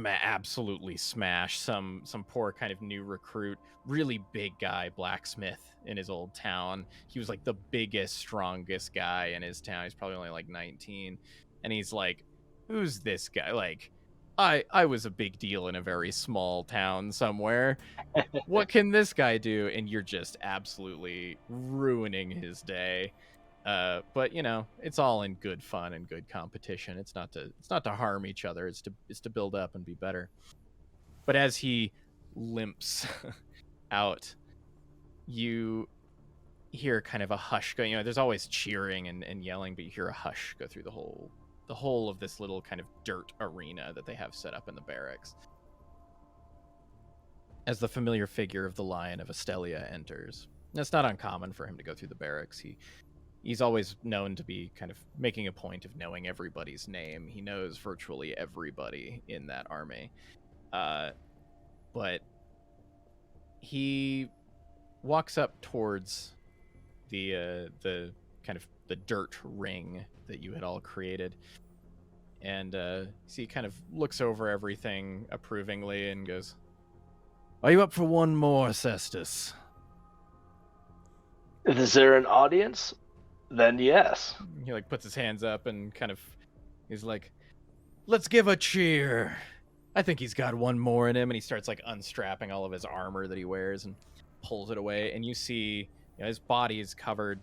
absolutely smash some poor kind of new recruit, really big guy, blacksmith in his old town. He was like the biggest, strongest guy in his town. He's probably only like 19, and he's like, who's this guy? Like, I was a big deal in a very small town somewhere. What can this guy do? And you're just absolutely ruining his day. But you know, it's all in good fun and good competition. It's not to harm each other. It's to build up and be better. But as he limps out, you hear kind of a hush go. You know, there's always cheering and yelling, but you hear a hush go through the whole of this little kind of dirt arena that they have set up in the barracks. As the familiar figure of the Lion of Astelia enters. And it's not uncommon for him to go through the barracks. He's always known to be kind of making a point of knowing everybody's name. He knows virtually everybody in that army. But he walks up towards the kind of the dirt ring that you had all created. And so he kind of looks over everything approvingly and goes, "Are you up for one more, Cestus?" Is there an audience? Then yes. He like puts his hands up and kind of he's like, "Let's give a cheer. I think he's got one more in him." And he starts like unstrapping all of his armor that he wears and pulls it away. And you see, you know, his body is covered,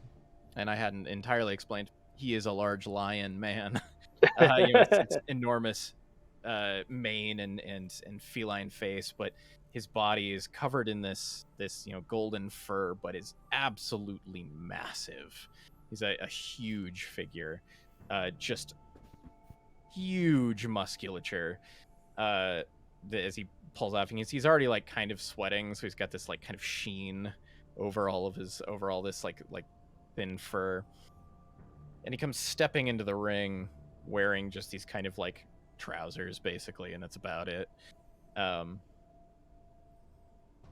and I hadn't entirely explained, he is a large lion man. You know, it's enormous mane and feline face, but his body is covered in this you know, golden fur, but is absolutely massive. He's a huge figure, just huge musculature. As he pulls off, and he's already like kind of sweating, so he's got this like kind of sheen over all this like thin fur. And he comes stepping into the ring wearing just these kind of like trousers basically, and that's about it.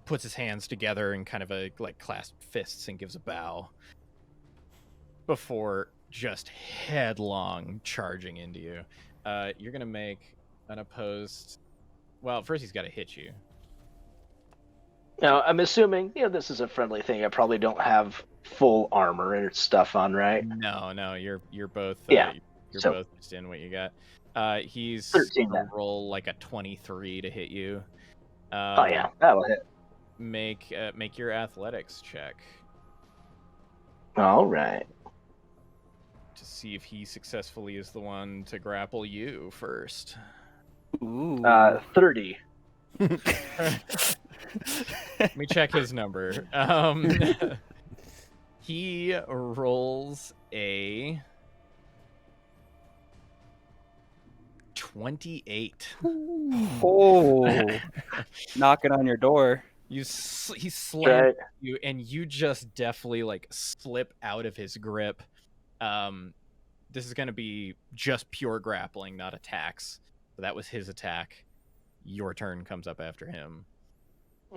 Puts his hands together in kind of a like clasped fists and gives a bow before just headlong charging into you. You're gonna make an opposed. Well, first he's got to hit you. Now, I'm assuming, you know, this is a friendly thing. I probably don't have full armor and stuff on, right? No, you're both. Yeah. You're So, both just in what you got. He's 13 gonna then. roll like a 23 to hit you. Oh yeah, that'll hit. Make your athletics check All right. to see if he successfully is the one to grapple you first. Ooh. 30. Let me check his number. He rolls a 28. Oh, knocking on your door. He slams Right. you, and you just deftly like slip out of his grip. This is going to be just pure grappling, not attacks. So that was his attack. Your turn comes up after him.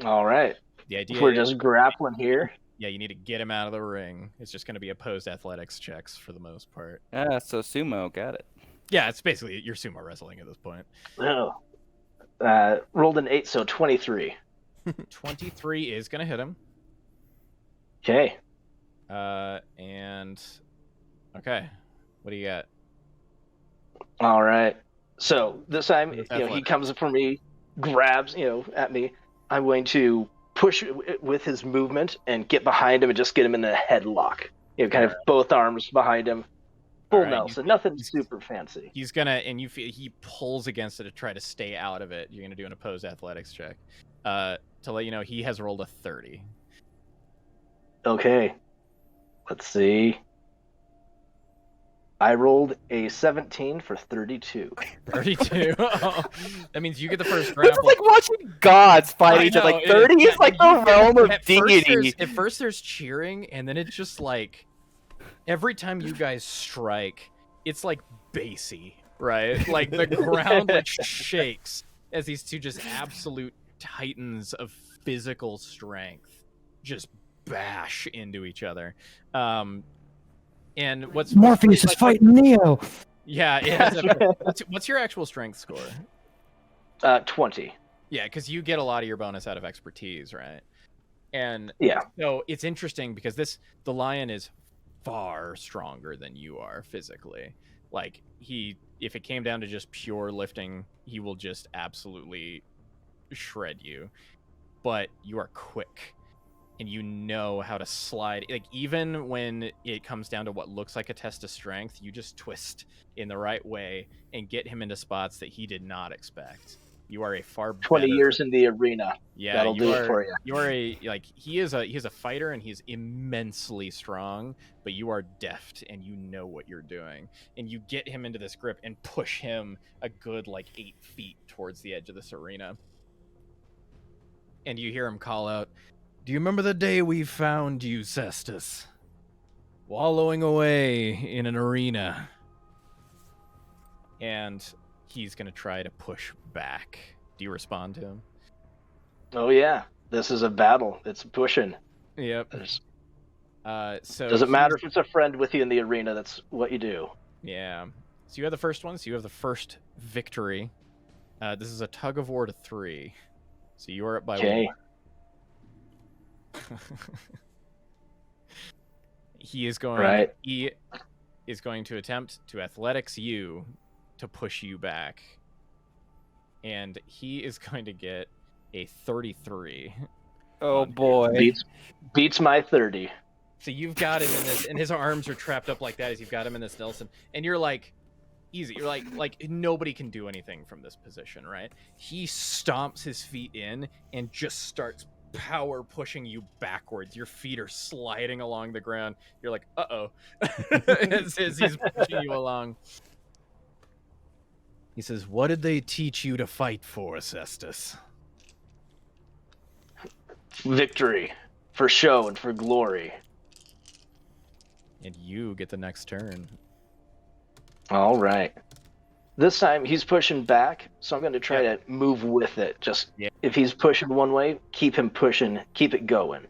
All right. The idea We're is, just grappling here. yeah, you need to get him out of the ring. It's just going to be opposed athletics checks for the most part. So sumo, got it. Yeah, it's basically you're sumo wrestling at this point. Oh. Rolled an 8, so 23. 23 is going to hit him. Okay. And okay, what do you got? All right. So this time, It's he athletics. comes up for me, grabs, at me. I'm going to push with his movement and get behind him and just get him in a headlock. Kind of both arms behind him. Full All right, Nelson. Nothing super fancy. He's gonna, and you feel he pulls against it to try to stay out of it. You're gonna do an opposed athletics check. To let you know, he has rolled a 30. Okay. Let's see. I rolled a 17 for 32. 32. Oh, that means you get the first It's grapple. like watching gods fight I each other. know, Like it 30 is like the realm of deity. At first there's cheering, and then it's just like every time you guys strike, it's like bassy, right? Like the ground like shakes as these two just absolute titans of physical strength just bash into each other. And what's Morpheus is like, fighting Neo. yeah, it has what's your actual strength score? 20. Yeah, because you get a lot of your bonus out of expertise, right? And Yeah. so it's interesting because the lion is far stronger than you are physically. Like if it came down to just pure lifting, he will just absolutely shred you. But you are quick, and you know how to slide. Like even when it comes down to what looks like a test of strength, you just twist in the right way and get him into spots that he did not expect. You are a far 20 better... years in the arena. Yeah, That'll do it for you. You are he is a fighter, and he's immensely strong, but you are deft and you know what you're doing. And you get him into this grip and push him a good 8 feet towards the edge of this arena. And you hear him call out, "Do you remember the day we found you, Cestus? Wallowing away in an arena." And he's going to try to push back. Do you respond to him? Oh, yeah. This is a battle. It's pushing. Yep. There's- So Doesn't matter if it's a friend with you in the arena. That's what you do. Yeah. So you have the first one. So you have the first victory. This is a tug of war to 3. So you are up by Okay. 1. He is going. Right. He is going to attempt to athletics you to push you back, and he is going to get a 33. Oh boy. Beats my 30. So you've got him in this, and his arms are trapped up like that as you've got him in this Nelson, and you're like, easy. You're like nobody can do anything from this position, right? He stomps his feet in and just starts power pushing you backwards. Your feet are sliding along the ground. You're like, uh-oh, as he's pushing you along. He says, "What did they teach you to fight for, Cestus?" Victory. For show and for glory. And you get the next turn. All right. This time he's pushing back, so I'm going to try to move with it. Just if he's pushing one way, keep him pushing, keep it going.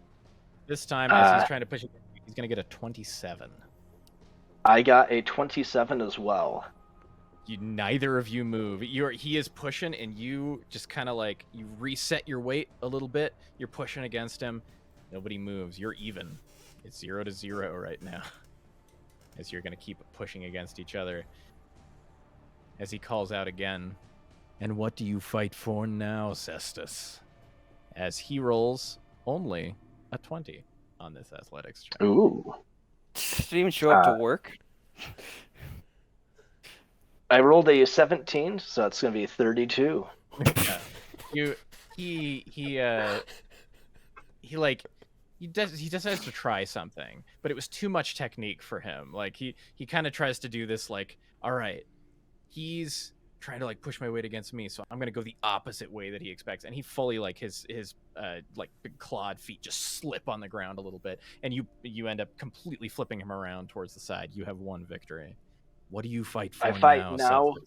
This time, as he's trying to push it, he's going to get a 27. I got a 27 as well. Neither of you move. He is pushing, and you just kind of you reset your weight a little bit. You're pushing against him. Nobody moves. You're even. It's 0-0 right now. As you're going to keep pushing against each other. As he calls out again, "And what do you fight for now, Cestus?" As he rolls only a 20 on this athletics check. Ooh. Didn't even show up to work. I rolled a 17, so that's going to be 32. He decides to try something, but it was too much technique for him. He kind of tries to do this all right, he's trying to like push my weight against me, so I'm gonna go the opposite way that he expects. And he fully like his like big clawed feet just slip on the ground a little bit, and you end up completely flipping him around towards the side. You have one victory. What do you fight for I fight now. Selfless?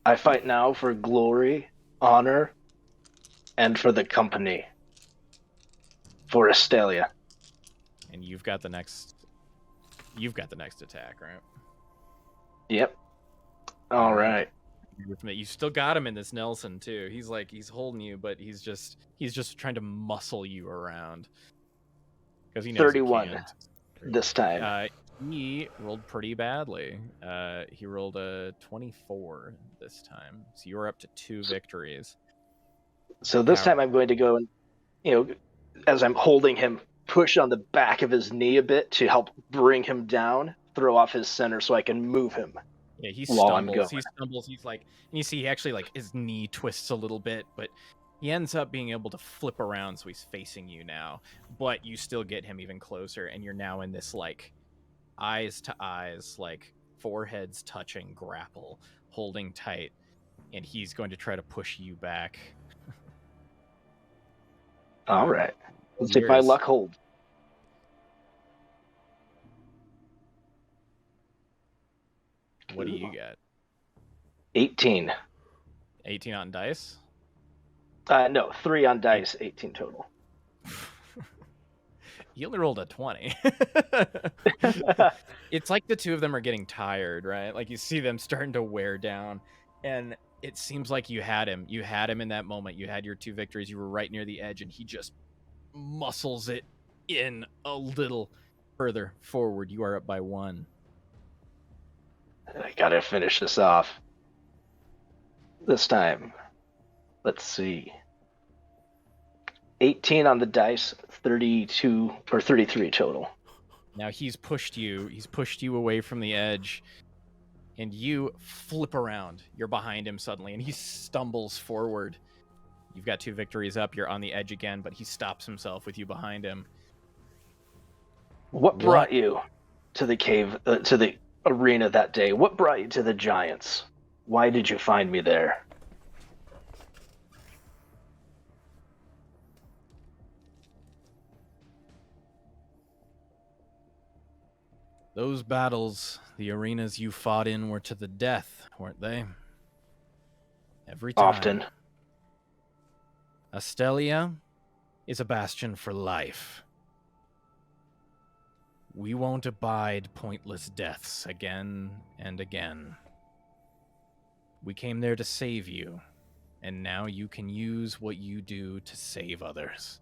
I fight now for glory, honor, and for the company. For Estelia. And you've got the next attack, right? Yep. All right. You still got him in this Nelson too. He's holding you, but he's just trying to muscle you around because he knows 31 he can't. this time. He rolled pretty badly. He rolled a 24 this time, so you were up to 2 victories. So this time I'm going to go and, as I'm holding him, push on the back of his knee a bit to help bring him down, throw off his center so I can move him. Yeah, he while I'm stumbles. going. He stumbles. He's like, and you see, he actually like his knee twists a little bit, but he ends up being able to flip around, so he's facing you now. But you still get him even closer, and you're now in this like eyes to eyes, like foreheads touching grapple, holding tight, and he's going to try to push you back. All right. Let's see if my luck holds. What do you get? 18. 18 on dice? No, 3 on dice, 18 total. You only rolled a 20. It's like the two of them are getting tired, right? Like you see them starting to wear down, and it seems like you had him. You had him in that moment. You had your 2 victories. You were right near the edge, and he just muscles it in a little further forward. You are up by 1. I gotta finish this off. This time. Let's see. 18 on the dice, 32 or 33 total. Now he's pushed you away from the edge, and you flip around. You're behind him suddenly, and he stumbles forward. You've got 2 victories up. You're on the edge again, but he stops himself with you behind him. What brought you to the cave, to the arena that day? What brought you to the Giants? Why did you find me there? Those battles, the arenas you fought in were to the death, weren't they? Every time. Often. Astelia is a bastion for life. We won't abide pointless deaths again and again. We came there to save you, and now you can use what you do to save others.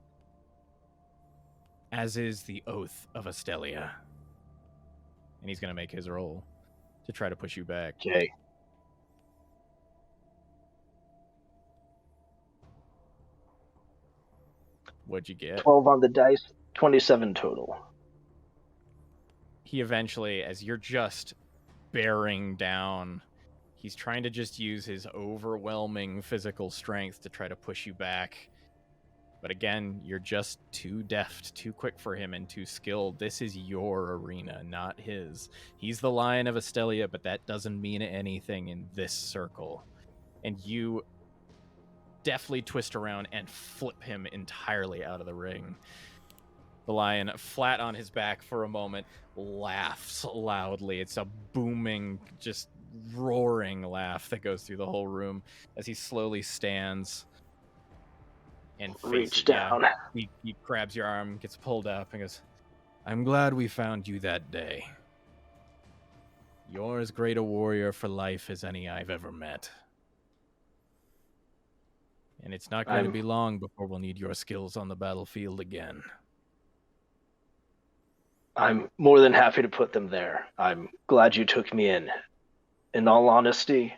As is the oath of Astelia. And he's going to make his roll to try to push you back. Okay. What'd you get? 12 on the dice, 27 total. He eventually, as you're just bearing down, he's trying to just use his overwhelming physical strength to try to push you back. But again, you're just too deft, too quick for him, and too skilled. This is your arena, not his. He's the Lion of Astelia, but that doesn't mean anything in this circle. And you deftly twist around and flip him entirely out of the ring. The lion, flat on his back for a moment, laughs loudly. It's a booming, just roaring laugh that goes through the whole room as he slowly stands and Reach down. He grabs your arm, gets pulled up, and goes, "I'm glad we found you that day. You're as great a warrior for life as any I've ever met. And it's not going to be long before we'll need your skills on the battlefield again." I'm more than happy to put them there. I'm glad you took me in. In all honesty,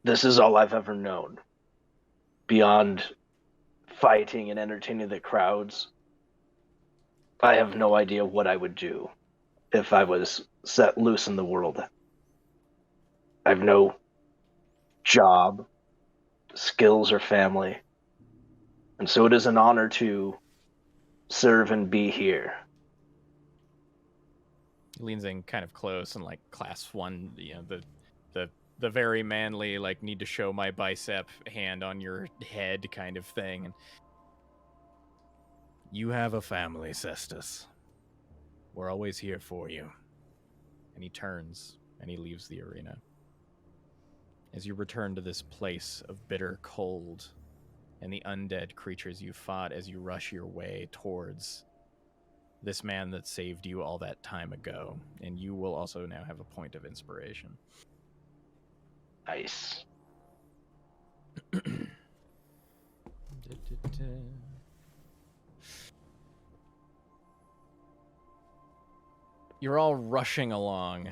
this is all I've ever known. Beyond fighting and entertaining the crowds, I have no idea what I would do if I was set loose in the world. I have no job, skills, or family. And so it is an honor to serve and be here. He leans in kind of close and like clasps one, the the very manly, like, need to show my bicep hand on your head kind of thing. And you have a family, Cestus. We're always here for you. And he turns and he leaves the arena. As you return to this place of bitter cold and the undead creatures you fought as you rush your way towards this man that saved you all that time ago. And you will also now have a point of inspiration. Nice. You're all rushing along,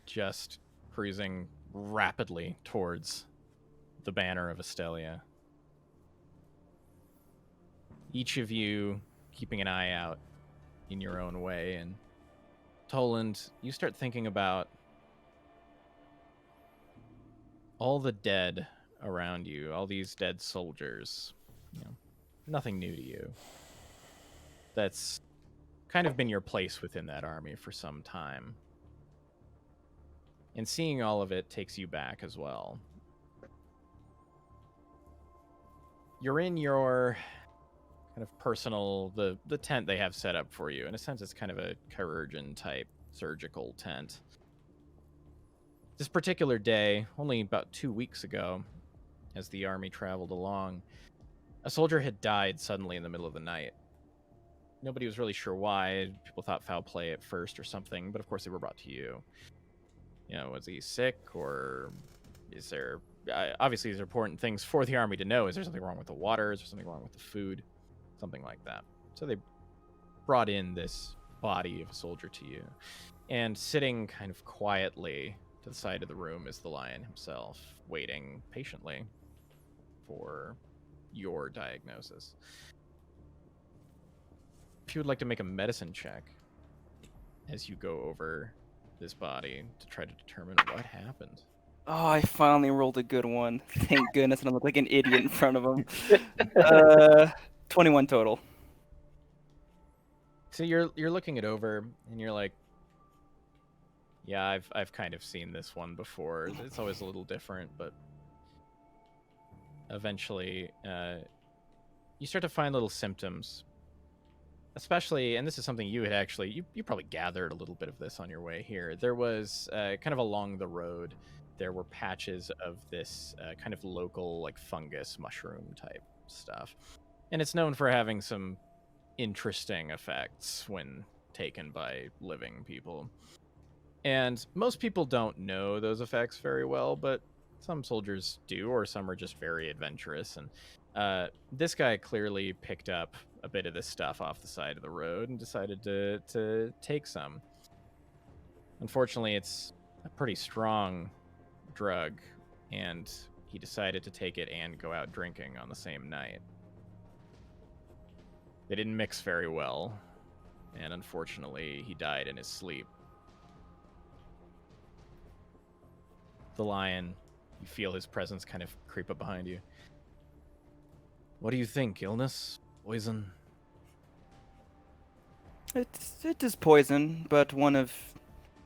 just cruising rapidly towards the banner of Estelia. Each of you keeping an eye out in your own way, and Toland, you start thinking about all the dead around you, all these dead soldiers. You know, nothing new to you. That's kind of been your place within that army for some time. And seeing all of it takes you back as well. You're in your kind of personal, the tent they have set up for you. In a sense, it's kind of a chirurgeon type surgical tent. This particular day, only about 2 weeks ago, as the army traveled along, a soldier had died suddenly in the middle of the night. Nobody was really sure why. People thought foul play at first or something, but of course they were brought to you. You know, was he sick, or is there... obviously, these are important things for the army to know. Is there something wrong with the water? Is there something wrong with the food? Something like that. So they brought in this body of a soldier to you. And sitting kind of quietly to the side of the room is the lion himself, waiting patiently for your diagnosis. If you would like to make a medicine check as you go over this body to try to determine what happened. Oh, I finally rolled a good one. Thank goodness, and I look like an idiot in front of him. 21 total. So you're looking it over and you're like, yeah, I've kind of seen this one before. It's always a little different, but eventually you start to find little symptoms. Especially, and this is something you had actually, you probably gathered a little bit of this on your way here. There was kind of along the road, there were patches of this kind of local, like, fungus mushroom type stuff. And it's known for having some interesting effects when taken by living people. And most people don't know those effects very well, but some soldiers do, or some are just very adventurous. And this guy clearly picked up a bit of this stuff off the side of the road and decided to take some. Unfortunately, it's a pretty strong drug, and he decided to take it and go out drinking on the same night. They didn't mix very well, and unfortunately, he died in his sleep. The lion, you feel his presence kind of creep up behind you. What do you think? Illness? Poison? It is poison, but one of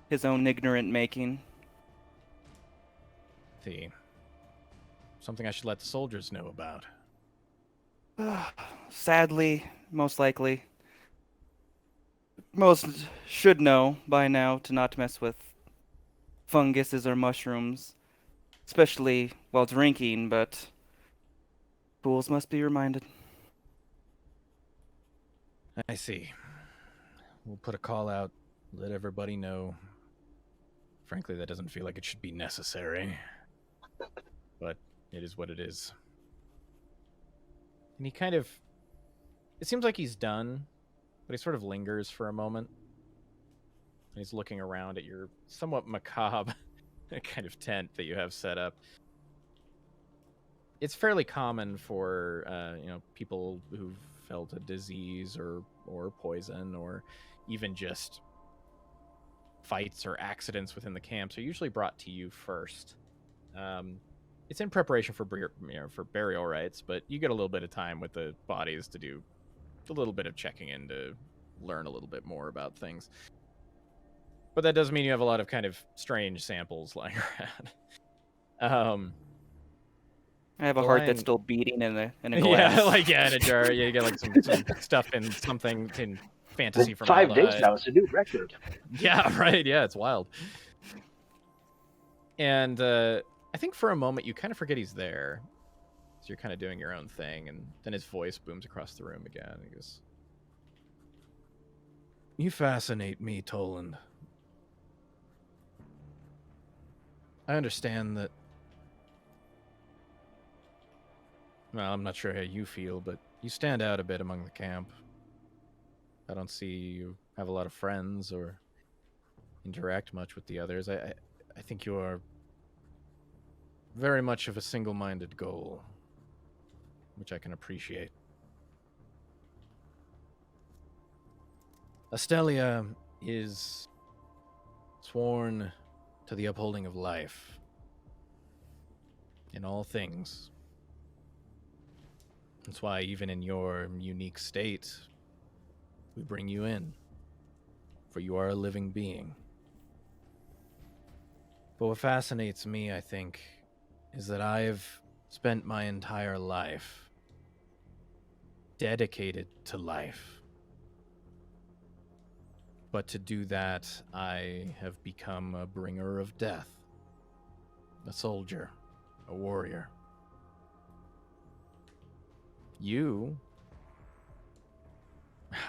his own ignorant making. Something I should let the soldiers know about. Sadly, most likely. Most should know by now to not mess with funguses or mushrooms, especially while drinking, but fools must be reminded. I see. We'll put a call out, let everybody know. Frankly, that doesn't feel like it should be necessary. But it is what it is. And he kind of... It seems like he's done, but he sort of lingers for a moment. And he's looking around at your somewhat macabre kind of tent that you have set up. It's fairly common for people who've felt a disease or poison, or even just fights or accidents within the camps are usually brought to you first. It's in preparation for for burial rites, but you get a little bit of time with the bodies to do a little bit of checking in to learn a little bit more about things. But that does mean you have a lot of kind of strange samples lying around. I have a The heart lion- that's still beating in a glass. Yeah, in a jar. Yeah, you get like some stuff in something in fantasy In from 5 days now, it's a new record. Yeah, right. Yeah, it's wild. And I think for a moment you kind of forget he's there. So you're kind of doing your own thing, and then his voice booms across the room again. He goes, "You fascinate me, Toland. I understand that. Well, I'm not sure how you feel, but you stand out a bit among the camp. I don't see you have a lot of friends or interact much with the others. I think you are very much of a single-minded goal, which I can appreciate. Estelia is sworn to the upholding of life in all things. That's why even in your unique state, we bring you in, for you are a living being. But what fascinates me, I think, is that I've spent my entire life dedicated to life. But to do that, I have become a bringer of death, a soldier, a warrior. You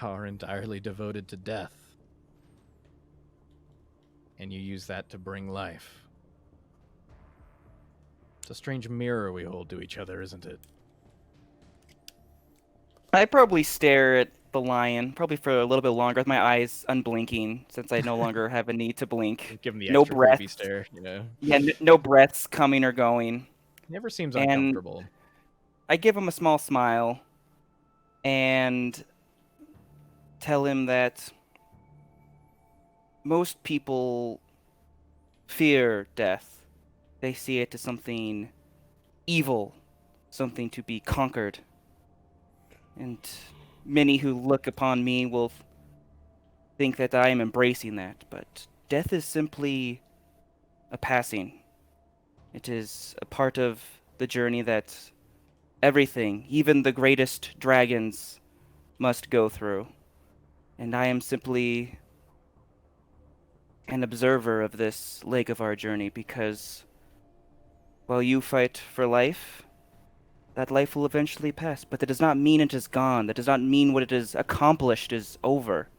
are entirely devoted to death, and you use that to bring life. It's a strange mirror we hold to each other, isn't it? I probably stare at the lion, probably for a little bit longer, with my eyes unblinking, since I no longer have a need to blink. Give him the No extra creepy breath. stare, you know? Yeah, no breaths coming or going. Never seems And- uncomfortable. I give him a small smile and tell him that most people fear death. They see it as something evil, something to be conquered. And many who look upon me will think that I am embracing that, but death is simply a passing. It is a part of the journey that everything, even the greatest dragons, must go through. And I am simply an observer of this leg of our journey, because while you fight for life, that life will eventually pass. But that does not mean it is gone. That does not mean what it has accomplished is over.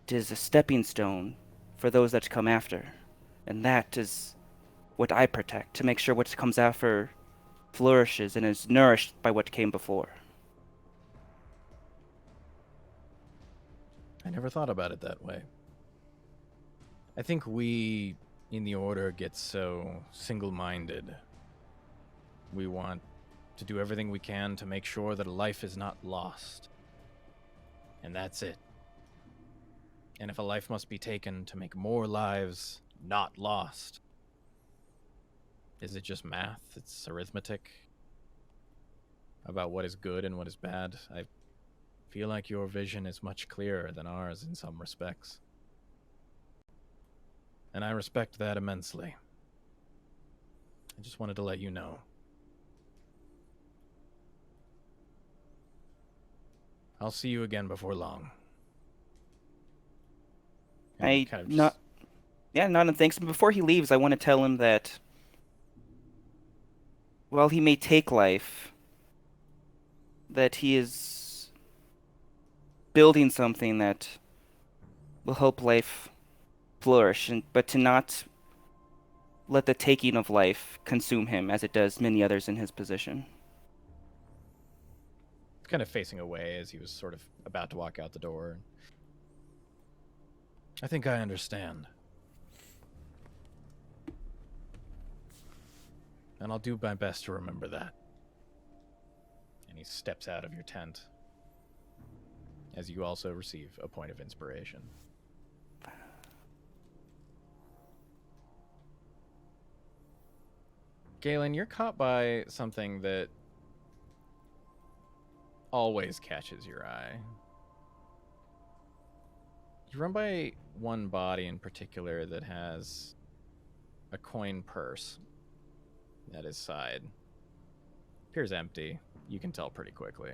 It is a stepping stone for those that come after. And that is what I protect, to make sure what comes after flourishes and is nourished by what came before. I never thought about it that way. I think we in the Order get so single-minded. We want to do everything we can to make sure that a life is not lost. And that's it. And if a life must be taken to make more lives not lost, is it just math? It's arithmetic about what is good and what is bad? I feel like your vision is much clearer than ours in some respects. And I respect that immensely. I just wanted to let you know. I'll see you again before long. And he kind of just- Nod and thanks. Before he leaves, I want to tell him that while he may take life, that he is building something that will help life flourish, but to not let the taking of life consume him as it does many others in his position. kind of facing away as he was sort of about to walk out the door. I think I understand. And I'll do my best to remember that. And he steps out of your tent as you also receive a point of inspiration. Galen, you're caught by something that always catches your eye. You run by one body in particular that has a coin purse at his side. Appears empty. You can tell pretty quickly.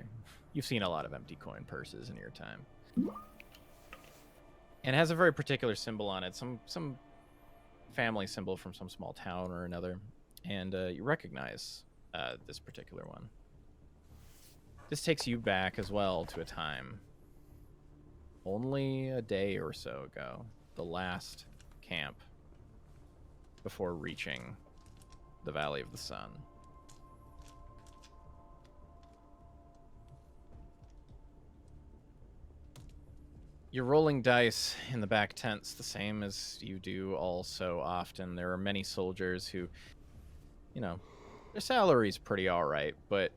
You've seen a lot of empty coin purses in your time. And it has a very particular symbol on it, some family symbol from some small town or another. And you recognize this particular one. This takes you back as well to a time only a day or so ago, the last camp before reaching the Valley of the Sun. You're rolling dice in the back tents the same as you do all so often. There are many soldiers who, you know, their salary's pretty alright, but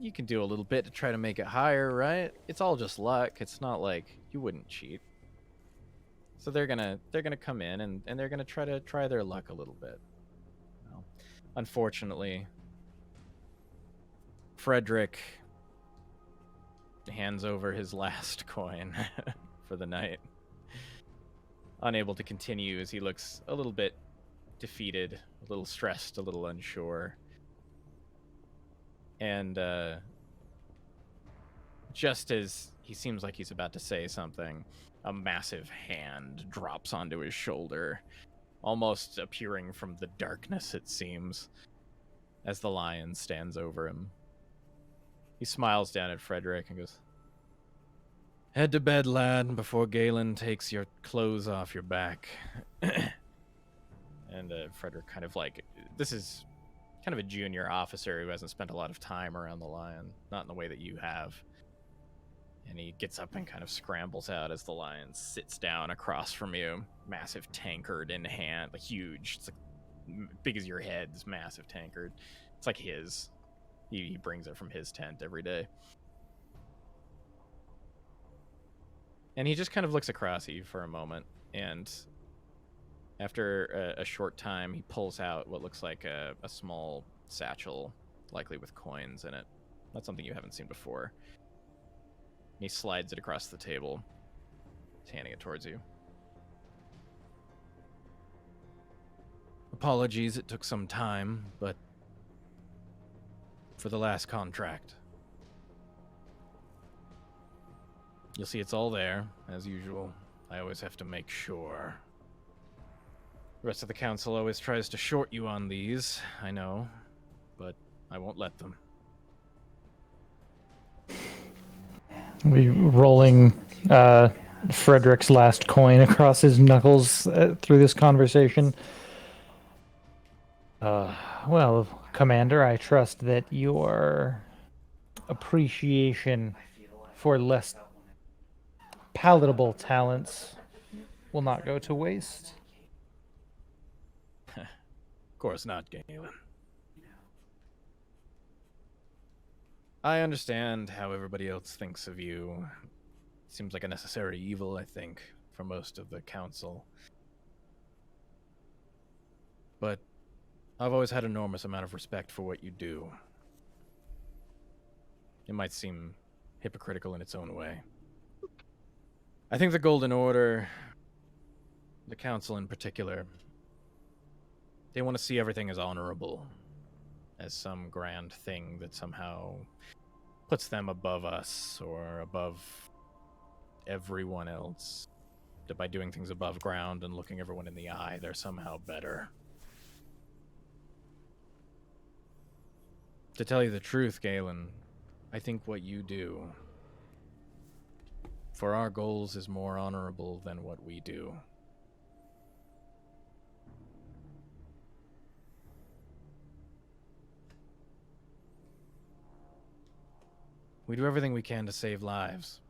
you can do a little bit to try to make it higher, right? It's all just luck. It's not like you wouldn't cheat. So they're gonna come in and they're gonna try their luck a little bit. Well, unfortunately, Frederick hands over his last coin for the night. Unable to continue as he looks a little bit defeated, a little stressed, a little unsure. And just as he seems like he's about to say something, a massive hand drops onto his shoulder, almost appearing from the darkness, it seems, as the lion stands over him. He smiles down at Frederick and goes, "Head to bed, lad, before Galen takes your clothes off your back." And Frederick kind of like, this is kind of a junior officer who hasn't spent a lot of time around the lion, not in the way that you have. And he gets up and kind of scrambles out as the lion sits down across from you, massive tankard in hand, like huge. It's like big as your head, this massive tankard. It's like his. He brings it from his tent every day. And he just kind of looks across at you for a moment, and after a short time, he pulls out what looks like a small satchel, likely with coins in it. That's something you haven't seen before. And he slides it across the table. He's handing it towards you. Apologies, it took some time, but for the last contract. You'll see it's all there, as usual. I always have to make sure. The rest of the council always tries to short you on these, I know, but I won't let them. We rolling Frederick's last coin across his knuckles through this conversation. Well, Commander, I trust that your appreciation for less palatable talents will not go to waste. Of course not, Galen. I understand how everybody else thinks of you. Seems like a necessary evil, I think, for most of the council. But I've always had an enormous amount of respect for what you do. It might seem hypocritical in its own way. I think the Golden Order, the council in particular, they want to see everything as honorable, as some grand thing that somehow puts them above us or above everyone else. That by doing things above ground and looking everyone in the eye, they're somehow better. To tell you the truth, Galen, I think what you do for our goals is more honorable than what we do. We do everything we can to save lives.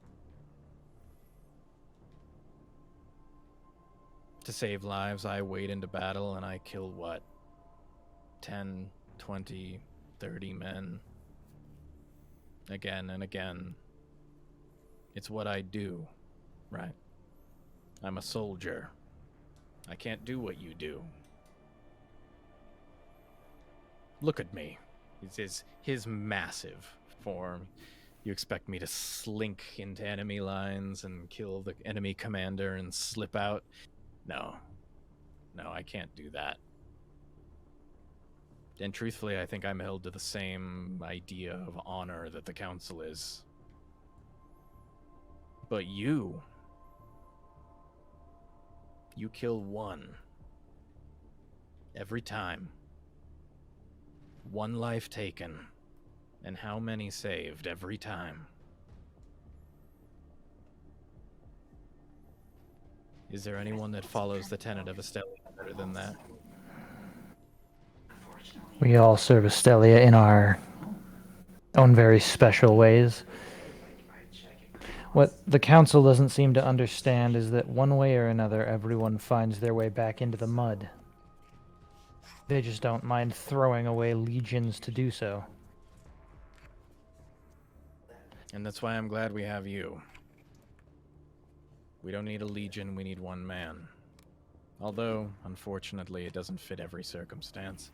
To save lives, I wade into battle and I kill what? 10, 20, 30 men. Again and again. It's what I do, right? I'm a soldier. I can't do what you do. Look at me. It's his massive form. You expect me to slink into enemy lines and kill the enemy commander and slip out? No. No, I can't do that. And truthfully, I think I'm held to the same idea of honor that the Council is. But you kill one. Every time. One life taken. And how many saved every time? Is there anyone that follows the tenet of Astelia better than that? We all serve Estelia in our own very special ways. What the Council doesn't seem to understand is that one way or another, everyone finds their way back into the mud. They just don't mind throwing away legions to do so. And that's why I'm glad we have you. We don't need a legion, we need one man. Although, unfortunately, it doesn't fit every circumstance.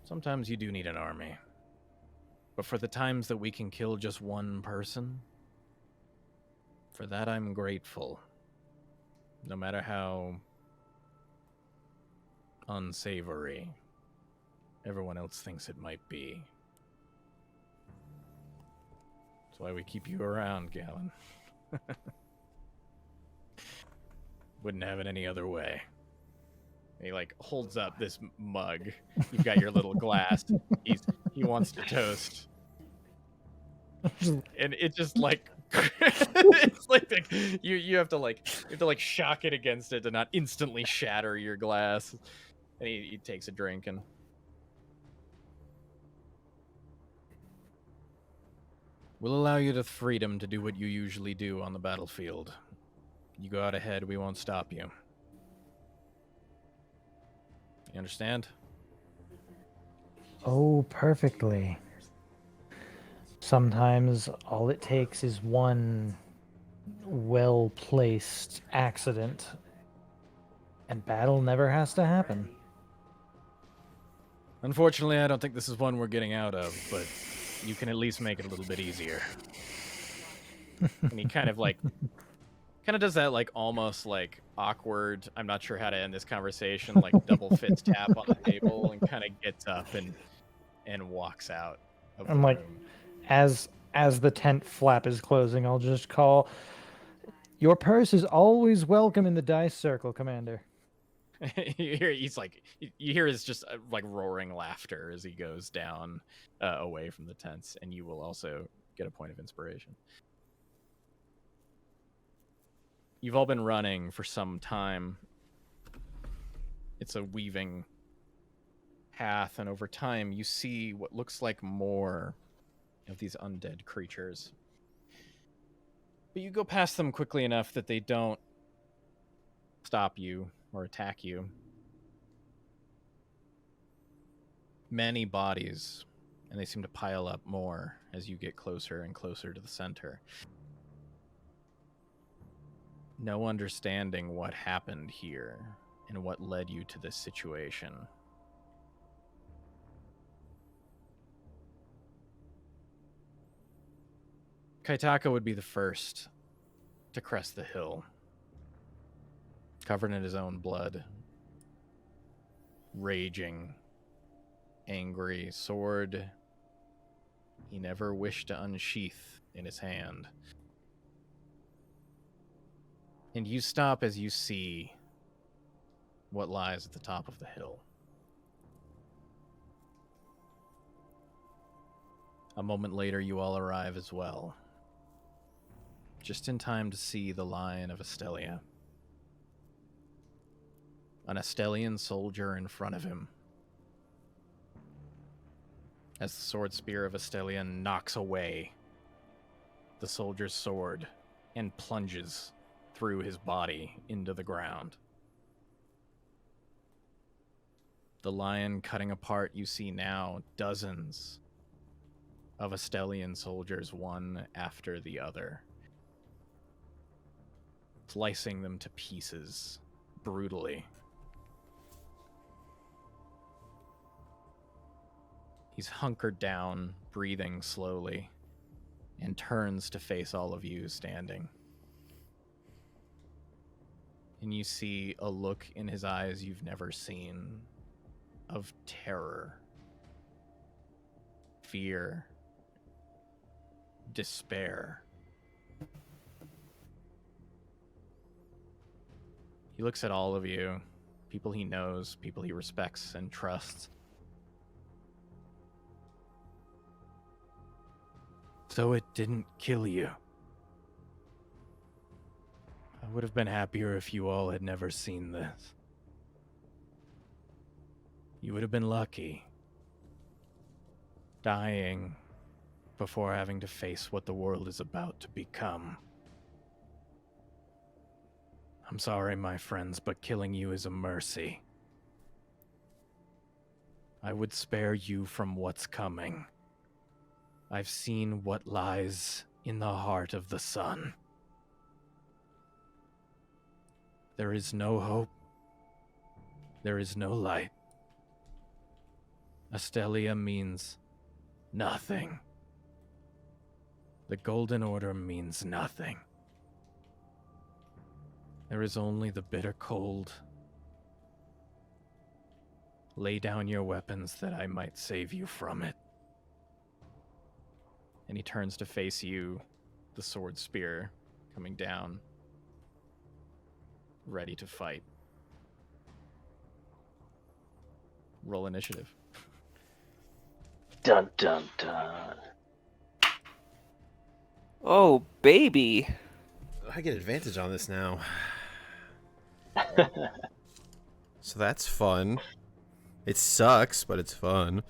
Sometimes you do need an army. But for the times that we can kill just one person, for that I'm grateful. No matter how unsavory everyone else thinks it might be. That's why we keep you around, Galen. Wouldn't have it any other way. He like holds up this mug. You've got your little glass. He wants to toast. And it just like it's like you have to shock it against it to not instantly shatter your glass. And he takes a drink and we'll allow you the freedom to do what you usually do on the battlefield. You go out ahead, we won't stop you. You understand? Oh, perfectly. Sometimes all it takes is one well-placed accident, and battle never has to happen. Unfortunately, I don't think this is one we're getting out of, but you can at least make it a little bit easier. And he kind of does that like almost like awkward, I'm not sure how to end this conversation, like double fist tap on the table and kind of gets up and walks out of I'm the like, room. as the tent flap is closing, I'll just call, "Your purse is always welcome in the dice circle, Commander." you hear his just like roaring laughter as he goes down away from the tents, and you will also get a point of inspiration. You've all been running for some time. It's a weaving path, and over time you see what looks like more of these undead creatures. But you go past them quickly enough that they don't stop you or attack you. Many bodies, and they seem to pile up more as you get closer and closer to the center. No understanding what happened here and what led you to this situation. Kaitaka would be the first to crest the hill, covered in his own blood, raging, angry, sword he never wished to unsheath in his hand. And you stop as you see what lies at the top of the hill. A moment later, you all arrive as well, just in time to see the Lion of Astelia. An Astelian soldier in front of him, as the sword spear of Estelia knocks away the soldier's sword and plunges through his body into the ground. The lion cutting apart, you see now dozens of Astelian soldiers, one after the other, slicing them to pieces brutally. He's hunkered down, breathing slowly, and turns to face all of you standing. And you see a look in his eyes you've never seen, of terror, fear, despair. He looks at all of you, people he knows, people he respects and trusts. So it didn't kill you. I would have been happier if you all had never seen this. You would have been lucky. Dying before having to face what the world is about to become. I'm sorry, my friends, but killing you is a mercy. I would spare you from what's coming. I've seen what lies in the heart of the sun. There is no hope. There is no light. Astelia means nothing. The Golden Order means nothing. There is only the bitter cold. Lay down your weapons that I might save you from it. And he turns to face you, the sword spear coming down, ready to fight. Roll initiative. Dun dun dun. Oh, baby. I get advantage on this now. So that's fun. It sucks, but it's fun.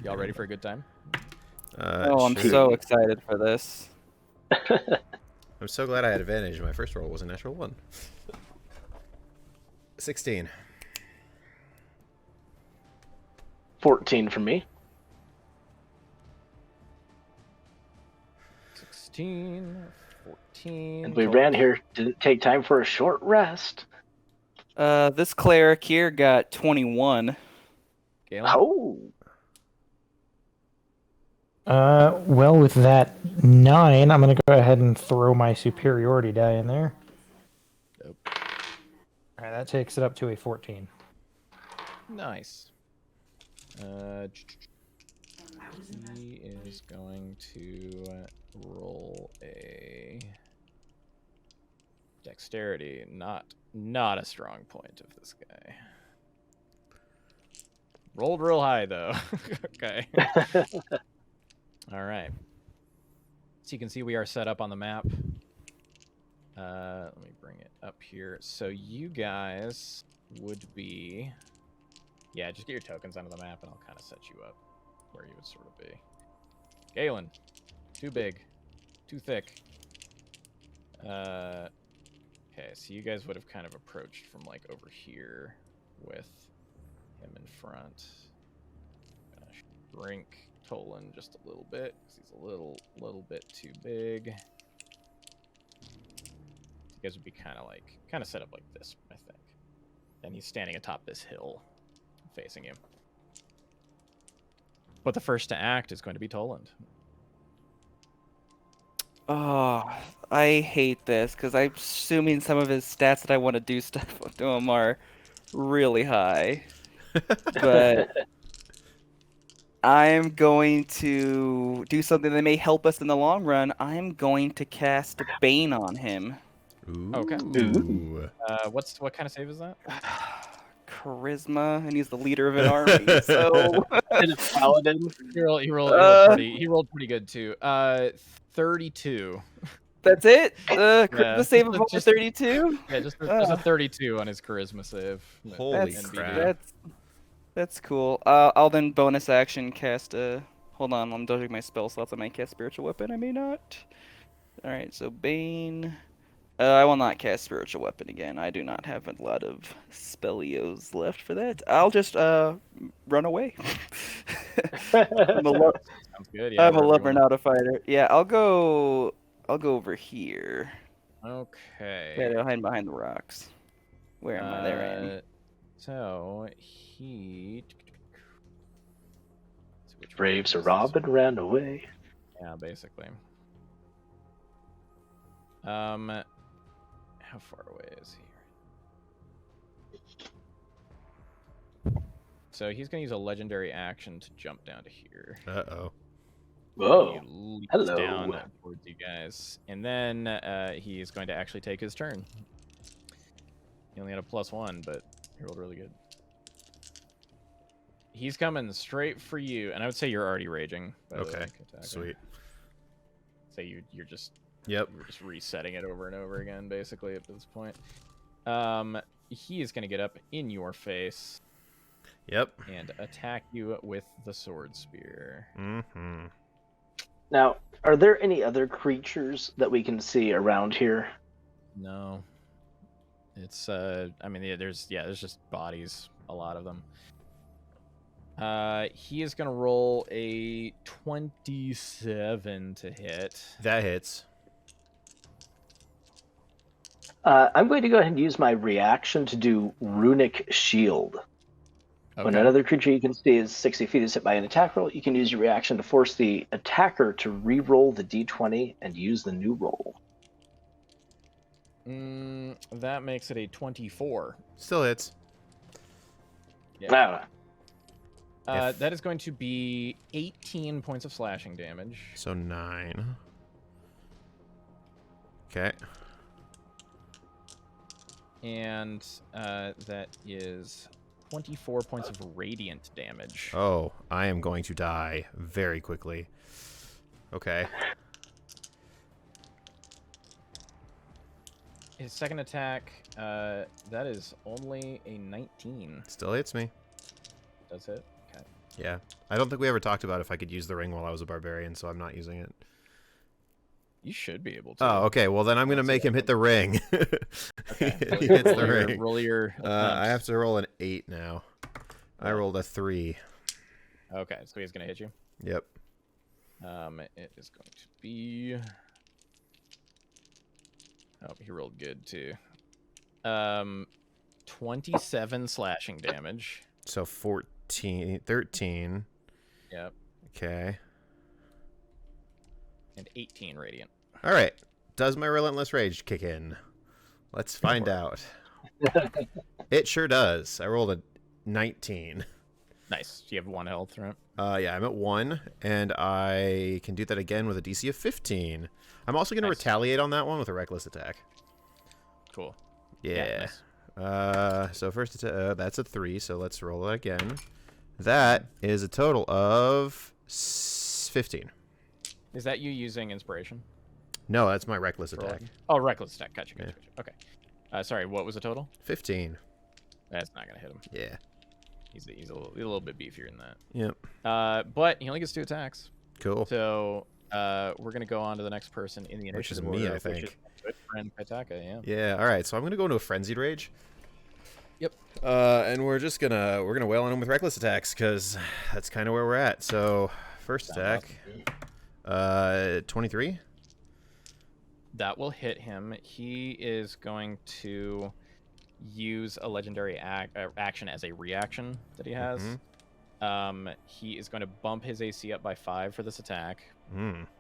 Y'all ready for a good time? Oh, I'm sure. so excited for this. I'm so glad I had advantage. My first roll was a natural 1. 16. 14 for me. 16, 14. And we ran here, didn't take time for a short rest. This cleric here got 21. Galen? Oh, Well, with that 9, I'm gonna go ahead and throw my superiority die in there. Dope. All right, that takes it up to a 14. Nice. He is going to roll a dexterity. Not a strong point of this guy. Rolled real high though. Okay. All right. So you can see we are set up on the map. Let me bring it up here. So you guys would be... Yeah, just get your tokens onto the map and I'll kind of set you up where you would sort of be. Galen, too big, too thick. Okay, so you guys would have kind of approached from like over here with him in front. I'm gonna shrink Tolan just a little bit because he's a little bit too big. You guys would be kind of set up like this, I think. And he's standing atop this hill, facing you. But the first to act is going to be Toland. Oh, I hate this because I'm assuming some of his stats that I want to do stuff to him are really high. But I'm going to do something that may help us in the long run. I'm going to cast Bane on him. Ooh. Okay. Ooh. What kind of save is that? Charisma, and he's the leader of an army. So and a paladin. He rolled pretty good too. 32. that's it. Charisma Yeah, save of over just- 32. Yeah, just a 32 on his charisma save. Holy NBD. crap. That's cool. I'll then bonus action cast hold on, I'm dodging my spell slots. I may cast spiritual weapon. I may not. All right, so Bane. I will not cast spiritual weapon again. I do not have a lot of spellios left for that. I'll just run away. I'm a Sounds good. Yeah, I'm a wherever you lover, wanna- not a fighter. Yeah, I'll go over here. Okay. Yeah, I'll hide behind the rocks. Where am I? There I am. So he Braves a robin ran away. Yeah, basically. How far away is he? So he's gonna use a legendary action to jump down to here. Uh-oh. Whoa. He leaps Hello. down towards you guys, and then he is going to actually take his turn. He only had a +1, but he rolled really good. He's coming straight for you, and I would say you're already raging. By the way, Okay. Kataka. Sweet. So you're just Yep. you're just resetting it over and over again, basically at this point. He is going to get up in your face Yep. and attack you with the sword spear. Mm-hmm. Now, are there any other creatures that we can see around here? No. It's I mean there's just bodies, a lot of them. He is gonna roll a 27 to hit. That hits. I'm going to go ahead and use my reaction to do Runic Shield. When another creature you can see is 60 feet is hit by an attack roll, you can use your reaction to force the attacker to re-roll the d20 and use the new roll. That makes it a 24. Still hits. Yeah. Ah, That is going to be 18 points of slashing damage. So 9. Okay. And that is 24 points of radiant damage. Oh, I am going to die very quickly. Okay. His second attack, that is only a 19. Still hits me. Does it? Okay. Yeah. I don't think we ever talked about if I could use the ring while I was a barbarian, so I'm not using it. You should be able to. Oh, okay. Well, then I'm going to make him hit the ring. Okay. He hits the Roll your- ring. Roll your I have to roll an 8 now. I rolled a 3. Okay, so he's going to hit you. Yep. It is going to be... Oh, he rolled good, too. 27 slashing damage. So 13. Yep. Okay. And 18 radiant. All right. Does my relentless rage kick in? Let's find out. It sure does. I rolled a 19. Nice. You have 1 health, right? Yeah, I'm at 1, and I can do that again with a DC of 15. I'm also going to Nice. retaliate on that one with a reckless attack. Cool. Yeah. Nice. So first attack, that's a 3, so let's roll it again. That is a total of 15. Is that you using inspiration? No, that's my reckless for attack. rolling? Oh, reckless attack. Gotcha. Yeah. Okay. Sorry, what was the total? 15. That's not going to hit him. Yeah. He's a little bit beefier than that. Yep. But he only gets 2 attacks. Cool. So we're going to go on to the next person in the Which is initiative me, order, I think. Which is my good friend Pitaka, yeah. Yeah, alright, so I'm gonna go into a frenzied rage. Yep. And we're gonna wail on him with reckless attacks, because that's kinda where we're at. So first attack. 23. That will hit him. He is going to use a legendary action as a reaction that he has. He is going to bump his AC up by 5 for this attack.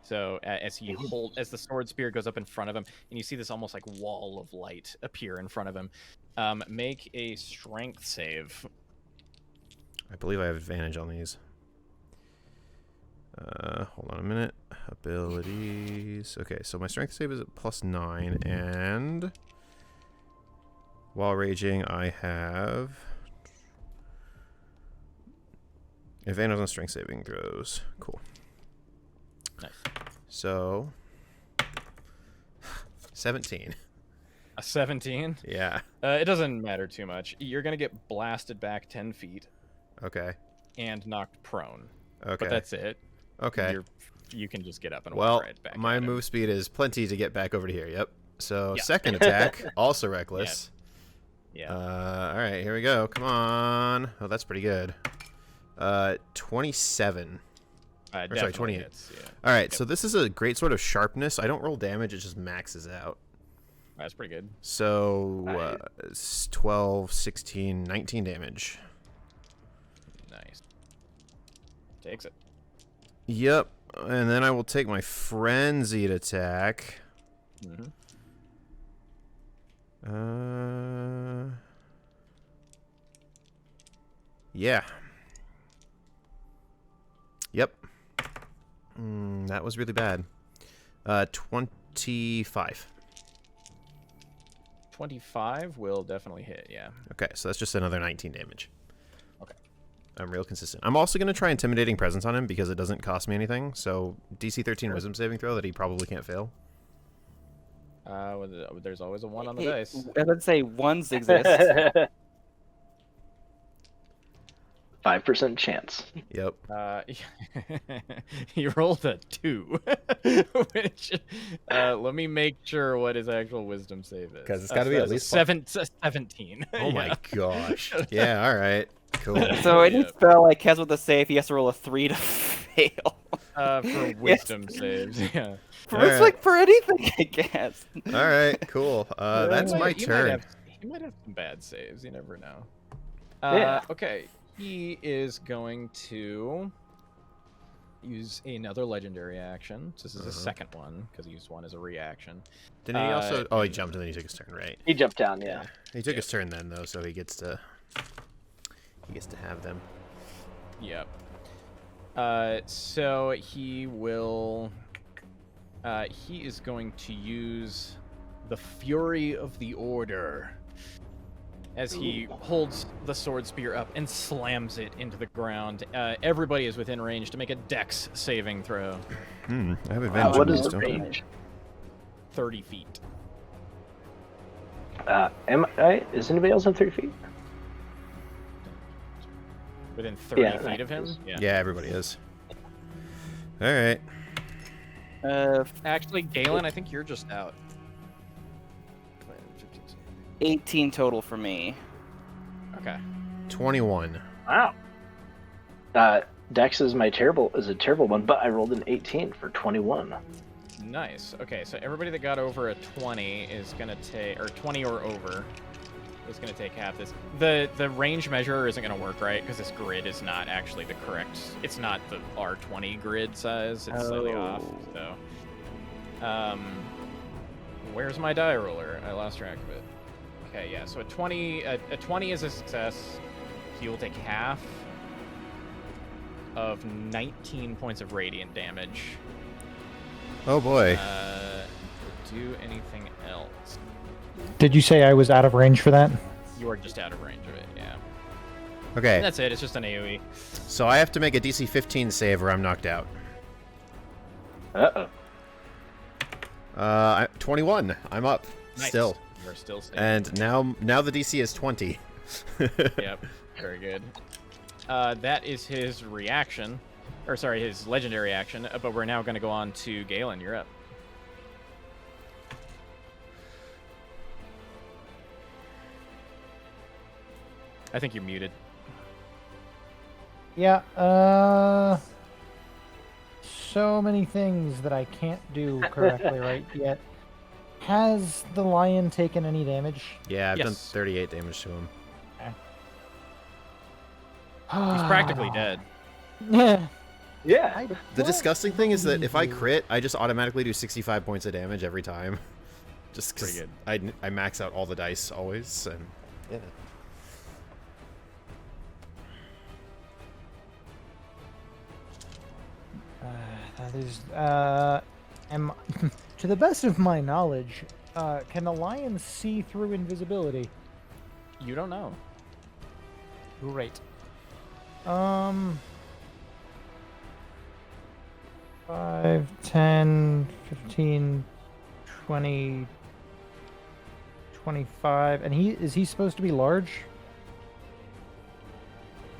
So as the sword spear goes up in front of him, and you see this almost like wall of light appear in front of him. Make a strength save. I believe I have advantage on these. Hold on a minute. Abilities. Okay, so my strength save is at +9, and while raging, I have advantage on strength saving throws. Cool. Nice. So 17. A 17? Yeah. It doesn't matter too much. You're going to get blasted back 10 feet Okay. and knocked prone. Okay. But that's it. Okay. You can just get up and Well, walk right back. my at him. move speed is plenty to get back over to here. Yep. So Yeah. second attack, also reckless. Yeah. All right, here we go. Come on. Oh, that's pretty good. 27. Or sorry, Definitely 28. hits, yeah. All right, so this is a great sort of sharpness. I don't roll damage; it just maxes out. That's pretty good. So it's 12, 16, 19 damage. Nice. Takes it. Yep. And then I will take my frenzied attack. Mm-hmm. Yeah. Yep. That was really bad. 25. 25 will definitely hit, yeah. Okay, so that's just another 19 damage. Okay. I'm real consistent. I'm also going to try Intimidating Presence on him because it doesn't cost me anything. So DC 13 Wisdom saving throw that he probably can't fail. Well, there's always a 1 on the dice. I would say ones exist. 5% chance. Yep. He rolled a 2, which let me make sure what his actual wisdom save is. 'Cause it's gotta be at least 17. Oh my gosh. Yeah, alright. Cool. So any spell like has with a save, he has to roll a 3 to fail. For wisdom saves, yeah. It's like for anything, I guess. Alright, cool. That's my turn. He might have some bad saves, you never know. Yeah. Okay, he is going to use another legendary action. So this is his second one, because he used one as a reaction. Didn't he also... Oh, he jumped and then he took his turn, right? He jumped down, yeah. He took his turn then, though, so he gets to... have them. Yep. So he will... he is going to use the Fury of the Order as he holds the sword spear up and slams it into the ground. Everybody is within range to make a Dex saving throw. I have advantage. What on is this, the don't I? range? 30 feet. Is anybody else on 30 feet? Within 30 Yeah, feet of him? Yeah, everybody is. Alright. Actually, Galen, I think you're just out. 18 total for me. Okay. 21. Wow. Dex is a terrible one, but I rolled an 18 for 21. Nice. Okay, so everybody that got over a 20 is gonna take, or 20 or over, is gonna take half this. The range measure isn't gonna work, right? Because this grid is not actually the correct. It's not the R20 grid size. It's slightly off. So, where's my die roller? I lost track of it. Okay, yeah. So a 20 is a success. So you'll take half of 19 points of radiant damage. Oh boy. Do anything else? Did you say I was out of range for that? You are just out of range of it, yeah. Okay. And that's it. It's just an AoE. So I have to make a DC 15 save or I'm knocked out. Uh-oh. 21. I'm up. Nice. Still. You're still safe. And now the DC is 20. Yep. Very good. That is his reaction. Or sorry, his legendary action. But we're now going to go on to Galen. You're up. I think you're muted. Yeah, so many things that I can't do correctly right yet. Has the lion taken any damage? Yeah, I've done Yes. 38 damage to him. He's practically dead. Yeah. Yeah. The disgusting thing is that if I crit, I just automatically do 65 points of damage every time. Just Pretty because I max out all the dice always. And yeah. To the best of my knowledge, can the lion see through invisibility? You don't know. Great. 5, 10, 15, 20, 25, and is he supposed to be large?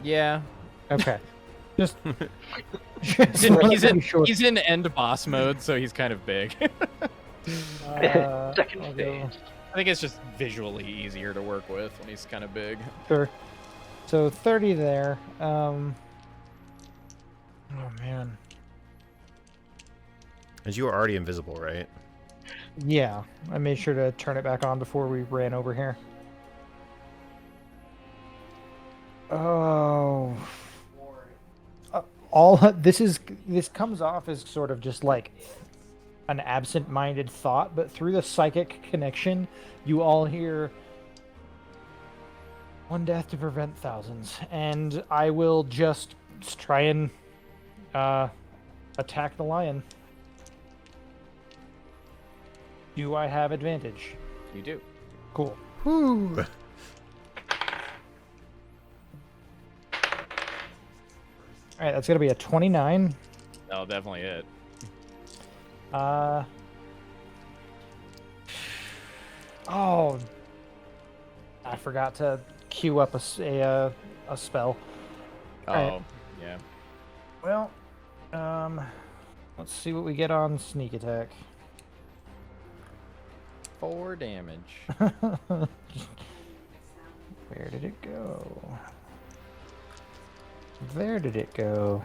Yeah. Okay. Just He's in, wanted he's to in, be sure. he's in end boss mode, so he's kind of big. Second I'll stage. go- I think it's just visually easier to work with when he's kind of big. Sure. So 30 there. Oh man. And you were already invisible, right? Yeah, I made sure to turn it back on before we ran over here. Oh. all this comes off as sort of just like an absent-minded thought, but through the psychic connection, you all hear one death to prevent thousands, and I will just try and attack the lion. Do I have advantage? You do. Cool. Whew. All right, that's gonna be a 29. That'll definitely hit. Oh, I forgot to queue up a spell. Oh, Alright. yeah. Well, let's see what we get on sneak attack. 4 damage. Where did it go? There did it go.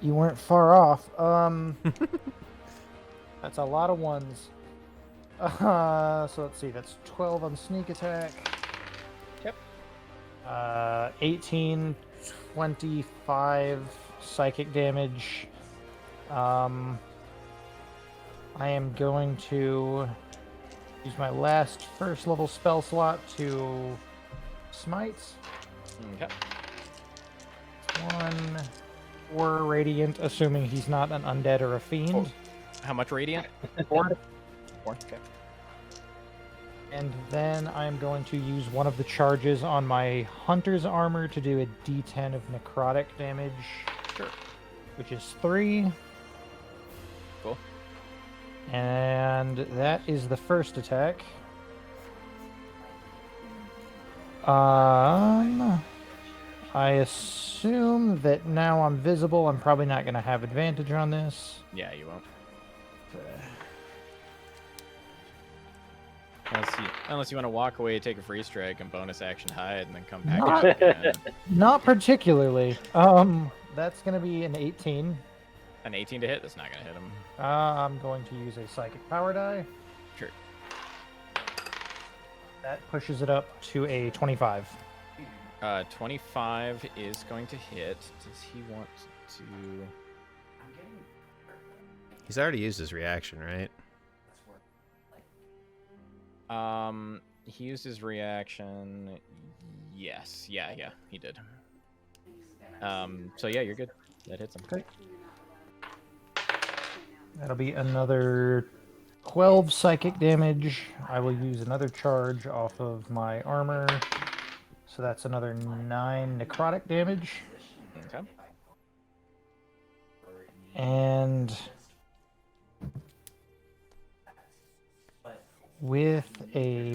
You weren't far off. That's a lot of ones. So let's see. That's 12 on sneak attack. Yep. 18, 25 psychic damage. I am going to use my last first level spell slot to smite. Okay. 4 radiant, assuming he's not an undead or a fiend. How much radiant? 4. 4. Okay. And then I'm going to use one of the charges on my hunter's armor to do a d10 of necrotic damage. Sure. Which is 3. Cool. And that is the first attack. I assume that now I'm visible. I'm probably not going to have advantage on this. Yeah, you won't. Unless you want to walk away, take a free strike, and bonus action hide, and then come back Not- out again. Not particularly. That's going to be an 18. An 18 to hit? That's not going to hit him. I'm going to use a psychic power die. Sure. That pushes it up to a 25. 25 is going to hit. Does he want to... He's already used his reaction, right? He used his reaction. Yes. Yeah, he did. So yeah, you're good. That hits him. Okay. That'll be another 12 psychic damage. I will use another charge off of my armor. So that's another 9 necrotic damage. Okay. And with a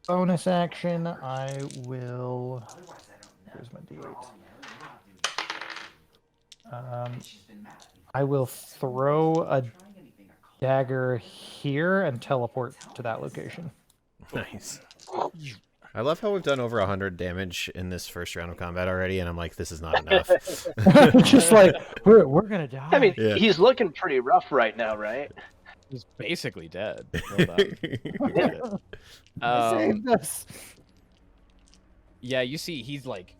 bonus action, I will... Here's my d8. I will throw a dagger here and teleport to that location. Nice. I love how we've done over 100 damage in this first round of combat already, and I'm like, this is not enough. Just like, we're gonna die. I mean, Yeah. he's looking pretty rough right now, right? He's basically dead. Well done. Save us. Yeah, you see he's like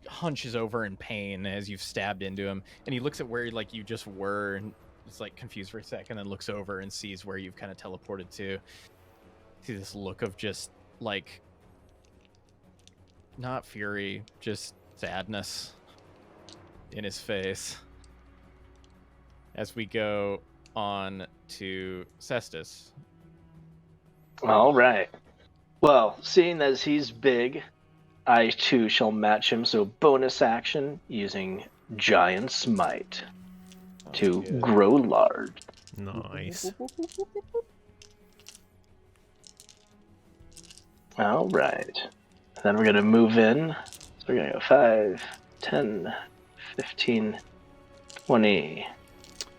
hunches over in pain as you've stabbed into him, and he looks at where like you just were and is like confused for a second, then looks over and sees where you've kind of teleported to. See this look of just like not fury, just sadness in his face. As we go on to Cestus. All right. Well, seeing as he's big, I too shall match him. So bonus action using Giant Smite to Good. grow large. Nice. All right. Then we're going to move in. So we're going to go 5, 10, 15, 20,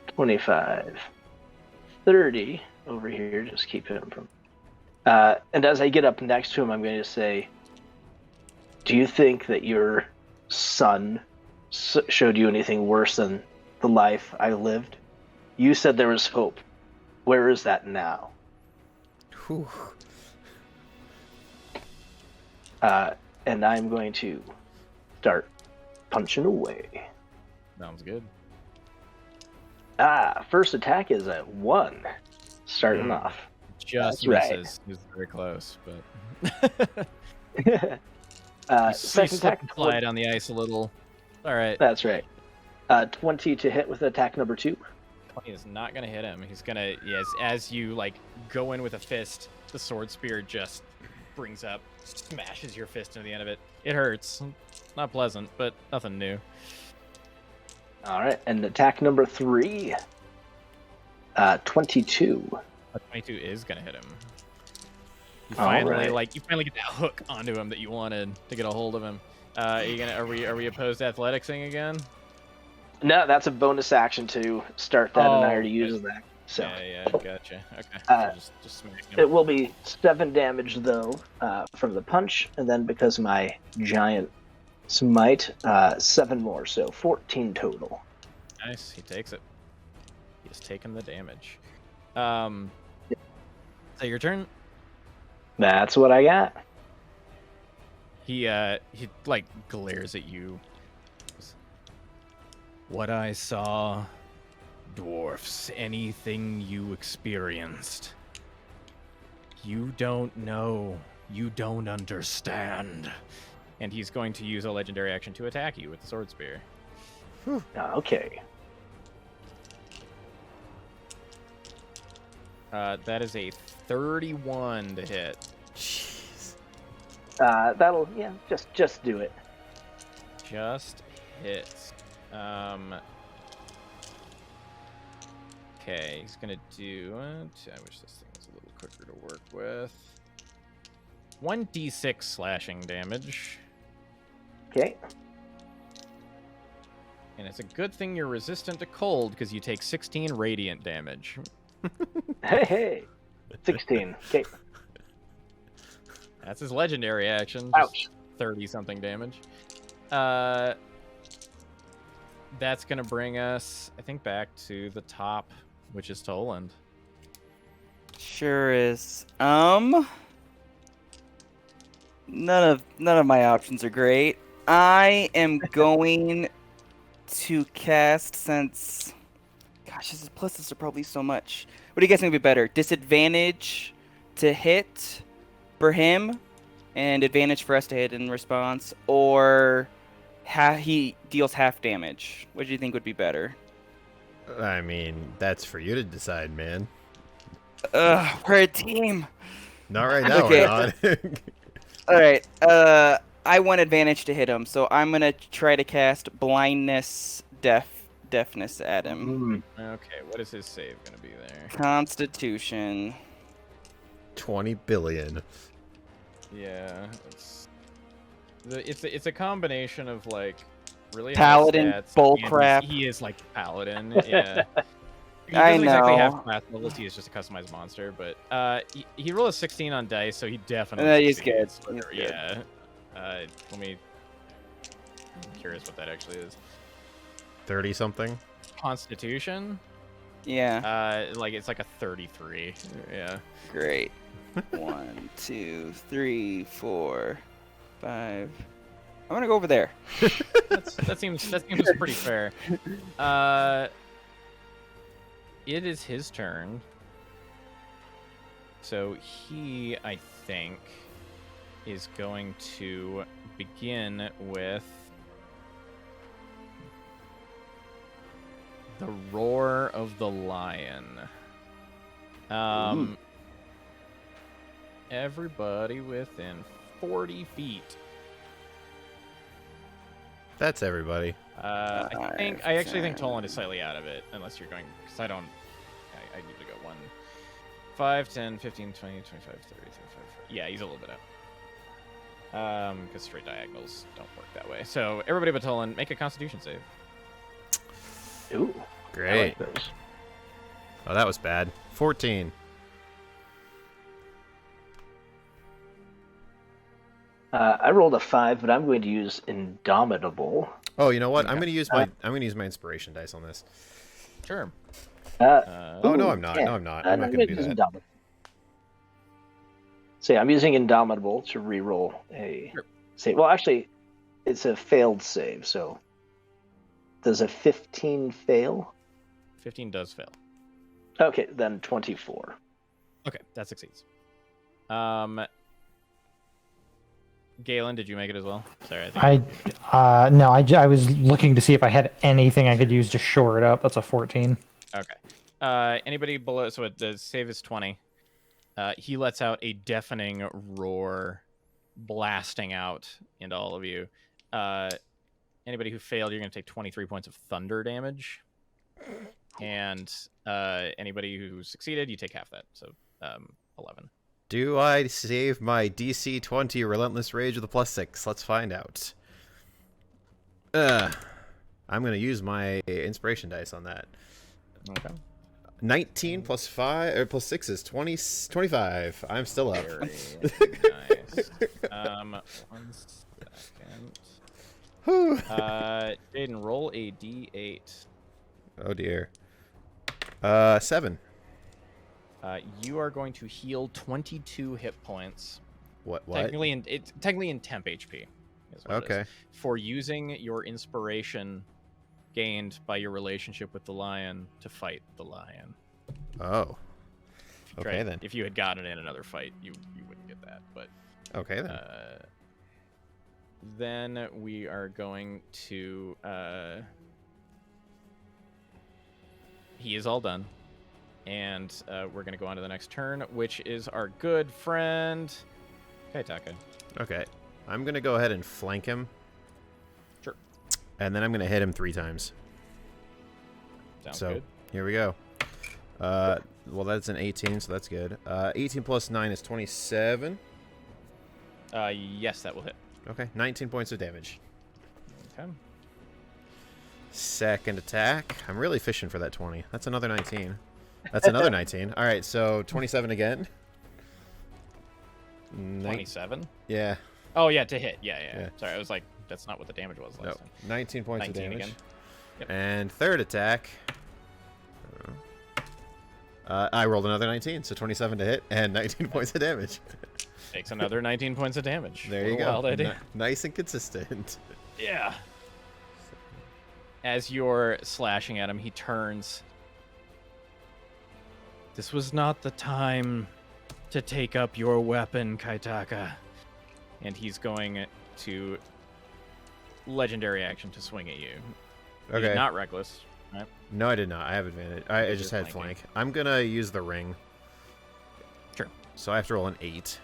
25, 30 over here. Just keep him from... and as I get up next to him, I'm going to say, do you think that your son showed you anything worse than the life I lived? You said there was hope. Where is that now? Whew. And I'm going to start punching away. Sounds good. First attack is a 1. Starting off. Just That's right. misses. He was very close, but Second slip attack. and slide on the ice a little. All right. That's right. 20 to hit with attack number 2. 20 is not gonna hit him. He's gonna, yes, as you like go in with a fist, the sword spear just brings up, smashes your fist into the end of it. It hurts. Not pleasant, but nothing new. All right, and attack number 3. 22. A 22 is gonna hit him. You All finally, right. you finally get that hook onto him that you wanted to get a hold of him. Are we opposed to athleticsing again? No, that's a bonus action to start that, and I already okay. used that. So Yeah, gotcha. Okay, so just smack him. it will be 7 damage though from the punch, and then because of my giant smite, 7 more, so 14 total. Nice, he takes it. He's taken the damage. So your turn. That's what I got. He like glares at you. What I saw dwarfs anything you experienced. You don't know. You don't understand. And he's going to use a legendary action to attack you with the sword spear. Okay. That is a 31 to hit. Jeez. That'll just do it. Just hits. Okay, he's gonna do it. I wish this thing was a little quicker to work with. 1d6 slashing damage. Okay. And it's a good thing you're resistant to cold because you take 16 radiant damage. Hey. 16. Okay. That's his legendary action. Ouch. 30 something damage. That's gonna bring us, I think, back to the top, which is Toland. Sure is. None of my options are great. I am going to cast, since gosh, this pluses are probably so much. What do you guys think would be better? Disadvantage to hit for him, and advantage for us to hit in response, or he deals half damage. What do you think would be better? I mean, that's for you to decide, man. We're a team. Not right now, Okay. we're not. All right. I want advantage to hit him, so I'm gonna try to cast blindness, deafness at him. Okay, what is his save gonna be there? Constitution. 20 billion. Yeah, it's a combination of like really Paladin high stats, bullcrap. and he is like paladin. Yeah. He I doesn't exactly know. have class levels. He is just a customized monster, but he rolled a 16 on dice, so he definitely. He's good. succeeds. He's good. Yeah. Let me. I'm curious what that actually is. 30 something. Constitution. Yeah. Like it's like a 33. Yeah. Great. 1, 2, 3, 4, 5. I'm gonna go over there. That seems pretty fair. It is his turn. So he, I think, is going to begin with the Roar of the Lion. Everybody within 40 feet. That's everybody. I actually think Toland is slightly out of it, unless you're going, because I need to go 1, 5, 10, 15, 20, 25, 30, 35, 40. Yeah, he's a little bit out. Because straight diagonals don't work that way. So everybody but Toland, make a Constitution save. Ooh. Great. I like those. Oh, that was bad. 14. I rolled a 5, but I'm going to use Indomitable. Oh, you know what? I'm gonna use my inspiration dice on this. Sure. Oh no, I'm not. yeah. No, I'm not. I'm not gonna do use that. Indomitable. So yeah, I'm using Indomitable to reroll a Sure. save. Well, actually, It's a failed save, so does a 15 fail? 15 does fail. Okay, then 24. Okay, that succeeds. Galen, did you make it as well? Sorry, I think No, I was looking to see if I had anything I could use to shore it up. That's a 14. Okay. Anybody below? So the save is 20. He lets out a deafening roar, blasting out into all of you. Anybody who failed, you're going to take 23 points of thunder damage. And anybody who succeeded, you take half that. So 11. Do I save my DC 20 Relentless Rage with a +6? Let's find out. I'm going to use my inspiration dice on that. Okay. 19 plus 5 or plus 6 is 25. I'm still up. Very nice. 1 second. Whew. Jaden, roll a d8. Oh dear. 7. You are going to heal 22 hit points. What? Technically in temp HP. Is what it Okay. is, for using your inspiration gained by your relationship with the lion to fight the lion. Oh. If you Okay tried- then. If you had gotten it in another fight, you wouldn't get that. But Okay then. then we are going to. He is all done, and we're going to go on to the next turn, which is our good friend Kaitaka. Okay. I'm going to go ahead and flank him. Sure. And then I'm going to hit him 3 times. Sounds So good. here we go. Well, that's an 18, so that's good. 18 plus 9 is 27. Yes, that will hit. Okay, 19 points of damage. Okay. Second attack. I'm really fishing for that 20. That's another 19. That's another 19. All right, so 27 again. 27. Yeah. Oh yeah, to hit. Yeah. Yeah. Sorry, I was like, that's not what the damage was last No. time. 19 points 19 of damage. again. Yep. And third attack. I rolled another 19, so 27 to hit and 19 points of damage. Takes another 19 points of damage. There What you a go. Wild idea. Nice and consistent. Yeah. As you're slashing at him, he turns. This was not the time to take up your weapon, Kaitaka. And he's going to legendary action to swing at you. Okay. He's not reckless, right? No, I did not. I have advantage. I You're just had flanking. flank. I'm gonna use the ring. Sure. So I have to roll an 8.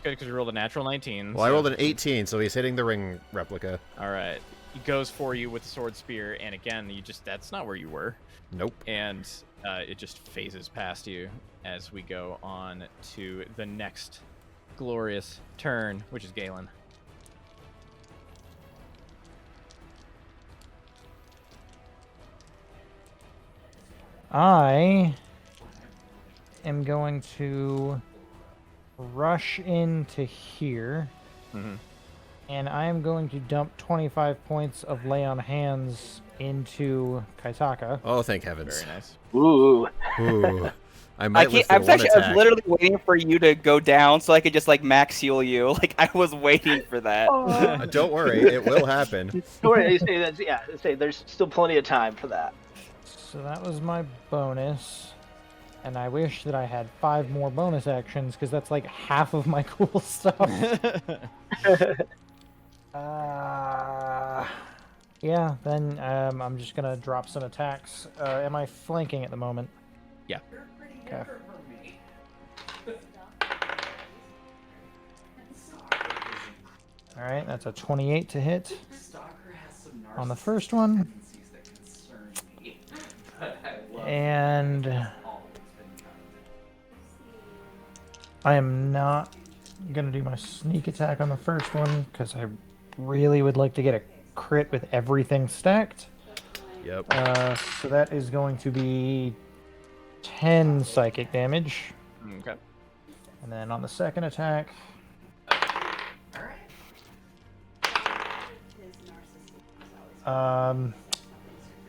Good, because you rolled a natural 19. Well, I so- rolled an 18, so he's hitting the ring replica. All right. He goes for you with the sword spear, and again, that's not where you were. Nope. And it just phases past you as we go on to the next glorious turn, which is Galen. I am going to rush into here, and I am going to dump 25 points of lay on hands into Kaitaka. Oh, thank heavens. Very nice. Ooh. Ooh. I I might lift I the was one actually I was attack. literally waiting for you to go down so I could just like max heal you. Like I was waiting for that. Don't worry, it will happen. Don't worry, they say that's, yeah, they say there's still plenty of time for that. So that was my bonus. And I wish that I had 5 more bonus actions, because that's like half of my cool stuff. Yeah, then I'm just going to drop some attacks. Am I flanking at the moment? Yeah. Okay. Alright, that's a 28 to hit on the first one. And I am not gonna do my sneak attack on the first one because I really would like to get a crit with everything stacked. Yep. So that is going to be 10 psychic damage. Okay. And then on the second attack,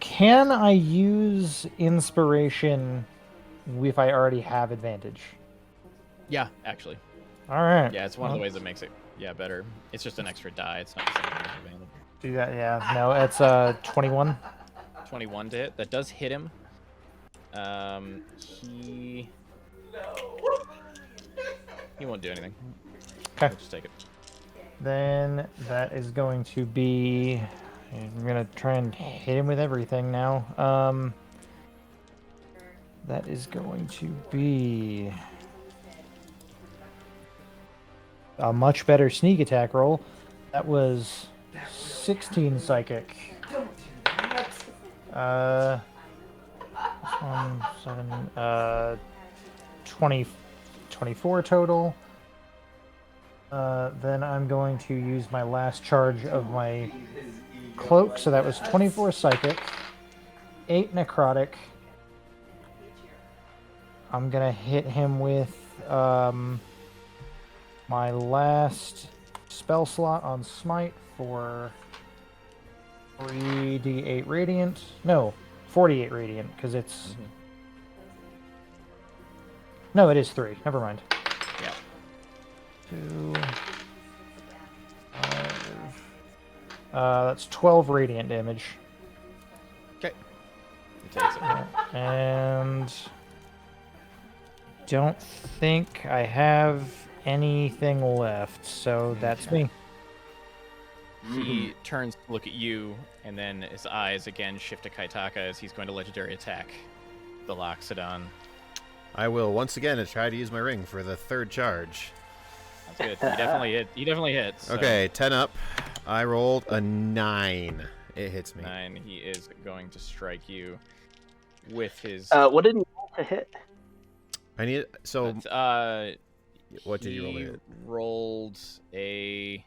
can I use inspiration if I already have advantage? Yeah, actually. All right. Yeah, it's one of the ways that makes it better. It's just an extra die. It's not the same as advantage. Do that, yeah. No, it's 21. 21 to hit. That does hit him. He won't do anything. Okay. We'll just take it. Then that is going to be. I'm gonna try and hit him with everything now. That is going to be a much better sneak attack roll. That was 16 psychic. This one, 7, 24 total. Then I'm going to use my last charge of my cloak, so that was 24 psychic, 8 necrotic. I'm gonna hit him with my last spell slot on smite for 3d8 radiant. No, 48 radiant, because it's... No, it is 3. Never mind. Yeah. 2, 5. That's 12 radiant damage. Okay. He takes it. And don't think I have anything left, so that's me. He turns to look at you, and then his eyes again shift to Kaitaka as he's going to legendary attack the Loxodon. I will once again try to use my ring for the third charge. That's good. He definitely hit. He definitely hits. So. Okay, 10 up. I rolled a 9. It hits me. 9. He is going to strike you with his. What did he roll to hit? I need so. What did he you roll to hit? Rolled a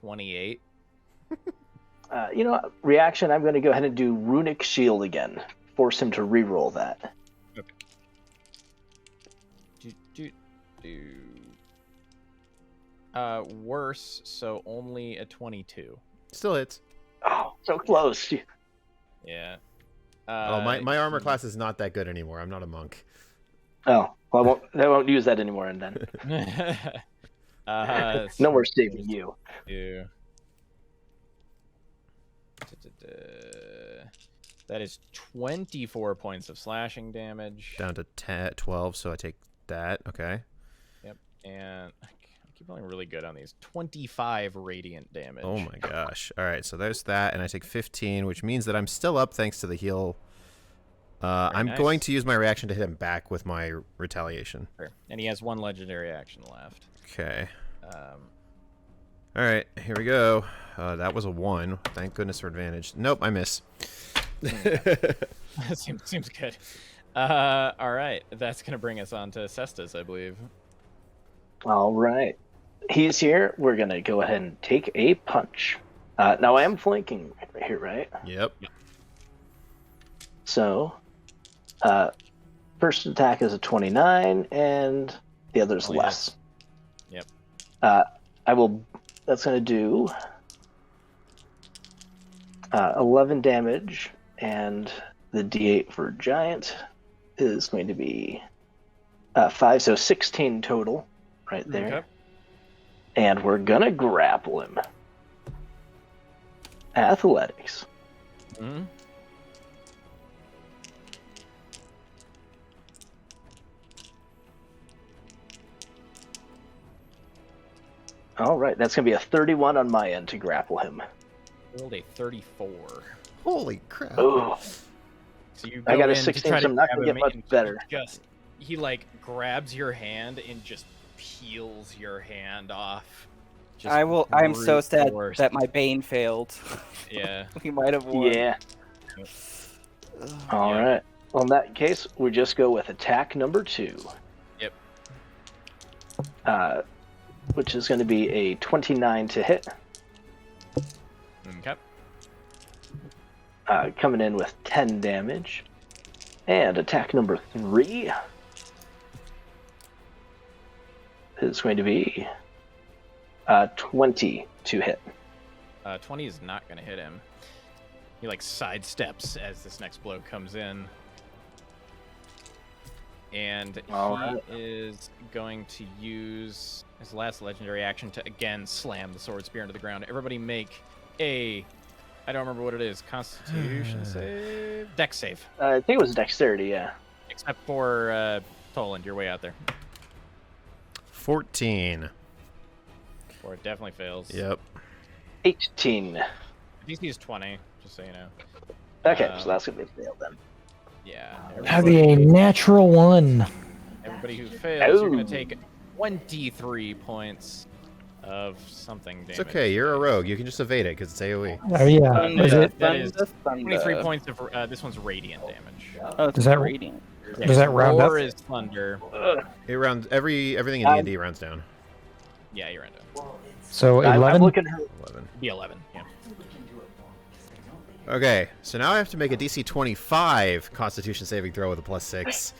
28. You know what? Reaction, I'm going to go ahead and do Runic Shield again. Force him to re-roll that. Okay. Worse, so only a 22. Still hits. Oh, so close. Yeah. My armor class is not that good anymore. I'm not a monk. Oh, well, I won't use that anymore, and then. No more saving you. Yeah. That is 24 points of slashing damage. Down to 12, so I take that. Okay. Yep. And I keep rolling really good on these. 25 radiant damage. Oh my gosh. All right, so there's that, and I take 15, which means that I'm still up thanks to the heal. I'm nice. going to use my reaction to hit him back with my retaliation. Sure. And he has one legendary action left. Okay. All right, here we go. That was a 1. Thank goodness for advantage. Nope, I miss. seems good. All right, that's gonna bring us on to Cestus, I believe. All right. He's here. We're going to go ahead and take a punch. Now, I am flanking right here, right? Yep. So, first attack is a 29, and the other's less. Yep. That's going to do 11 damage, and the d8 for giant is going to be 5, so 16 total right there. Okay. And we're going to grapple him. Athletics. Mm-hmm. All right, that's going to be a 31 on my end to grapple him. Rolled a 34. Holy crap. Oh, So you I got a in to 16, try so to I'm not grab going to him get much and better. He like grabs your hand and just peels your hand off. Just I'm so brute sad force. that my Bane failed. Yeah. We might have won. Yeah. All right. Well, in that case, we just go with attack number 2. Yep. Which is going to be a 29 to hit. Okay. Coming in with 10 damage. And attack number 3 is going to be 20 to hit. 20 is not going to hit him. He like sidesteps as this next blow comes in. And he is going to use his last legendary action to again slam the sword spear into the ground. Everybody make a, I don't remember what it is, Constitution save, Dex save. I think it was dexterity. Yeah. Except for Toland, you're way out there. 14. Or it definitely fails. Yep. 18. DC is 20, just so you know. Okay, so that's gonna be a fail then. Yeah. Have a natural 1. Everybody who fails, you're Oh. going to take 23 points of something damage. It's okay. You're a rogue. You can just evade it because it's AOE. Oh yeah. Is it? That is Thunder. 23 points of this one's radiant damage. Oh, Does that- radiant? Does that round up? Roar is thunder. It rounds everything in D&D rounds down. Yeah, you're into it. Well, it's So I'm 11. looking at 11. Be 11. Yeah. we can do it more because I don't think Okay, so now I have to make a DC 25 Constitution saving throw with a +6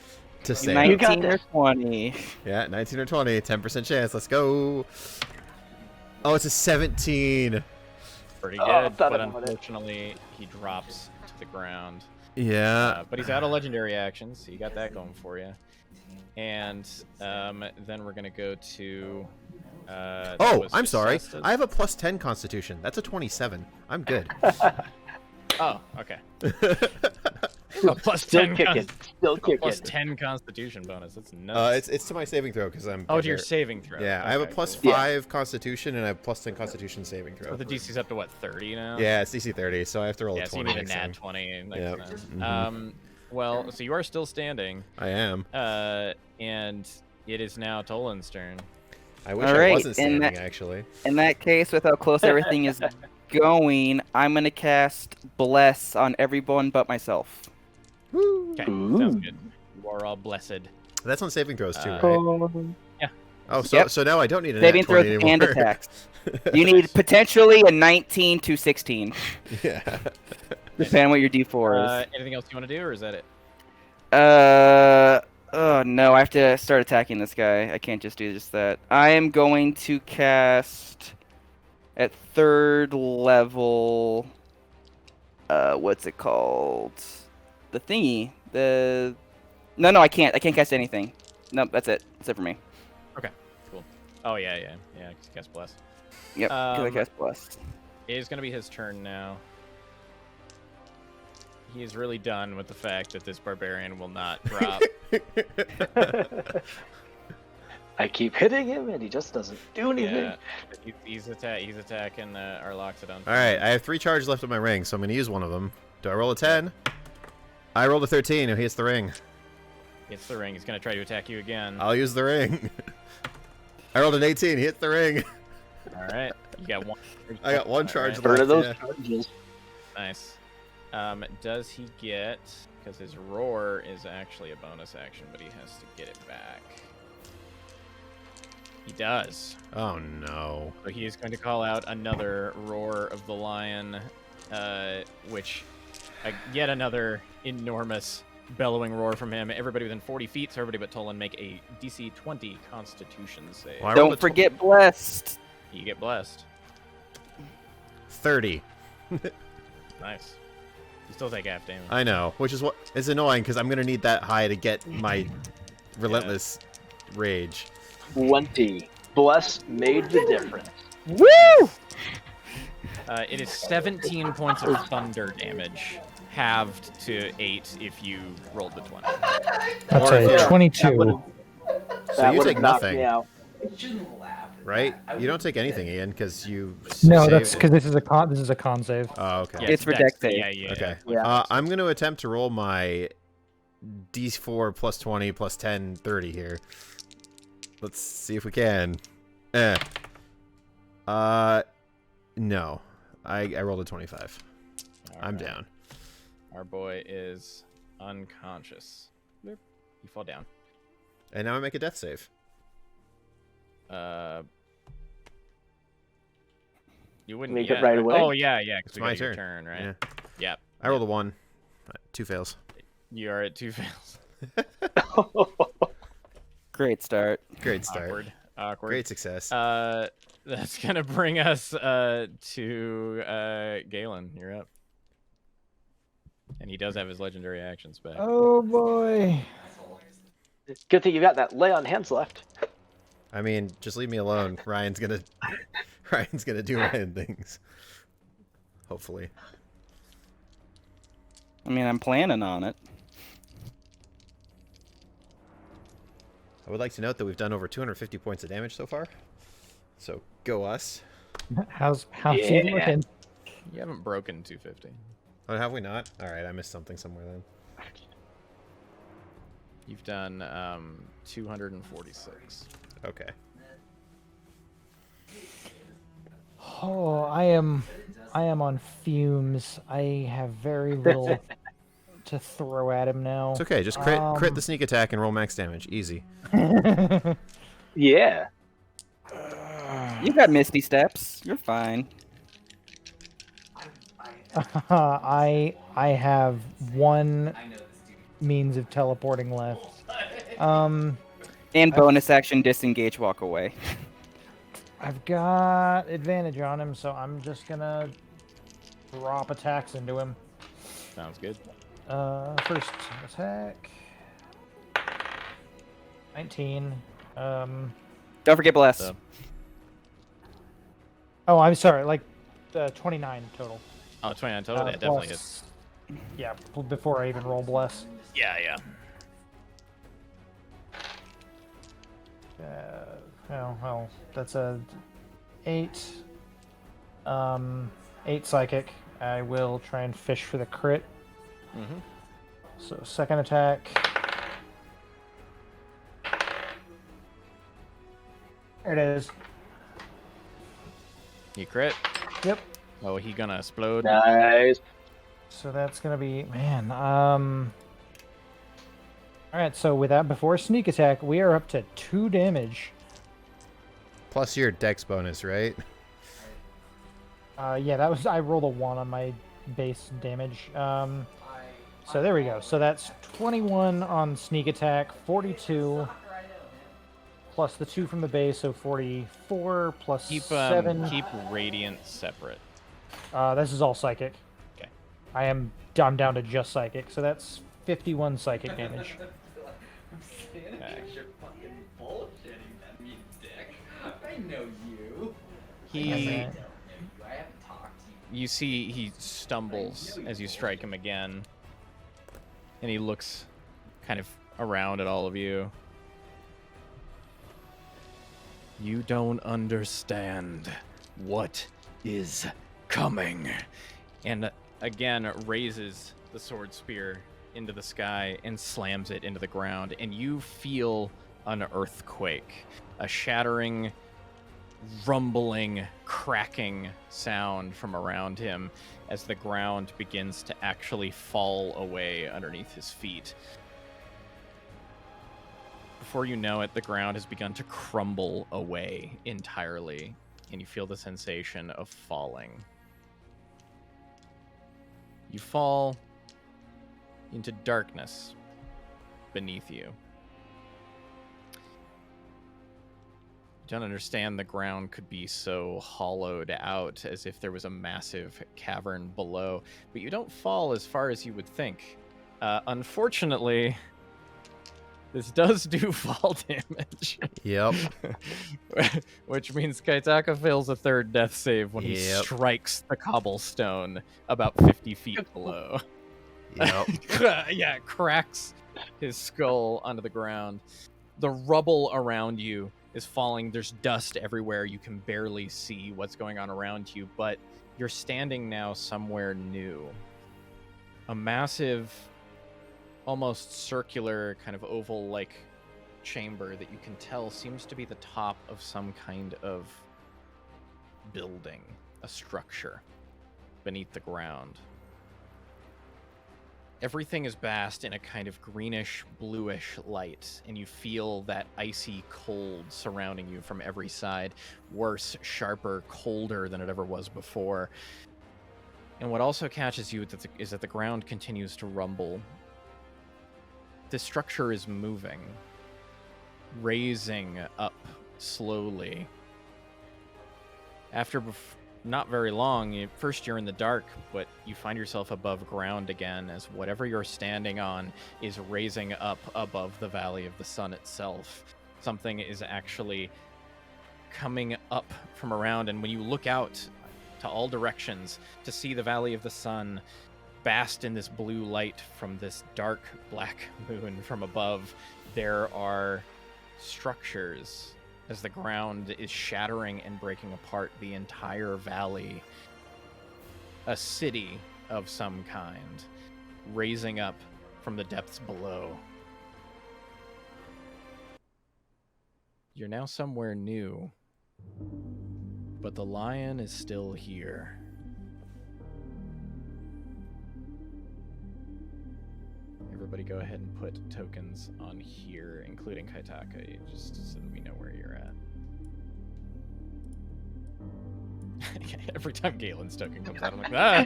to save. 19 got or this. 20. Yeah, 19 or 20, 10% chance. Let's go. Oh, it's a 17. Pretty Oh, good, thought but about it. unfortunately, he drops to the ground. Yeah. But he's out of legendary actions, so you got that going for you. And then we're going to go to... that Oh, was I'm just sorry. Cestus. I have a +10 Constitution. That's a 27. I'm good. Oh, okay. A plus still 10 kicking. Still kicking. plus 10 Constitution bonus. That's nuts. It's to my saving throw because I'm. Oh, to your better. saving throw. Yeah, I have a Okay, plus cool. 5 Constitution and I have +10 Constitution saving throw. So the DC's up to what, 30 now? Yeah, it's DC 30, so I have to roll Yeah, a so you 20 need a next nat time. 20 next Yep. time. Mhm. Well, so you are still standing, I am. and it is now Toland's turn. I wish All I right, wasn't and standing, that- actually. In that case, with how close everything is going, I'm gonna cast Bless on everyone but myself. Okay, Ooh. sounds good. You are all blessed. That's on saving throws too, Uh, right? Yeah. Oh, so Yep. so now I don't need a Saving nat 20 throws anymore. and attacks. You need potentially a 19 to 16, Yeah. depending on what your D4 is. Anything else you want to do, or is that it? Oh no, I have to start attacking this guy. I can't just do just that. I am going to cast at 3rd level. What's it called? The thingy. No, I can't. I can't cast anything. Nope, that's it. That's it for me. Oh, yeah. Cast Bless. Yep, 'cause I Um, cast Bless. It is going to be his turn now. He is really done with the fact that this barbarian will not drop. I keep hitting him and he just doesn't do anything. Yeah, he's attacking our Loxodon. All right, I have 3 charges left on my ring, so I'm going to use one of them. Do I roll a 10? I rolled a 13. He hits the ring. Hits the ring. He's going to try to attack you again. I'll use the ring. I rolled an 18. He hit the ring. All right. You got one. I got 1 All charge right. Burn of those yeah. charges. Nice. Does he get... Because his roar is actually a bonus action, but he has to get it back. He does. Oh, no. So he is going to call out another roar of the lion, which... yet another enormous bellowing roar from him. Everybody within 40 feet, so everybody but Toland make a DC 20 Constitution save. Well, I rolled Don't forget Blessed. You get blessed. 30. Nice. You still take half damage. I know, which is what is annoying because I'm going to need that high to get my relentless rage. 20. Bless made the difference. Woo! It is 17 points of thunder damage, halved to 8 if you rolled the 20. That's Or if a you're- 22. So you would've take knocked nothing, me out. you shouldn't laugh. at right? that. You don't take anything, Ian, because you. No, saved that's it. because this is a con save. Oh, okay. Yeah, It's for dex save. Yeah. Okay. Yeah. I'm going to attempt to roll my D4 plus 20 plus 10, 30 here. Let's see if we can. No. I rolled a 25. I'm Alright. down. Our boy is unconscious. Bloop. You fall down. And now I make a death save. You wouldn't Make it yet, right away? Oh yeah, because It's we my got your turn. turn, right? Yeah. Yep. I rolled a 1. 2 fails. You are at 2 fails. Great start. Great start. Awkward. Great success. That's gonna bring us to Galen. You're up. And he does have his legendary actions back. Oh boy. Good thing you got that lay on hands left. I mean, just leave me alone. Ryan's gonna do Ryan things. hopefully. I mean, I'm planning on it. I would like to note that we've done over 250 points of damage so far. So go us. How's he Yeah. looking? You haven't broken 250. Oh, have we not? All right, I missed something somewhere then. You've done 246. Okay. Oh, I am on fumes. I have very little to throw at him now. It's okay. Just crit the sneak attack and roll max damage. Easy. Yeah. You got Misty Steps. You're fine. I have one means of teleporting left. And bonus action disengage, walk away. I've got advantage on him, so I'm just gonna drop attacks into him. Sounds good. First attack. 19. Don't forget bless. So- Oh, I'm sorry. Like 29 total. Oh, 29 total? Yeah, definitely plus- Yeah, before I even roll bless. Yeah, yeah. Well, that's a 8. 8 psychic. I will try and fish for the crit. Mm-hmm. So second attack. There it is. You crit? Yep. Oh, he gonna explode? Nice. So that's gonna be All right. So with that, before sneak attack, we are up to 2 damage. Plus your dex bonus, right? Yeah, that was I rolled a 1 on my base damage. So there we go. So that's 21 on sneak attack, 42 plus the 2 from the base, so 44 plus Keep 7. keep radiant separate. This is all psychic. Okay. I'm down to just psychic, so that's 51 psychic damage. Okay. You're fucking bullshitting them, you dick. I know you. He, Alright. I haven't talked to you. you see, he stumbles as you strike him again, and he looks kind of around at all of you. You don't understand what is coming. And again raises the sword spear into the sky and slams it into the ground, and you feel an earthquake, a shattering, rumbling, cracking sound from around him as the ground begins to actually fall away underneath his feet. Before you know it, the ground has begun to crumble away entirely, and you feel the sensation of falling. You fall into darkness beneath you. You don't understand the ground could be so hollowed out as if there was a massive cavern below, but you don't fall as far as you would think. Unfortunately, this does do fall damage. Yep. Which means Kaitaka fails a 3rd death save when he Yep. strikes the cobblestone about 50 feet below. Yep. Yeah, it cracks his skull onto the ground. The rubble around you is falling. There's dust everywhere. You can barely see what's going on around you, but you're standing now somewhere new. A massive, almost circular, kind of oval-like chamber that you can tell seems to be the top of some kind of building, a structure beneath the ground. Everything is basked in a kind of greenish, bluish light, and you feel that icy cold surrounding you from every side. Worse, sharper, colder than it ever was before. And what also catches you is that the ground continues to rumble. This structure is moving, raising up slowly. After not very long, first you're in the dark, but you find yourself above ground again as whatever you're standing on is raising up above the Valley of the Sun itself. Something is actually coming up from around, and when you look out, to all directions to see the Valley of the Sun basked in this blue light from this dark black moon from above. There are structures as the ground is shattering and breaking apart the entire valley. A city of some kind raising up from the depths below. You're now somewhere new, but the lion is still here. Everybody go ahead and put tokens on here, including Kaitaka, just so that we know where you're at. Every time Galen's token comes out, I'm like, ah!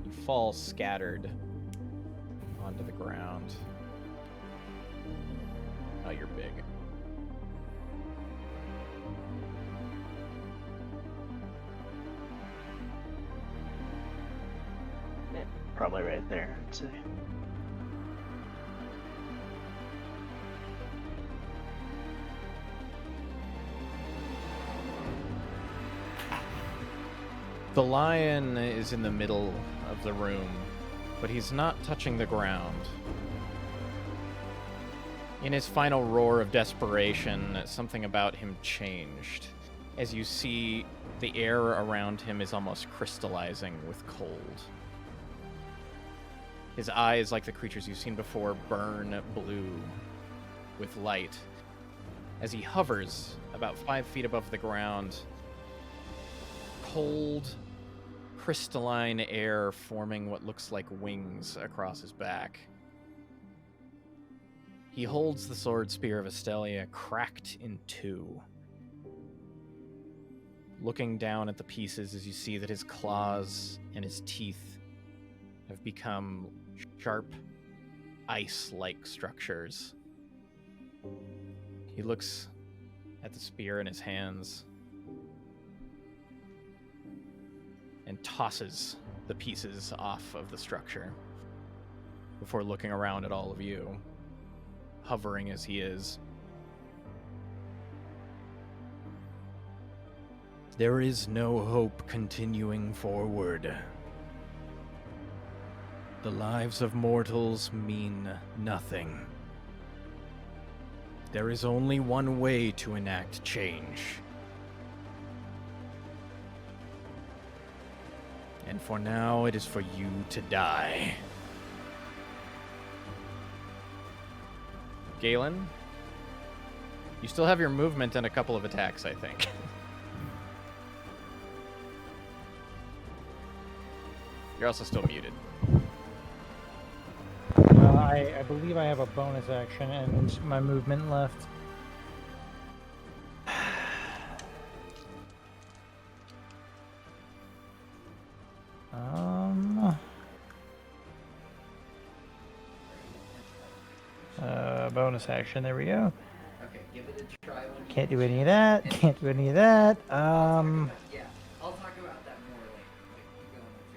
You fall scattered onto the ground. Oh, you're big. Probably right there, I'd say. The lion is in the middle of the room, but he's not touching the ground. In his final roar of desperation, something about him changed. As you see, the air around him is almost crystallizing with cold. His eyes, like the creatures you've seen before, burn blue with light. As he hovers about 5 feet above the ground, cold, crystalline air forming what looks like wings across his back. He holds the sword spear of Estelia cracked in two. Looking down at the pieces as you see that his claws and his teeth have become sharp, ice-like structures. He looks at the spear in his hands and tosses the pieces off of the structure before looking around at all of you, hovering as he is. There is no hope continuing forward. The lives of mortals mean nothing. There is only one way to enact change. And for now, it is for you to die. Galen, you still have your movement and a couple of attacks, I think. You're also still muted. I believe I have a bonus action and my movement left. Bonus action, there we go. Okay, give it a try when Can't do any of that, can't do any of that. Yeah, I'll talk about that more later. Keep going with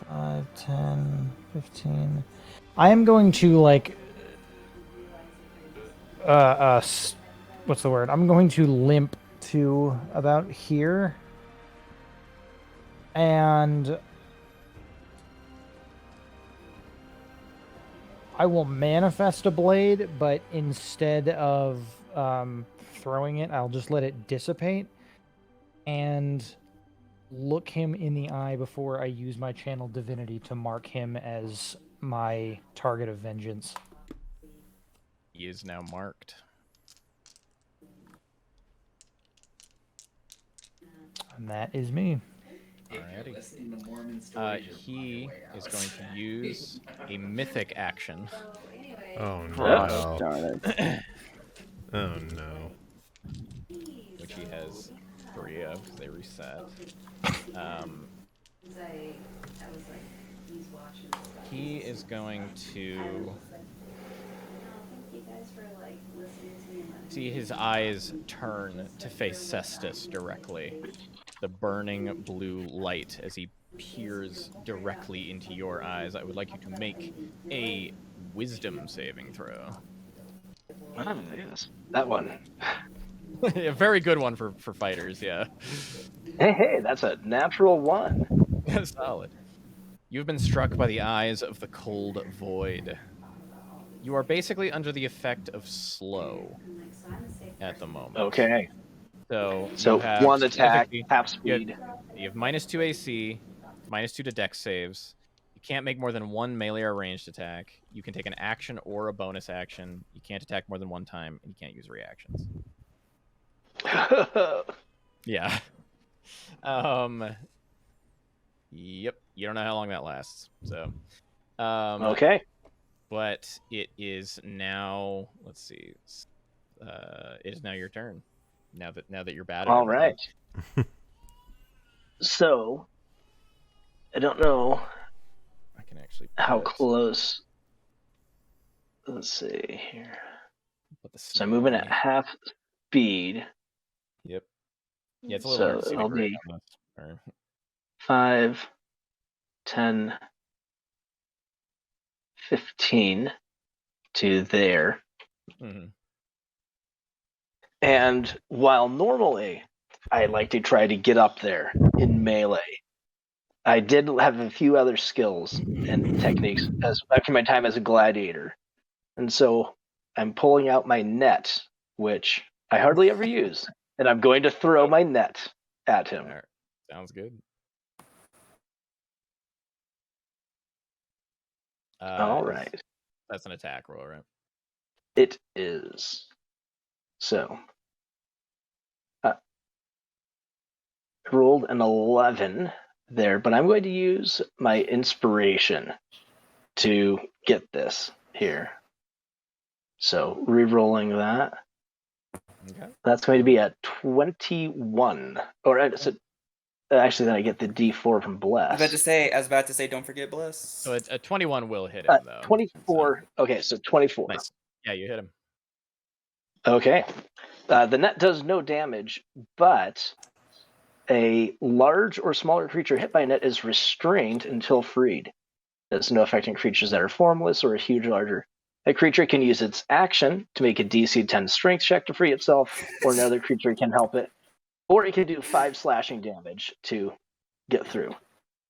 your 5, 10, 15. I am going to, like, what's the word? I'm going to limp to about here. And I will manifest a blade, but instead of throwing it, I'll just let it dissipate and look him in the eye before I use my channel divinity to mark him as my target of vengeance. He is now marked. And that is me. Alrighty. listening to Mormon stories. He is going to use a mythic action. Oh Gosh, no. darn it. Oh no. Which he has 3 of, because they reset. He is going to see his eyes turn to face Cestus directly. The burning blue light as he peers directly into your eyes. I would like you to make a wisdom saving throw. Ah, yes, that one. A very good one for fighters, yeah. Hey, that's a natural 1. Solid. You've been struck by the eyes of the cold void. You are basically under the effect of slow I'm like, so I'm a safe at the person. moment. Okay. So So you have 1 attack, specifically- half you have- speed. You have -2 AC, -2 to Dex saves. You can't make more than 1 melee or ranged attack. You can take an action or a bonus action. You can't attack more than 1 time, and you can't use reactions. Yeah. Yep. You don't know how long that lasts. So. Okay. But it is now. Let's see. It is now your turn. Now that you're bad. At All everything. right. So, I don't know I can actually. how put- close. Let's see here. put the So I'm moving at snake- half speed. Yep. Yeah, it's a little hard to So see the it'll grid be on this. Or- 5, 10, 15 to there. Mhm. And while normally I like to try to get up there in melee, I did have a few other skills and techniques after my time as a gladiator. And so I'm pulling out my net, which I hardly ever use, and I'm going to throw my net at him. Alright. Sounds good. All right. That's an attack roll, right? It is. So, I rolled an 11 there, but I'm going to use my inspiration to get this here. So, re-rolling that. Okay. That's going to be a 21. Or actually, then I get the D4 from Bless. I was about to say, don't forget Bliss. So a 21 will hit him, though. 24. Okay, so 24. So, nice. Yeah, you hit him. Okay. The net does no damage, but a large or smaller creature hit by a net is restrained until freed. There's no effect on creatures that are formless or a huge larger. A creature can use its action to make a DC 10 strength check to free itself, or another creature can help it. Or it can do 5 slashing damage to get through.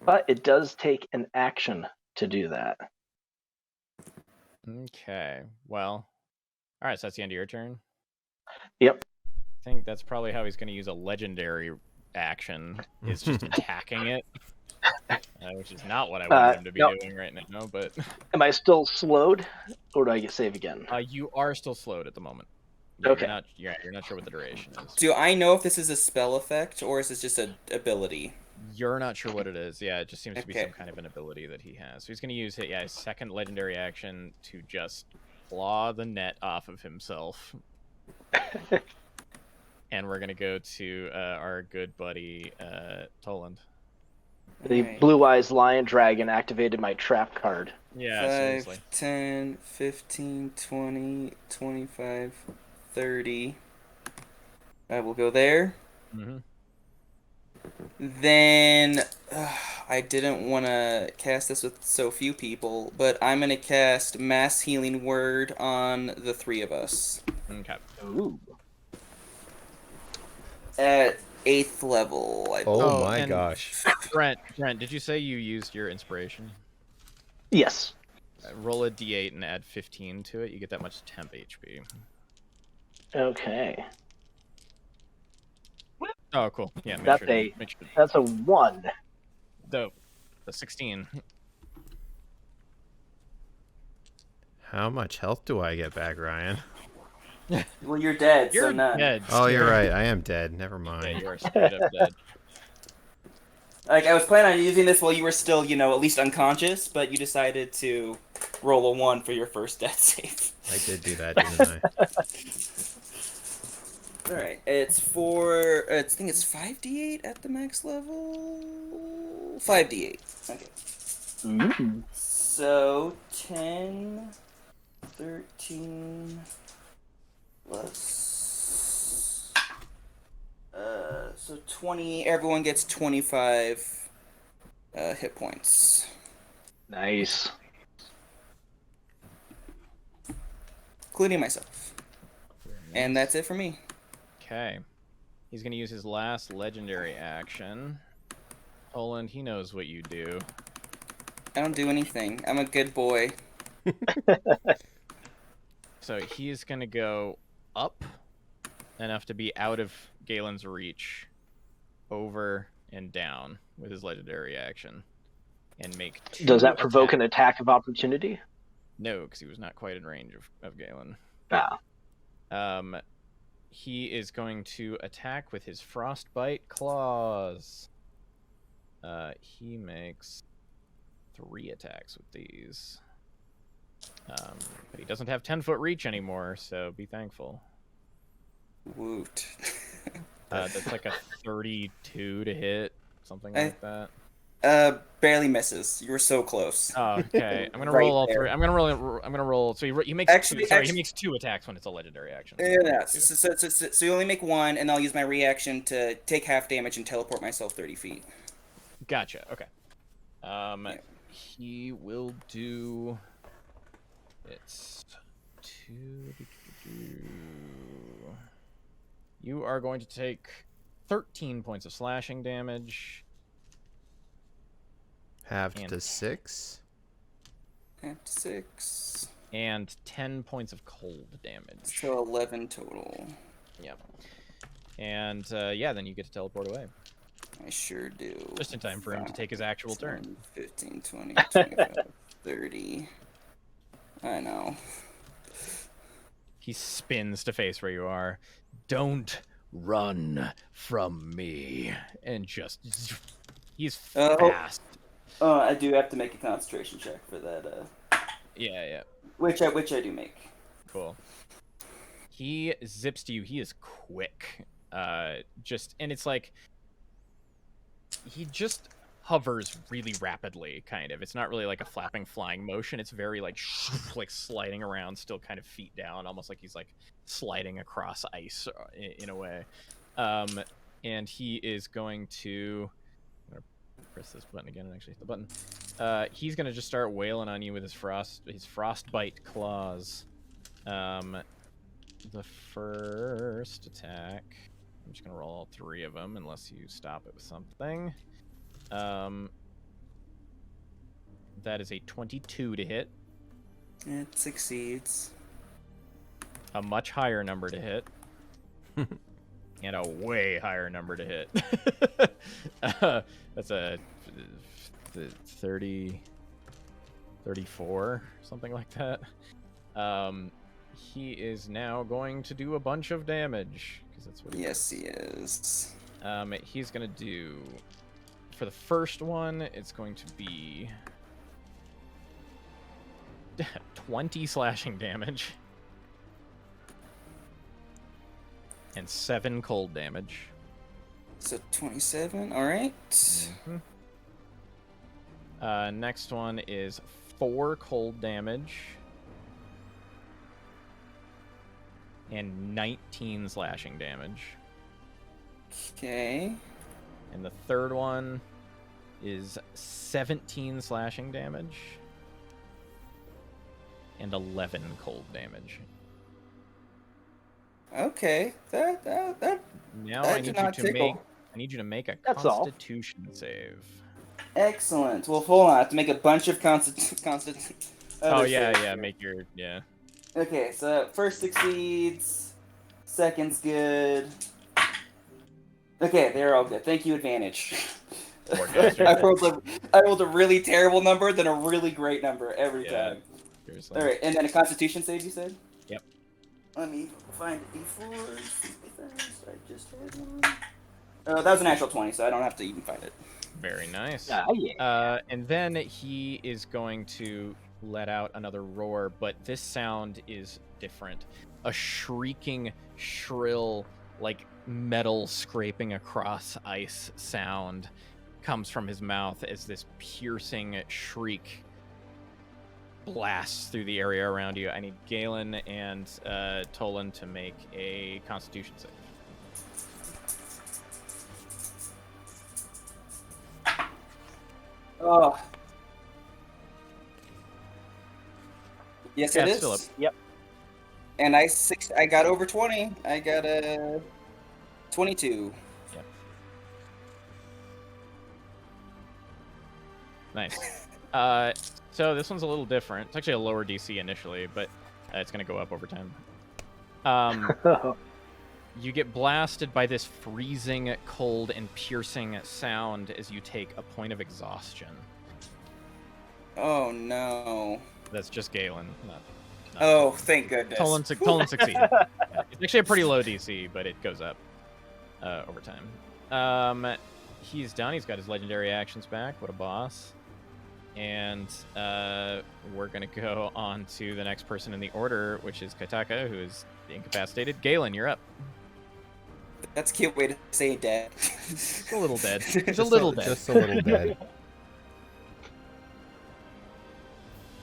But it does take an action to do that. Okay. Well. All right. So that's the end of your turn. Yep. I think that's probably how he's going to use a legendary action. Is just attacking it, which is not what I wanted him to be no. doing right now. But Am I still slowed, or do I get save again? you are still slowed at the moment. Okay. You're not sure what the duration is. Do I know if this is a spell effect or is this just an ability? You're not sure what it is. Yeah, it just seems to be Okay. some kind of an ability that he has. So he's going to use his second legendary action to just claw the net off of himself. And we're going to go to our good buddy Toland. The Alright. Blue Eyes Lion Dragon activated my trap card. Yeah, 5, seriously. 10, 15, 20, 25, 30. I will go there. Mm-hmm. Then I didn't want to cast this with so few people, but I'm going to cast Mass Healing Word on the 3 of us Okay. Ooh. at 8th level. I believe. Oh my and- gosh. Brent, did you say you used your inspiration? Yes. Roll a d8 and add 15 to it. You get that much temp HP. Okay. Oh, cool. Yeah, make That's sure. a- Make sure. That's a 1. The 16. How much health do I get back, Ryan? Well, you're dead, so You're none. dead. Oh, you're right. I am dead. Never Yeah, mind. you are straight up dead. Like, I was planning on using this while you were still, at least unconscious, but you decided to roll a 1 for your first death save. I did do that, didn't I? Alright, I think it's 5d8 at the max level? 5d8. Okay. Mm. So, 10, 13, plus... so 20, everyone gets 25 hit points. Nice. including myself. And that's it for me. Okay. He's going to use his last legendary action. Poland, he knows what you do. I don't do anything. I'm a good boy. So he's going to go up enough to be out of Galen's reach, over and down with his legendary action, and make 2 Does that provoke attack- an attack of opportunity? No, because he was not quite in range of Galen. Ah. He is going to attack with his frostbite claws. He makes 3 attacks with these. But he doesn't have 10-foot reach anymore, so be thankful. Woot. That's like a 32 to hit, something like that. Barely misses. You were so close. Oh, okay. I'm gonna Right roll all there. 3. I'm gonna roll. So he makes Actually- 2. Sorry, actually- he makes 2 attacks when it's a legendary action. Yeah. So you only make 1, and I'll use my reaction to take half damage and teleport myself 30 feet. Gotcha. Okay. He will do. It's 2. You are going to take 13 points of slashing damage. Half And- to 6. Half 6. And 10 points of cold damage. So 11 total. Yep. And then you get to teleport away. I sure do. Just in time for him to take his actual turn. 15, 20, 25, 30. I know. He spins to face where you are. Don't run from me. And just... He's Oh. fast. I do have to make a concentration check for that. Yeah. Which I do make. Cool. He zips to you. He is quick. And it's like... He just hovers really rapidly, kind of. It's not really like a flapping, flying motion. It's very like sliding around, still kind of feet down, almost like he's like sliding across ice in a way. And he is going to... I'm gonna press this button again and actually hit the button. He's gonna just start wailing on you with his frostbite claws. The first attack... I'm just gonna roll all 3 of them unless you stop it with something. That is a 22 to hit. It succeeds. A much higher number to hit. And a way higher number to hit. That's a 30... 34, something like that. He is now going to do a bunch of damage. That's what he Yes, he is. He's gonna do, for the first one, it's going to be 20 slashing damage and 7 cold damage. So 27. All right. Next one is 4 cold damage and 19 slashing damage. Okay. And the third one is 17 slashing damage and 11 cold damage. Okay. That Now that I did need not you to tickle. make a That's all. Constitution save. Excellent. Well, hold on. I have to make a bunch of Oh yeah, make your Okay, so first succeeds, second's good. Okay, they're all good. Thank you, advantage. Poor bastard. I rolled a really terrible number, then a really great number every Yeah. time. Seriously. All right, and then a Constitution save, you said? Yep. Let me find a D4. I just had one. That was an actual 20, so I don't have to even find it. Very nice. Yeah. And then he is going to let out another roar, but this sound is different. A shrieking, shrill, like metal scraping across ice sound comes from his mouth as this piercing shriek blasts through the area around you. I need Galen and Tolan to make a Constitution save. Oh. Yes, Yeah, it it's is. still up. Yep. And I got over 20. I got a 22. Nice. So this one's a little different. It's actually a lower DC initially, but it's going to go up over time. You get blasted by this freezing, cold, and piercing sound as you take a point of exhaustion. Oh no. That's just Galen. Oh, thank goodness. Tolan succeeded. Yeah. It's actually a pretty low DC, but it goes up over time. He's done. He's got his legendary actions back. What a boss. And we're going to go on to the next person in the order, which is Kataka, who is incapacitated. Galen, you're up. That's a cute way to say dead. Just a little dead. Just a little dead. Just a little dead.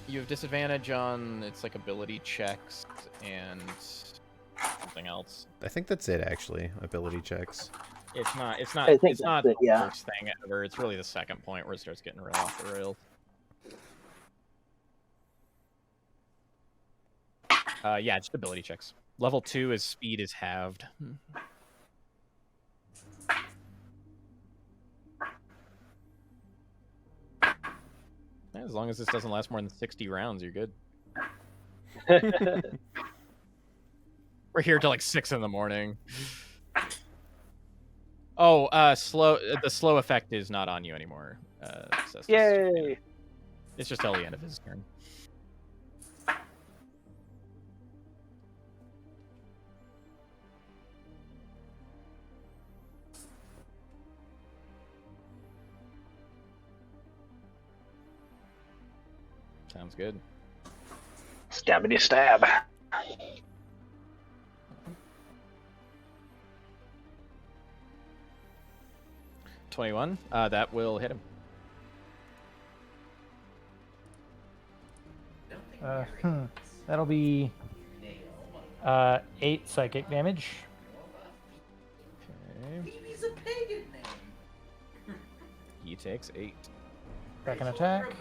You have disadvantage on its like ability checks and something else. I think that's it, actually. Ability checks. It's not I think it's not that's the it, yeah. worst thing ever. It's really the second point where it starts getting real off the rails. Yeah, just ability checks. Level 2 is speed is halved. Yeah, as long as this doesn't last more than 60 rounds, you're good. We're here till like 6 in the morning. Oh, the slow effect is not on you anymore. Cestus. Yay! It's just till the end of his turn. Sounds good. Stabbity stab. $21. That will hit him. That'll be 8 psychic damage. Okay. He's a pagan name. He takes 8. Second attack.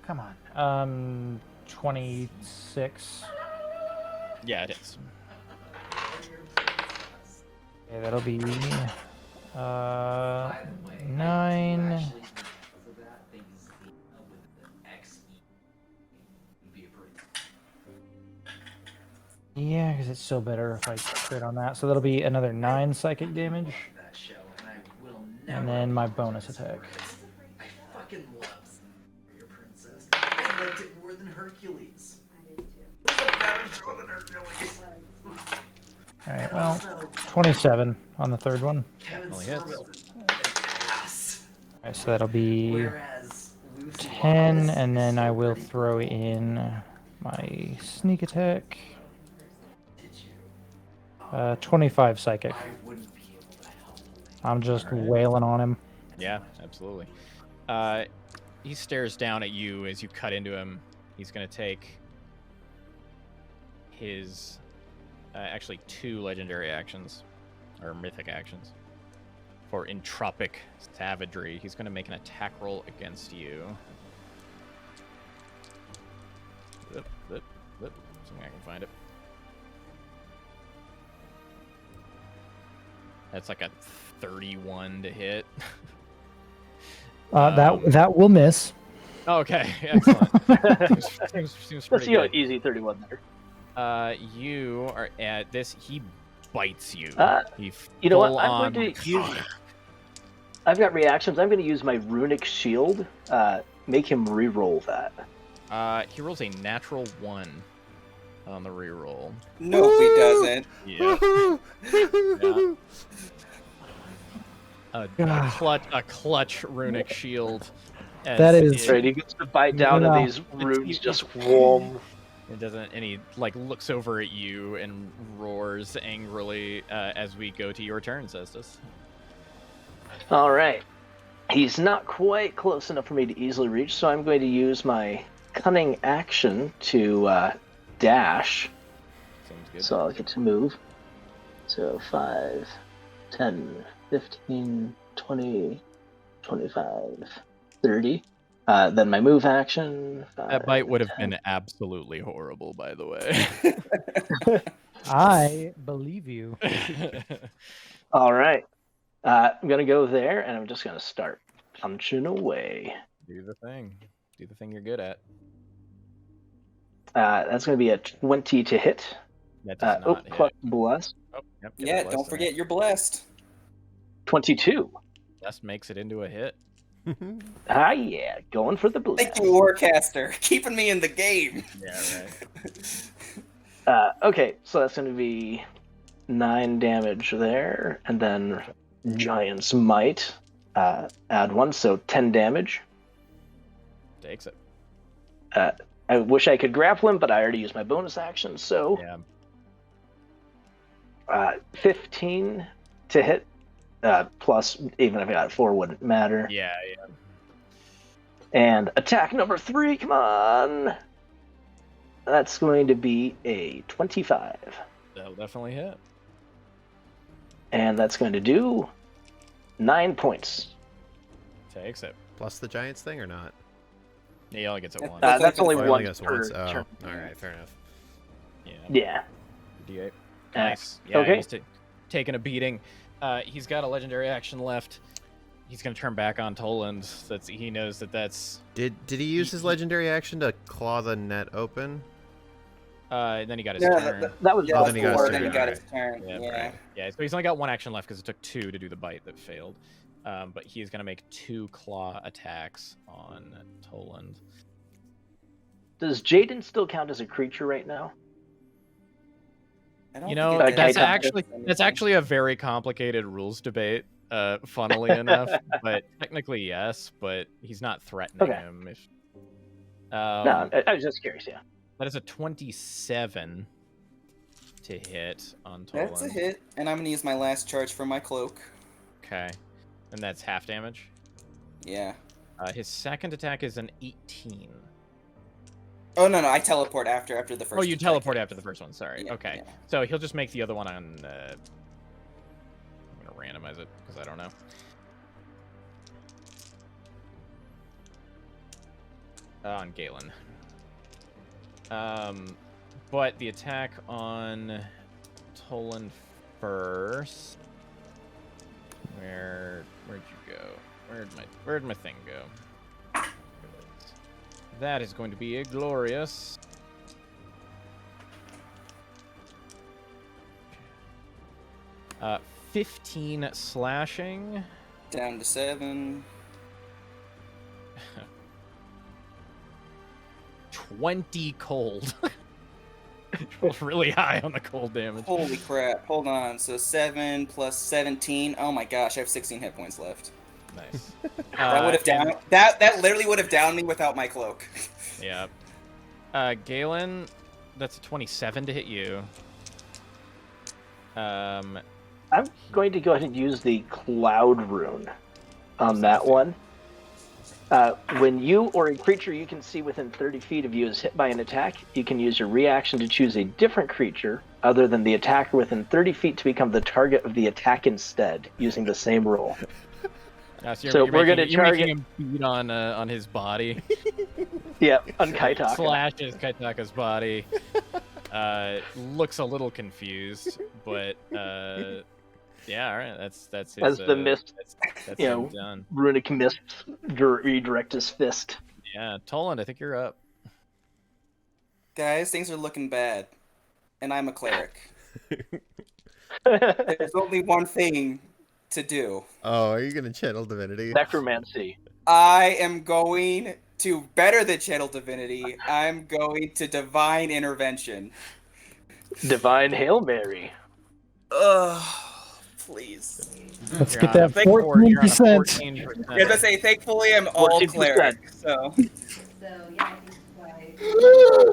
Come on. 26. Yeah, it is. Okay, that'll be 9. Yeah, because it's still better if I crit on that. So that'll be another 9 psychic damage. And then my bonus attack. I fucking love your princess. I liked it more than Hercules. I did too. It was a better show than Hercules. Alright, well, 27 on the third one. Kevin Only hits. Sorbo is an ass. Alright, so that'll be Whereas Lucy 10, Lawless and then I will is throw in my sneak attack. Did you? 25 psychic. I wouldn't be able to help. I'm just wailing on him. Yeah, absolutely. He stares down at you as you cut into him. He's going to take his actually 2 legendary actions, or mythic actions, for entropic savagery. He's going to make an attack roll against you. Assuming I can find it. That's like a 31 to hit. That will miss. Okay, excellent. seems Let's pretty see how good. easy 31 there. You are at this. He bites you. He You know what? full I'm on- going to use. I've got reactions. I'm going to use my runic shield. Make him re-roll that. He rolls a natural 1 on the reroll. No, he doesn't. Yeah. A clutch runic shield. as That is- Right, he gets to bite down No. and these runes just whoom. It doesn't, and he like looks over at you and roars angrily as we go to your turn, Cestus. All right. He's not quite close enough for me to easily reach, so I'm going to use my cunning action to dash. Seems good. So I'll get to move. So 5, 10, 15, 20, 25, 30. Then my move action. That bite would have been absolutely horrible, by the way. I believe you. All right. I'm going to go there, and I'm just going to start punching away. Do the thing. Do the thing you're good at. That's going to be a 20 to hit. That does not hit. Plus bless. Oh, yep, get Yeah, a bless don't in forget it. you're blessed. 22. Bless makes it into a hit. Ah, yeah. Going for the bless. Thank you, Warcaster, keeping me in the game. Yeah, right. Okay, so that's going to be 9 damage there, and then Giant's Might. Add 1, so 10 damage. Takes it. I wish I could grapple him, but I already used my bonus action, so Yeah. 15 to hit. Plus, even if I got 4, wouldn't matter. Yeah, yeah. And attack number 3, come on! That's going to be a 25. That'll definitely hit. And that's going to do 9 points. Takes it. Plus the Giants thing or not? He only gets it once. That's only Oh, he one only gets per once. Oh, turn. alright, fair enough. Yeah. Yeah. D8. Nice. Yeah, okay. he's taking a beating. He's got a legendary action left. He's going to turn back on Toland. He knows that's... Did he use his legendary action to claw the net open? And then he got his Yeah, turn. That was Oh, then he got his before, turn, then he got alright. his turn. Yeah, Yeah. right. Yeah, so he's only got 1 action left because it took 2 to do the bite that failed. But he's going to make 2 claw attacks on Toland. Does Jaden still count as a creature right now? I don't You think know, it Okay, that's actually a very complicated rules debate, funnily enough. But technically, yes, but he's not threatening Okay. him. If, No, I was just curious, yeah. That is a 27 to hit on Toland. That's a hit, and I'm gonna use my last charge for my cloak. Okay. And that's half damage. Yeah. His second attack is an 18. Oh no, I teleport after the first. Oh, you attack. teleport after the first one. Sorry. Yeah, Okay. yeah. So he'll just make the other one on. I'm gonna randomize it because I don't know. On Galen. But the attack on Toland first. Where'd you go? Where'd my thing go? That is going to be a glorious. 15 slashing. Down to 7. 20 cold. Rolled really high on the cold damage. Holy crap! Hold on. So 7 plus 17. Oh my gosh, I have 16 hit points left. Nice. That would have downed. That literally would have downed me without my cloak. Yeah. Galen, that's a 27 to hit you. I'm going to go ahead and use the Cloud Rune on that one. When you or a creature you can see within 30 feet of you is hit by an attack, you can use your reaction to choose a different creature other than the attacker within 30 feet to become the target of the attack instead, using the same roll. So we're going to you're target making him beat on his body. Yeah, on Kaitaka. Slashes Kaitaka's body. Looks a little confused, but yeah, all right. That's his. As the mist, that's you him know, done. runic mist redirect his fist. Yeah, Toland, I think you're up. Guys, things are looking bad, and I'm a cleric. There's only one thing to do. Oh, are you gonna channel divinity? Necromancy. I am going to better the channel divinity. I'm going to divine intervention. Divine Hail Mary. Ugh, please. Let's You're get on a that big board, you're on a 14%. 14%. I was gonna say, thankfully, I'm all 14%. cleric. So. So yeah, I think why.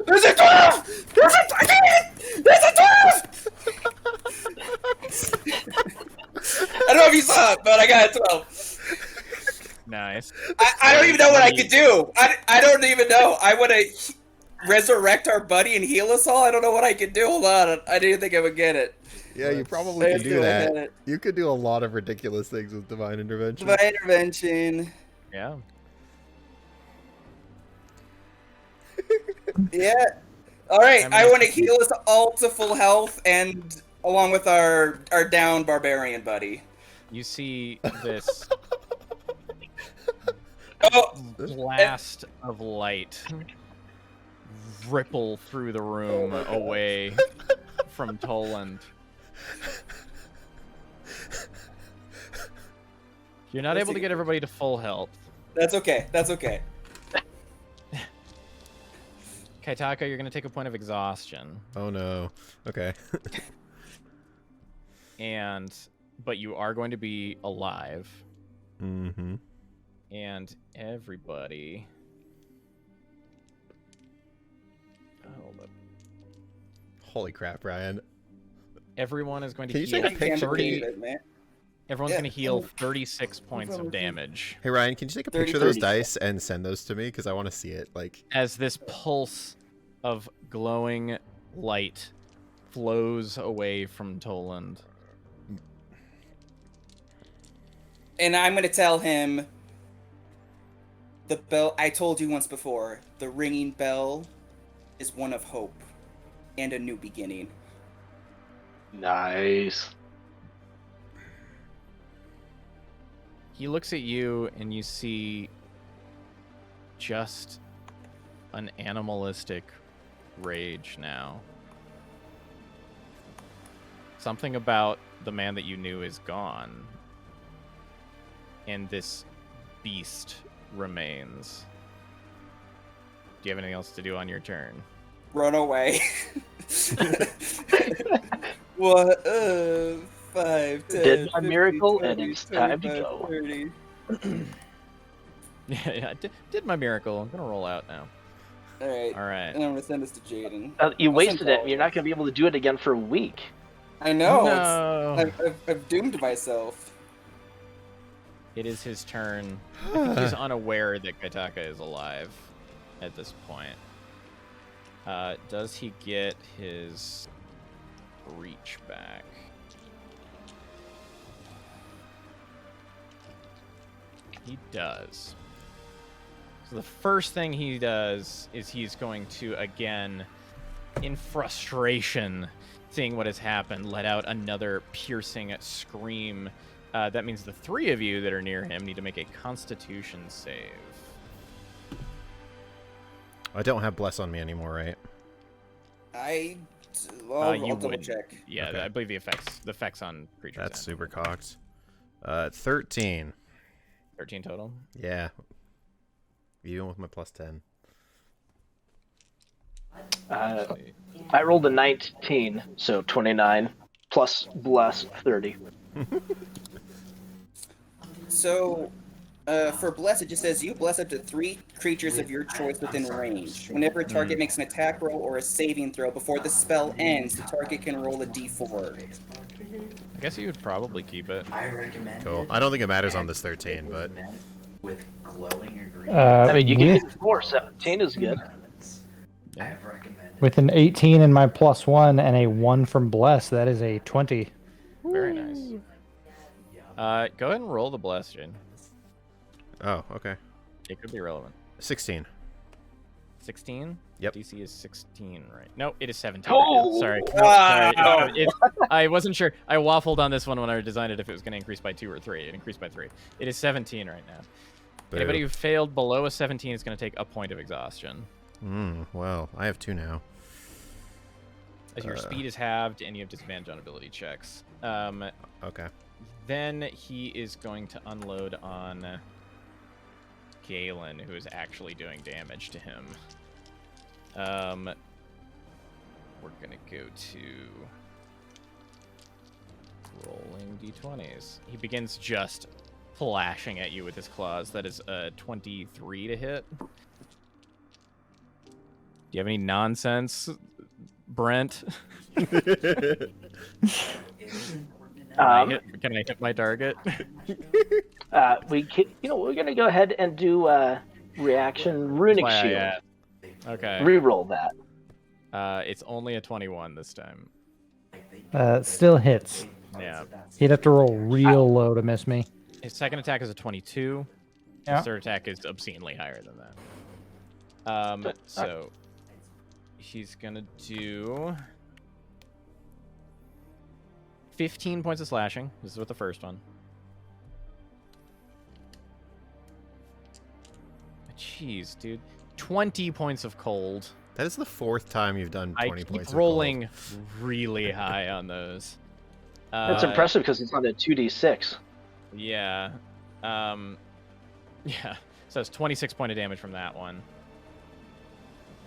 There's a dwarf! There's a dwarf! There's a dwarf! I don't know if you saw it, but I got a 12. Nice. I don't even know what I could do. I don't even know. I want to resurrect our buddy and heal us all. I don't know what I could do. Hold on. I didn't think I would get it. Yeah, you probably could do Let's that. You could do a lot of ridiculous things with divine intervention. Divine intervention. Yeah. Yeah. All right. I'm I gonna- want to heal us all to full health, and along with our down barbarian buddy. You see this Oh, blast of light ripple through the room away from Toland. You're not able to get everybody to full health. that's okay. That's okay. Kaitaka, you're going to take a point of exhaustion. Oh no. Okay. But you are going to be alive. Mm-hmm. And everybody... Hold up. Holy crap, Ryan. Everyone is going to Can you heal take a picture? 30... Man. Everyone's Yeah. going to heal 36 points of damage. Hey Ryan, can you take a 30, picture of those 30. dice and send those to me? Because I want to see it. Like, As this pulse of glowing light flows away from Toland. And I'm gonna tell him the bell I told you once before, the ringing bell is one of hope and a new beginning. Nice. He looks at you and you see just an animalistic rage now. Something about the man that you knew is gone. And this beast remains. Do you have anything else to do on your turn? Run away. What? 5, 10, Did my 15, miracle, 20, and it's time to 25, go. 30. Yeah, did my miracle. I'm gonna roll out now. Alright. All right. And I'm gonna send this to Jaden. You I'll wasted send it. all You're of not us. going to be able to do it again for a week. I know. No. I've doomed myself. It is his turn. I think he's unaware that Kaitaka is alive at this point. Does he get his reach back? He does. So the first thing he does is he's going to, again, in frustration, seeing what has happened, let out another piercing scream. That means the three of you that are near him need to make a Constitution save. I don't have bless on me anymore, right? I'll You double would. check. Yeah, Okay. I believe the effects on creatures. That's end. super cocked. 13. 13 total. Yeah. Even with my plus 10. I rolled a 19, so 29 plus bless 30. So, for bless, it just says you bless up to 3 creatures of your choice within range. Whenever a target makes an attack roll or a saving throw before the spell ends, the target can roll a d4. I guess you would probably keep it. I recommend Cool. it. I don't think it matters on this 13, but With glowing or green. I mean, you can with, hit 4. 17 is good. I have recommended. with an 18 in my +1 and a 1 from Bless, that is a 20. Very nice. Go ahead and roll the bless, Jane. oh, okay. It could be relevant. 16. 16? Yep. DC is 16, right? No, it is 17. Oh! Sorry. Wow. Sorry. I wasn't sure. I waffled on this one when I designed it if it was going to increase by 2 or 3. It increased by 3. It is 17 right now. Boo. Anybody who failed below a 17 is going to take a point of exhaustion. Well, I have 2 now. As your speed is halved and you have disadvantage on ability checks. Okay. Then he is going to unload on Galen, who is actually doing damage to him. We're gonna go to rolling d20s. He begins just flashing at you with his claws. That is a 23 to hit. Do you have any nonsense, Brent? Can I hit my target? We're gonna go ahead and do reaction runic Why I shield. asked. Okay. Reroll that. It's only a 21 this time. Still hits. Yeah. He'd have to roll real low to miss me. His second attack is a 22. Yeah. His third attack is obscenely higher than that. So he's gonna do 15 points of slashing. This is with the first one. Jeez, dude. 20 points of cold. That is the 4th time you've done 20 I points keep of rolling cold. really high on those. That's impressive because it's on a 2d6. Yeah. Yeah. So it's 26 point of damage from that one.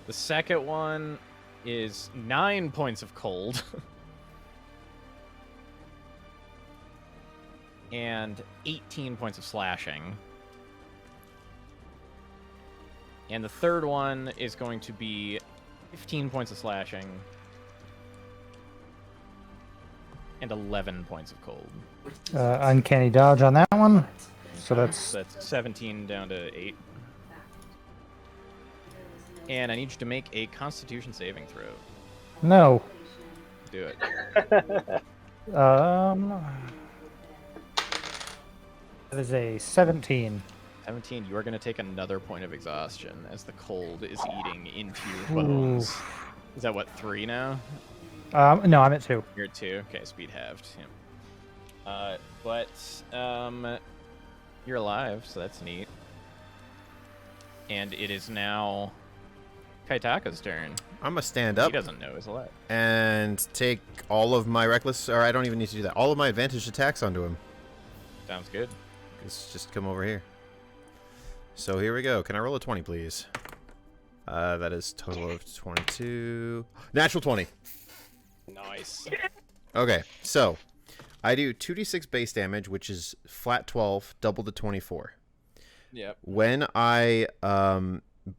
The second one is 9 points of cold. And 18 points of slashing. And the third one is going to be 15 points of slashing. And 11 points of cold. Uncanny dodge on that one. So So that's 17 down to 8. And I need you to make a Constitution saving throw. no. Do it. That is a 17. 17, you are going to take another point of exhaustion as the cold is eating into your bones. Is that what, 3 now? No, I'm at 2. You're at 2. Okay, speed halved. Yeah. But you're alive, so that's neat. And it is now Kaitaka's turn. I'm gonna stand He up doesn't know he's alive. and take all of my reckless, or I don't even need to do that. All of my advantage attacks onto him. Sounds good. Just come over here. So here we go. Can I roll a 20, please? That is total of 22. Natural 20. Nice. Okay, so I do 2d6 base damage, which is flat 12, double to 24. Yep. When I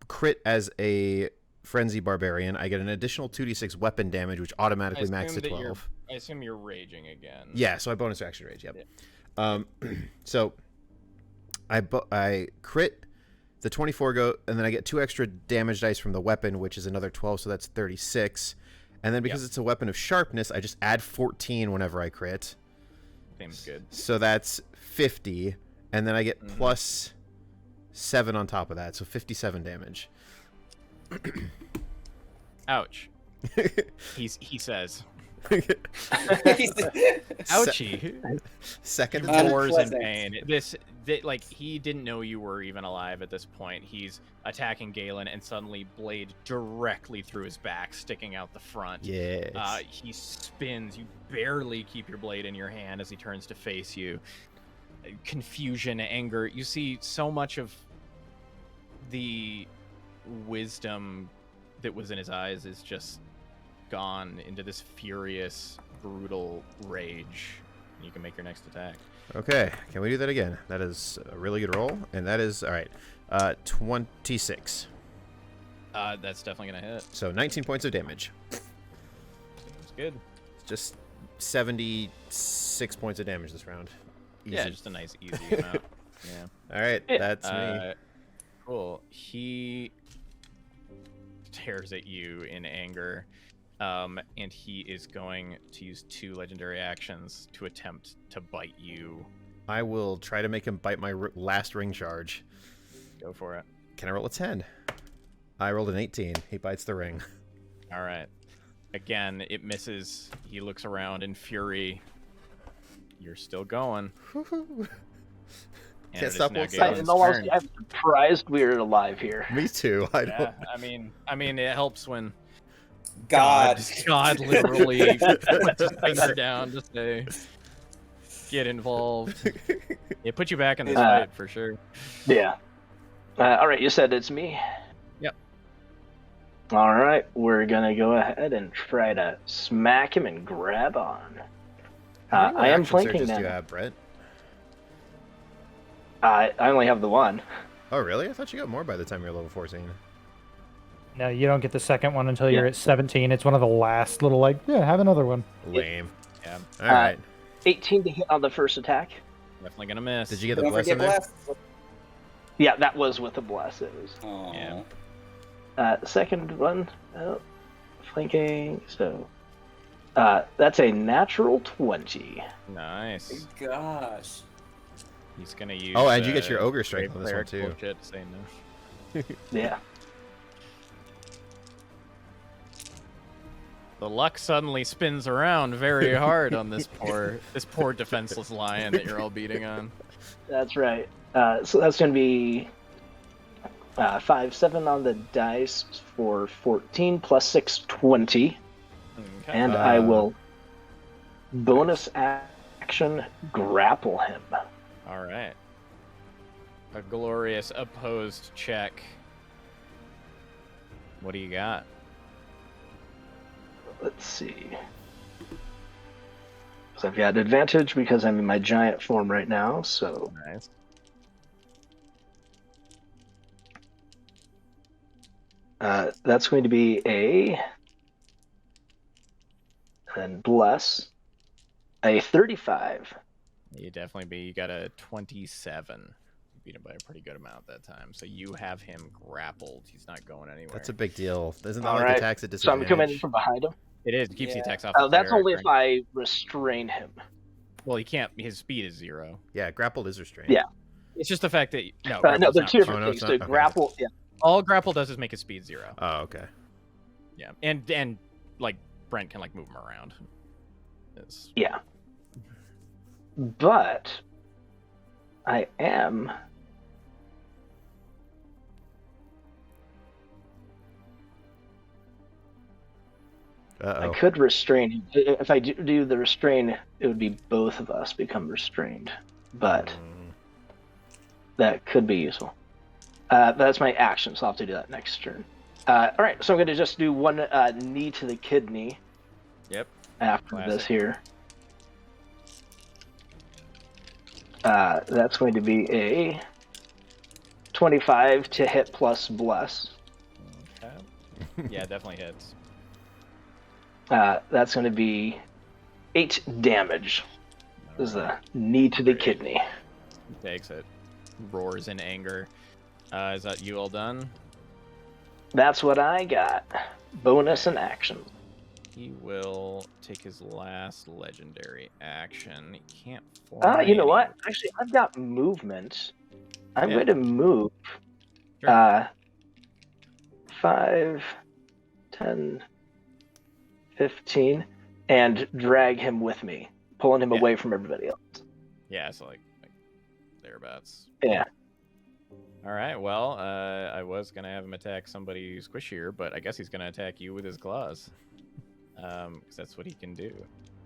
crit as a frenzy barbarian, I get an additional 2d6 weapon damage, which automatically max to 12. I assume you're raging again. Yeah, so I bonus action rage. Yep. Yeah. So I crit the 24 go, and then I get 2 extra damage dice from the weapon, which is another 12, so that's 36. And then because it's a weapon of sharpness, I just add 14 whenever I crit. Seems good. So that's 50, and then I get plus 7 on top of that, so 57 damage. Ouch. He says. He's- Ouchie. Second Uh, Roars in Unpleasant. pain. Like, he didn't know you were even alive at this point. He's attacking Galen, and suddenly blade directly through his back, sticking out the front. Yes. He spins. You barely keep your blade in your hand as he turns to face you. Confusion, anger. You see so much of the wisdom that was in his eyes is just gone into this furious, brutal rage. You can make your next attack. Okay, can we do that again? That is a really good roll, and that is, all right, 26. That's definitely gonna hit. So 19 points of damage. That's good. Just 76 points of damage this round. Easy. Yeah, just a nice, easy amount. Yeah. All right, that's me. Cool. He tears at you in anger, and he is going to use 2 legendary actions to attempt to bite you. I will try to make him bite my last ring charge. Go for it. Can I roll a 10? I rolled an 18. He bites the ring. All right. Again, it misses. He looks around in fury. You're still going. And Can't it is stop now what's Galen's In all honesty, turn. I'm surprised we're alive here. Me too. I don't. Yeah, I mean, it helps when God. God literally puts his finger down to say, "Get involved." It put you back in this fight for sure. Yeah. All right, you said it's me. Yep. All right, we're gonna go ahead and try to smack him and grab on. How many I am action flanking surges do you now. have, Brett? I only have the one. Oh, really? I thought you got more by the time you're level 14. No, you don't get the second one until you're Yeah. at 17. It's one of the last little, like, yeah, have another one. Lame. Yeah, All right. 18 to hit on the first attack. definitely gonna miss. Did you get the Don't bless forget in there? blast. Yeah, that was with the bless. It was. Aw. Yeah. Second one, flanking. So that's a natural 20. Nice. Gosh. He's gonna use. Oh, and you get your ogre strength brave on this one, cleric too. bullshit to say no. Yeah. The luck suddenly spins around very hard on this poor defenseless lion that you're all beating on. That's right. So that's going to be 5, 7 on the dice for 14 plus 6, 20. Okay. And I will bonus action grapple him. All right. A glorious opposed check. What do you got? Let's see. So I've got advantage because I'm in my giant form right now, so Nice. that's going to be and bless, a 35. You got a 27. You beat him by a pretty good amount that time. So you have him grappled. He's not going anywhere. That's a big deal. Isn't that All like right. attacks at So disadvantage? I'm coming in from behind him. It is. It keeps the Yeah. attacks off. Oh, the that's cleric, only if right? I restrain him. Well, he can't. His speed is 0. Yeah, grappled is restrained. Yeah. It's just the fact that No, grapple's they're not two different no, things. it's So not? Okay. grapple, yeah. All grapple does is make his speed 0. Oh, okay. Yeah, and like Brent can like move him around. It's... Yeah. But I am I Uh-oh. could restrain him. If I do the restrain, it would be both of us become restrained. But that could be useful. That's my action, so I'll have to do that next turn. All right, so I'm going to just do one knee to the kidney. Yep. After Classic. this here. That's going to be a 25 to hit plus bless. Okay. Yeah, definitely hits. That's going to be 8 damage. This is a knee to the kidney. He takes it. Roars in anger. Is that you all done? That's what I got. Bonus and action. He will take his last legendary action. He can't fly. You know what? Actually, I've got movement. I'm Yeah. going to move Sure. 5, 10, 15, and drag him with me, pulling him Yeah. away from everybody else. Yeah, so like thereabouts. Yeah. All right. Well, I was gonna have him attack somebody squishier, but I guess he's gonna attack you with his claws. Because that's what he can do.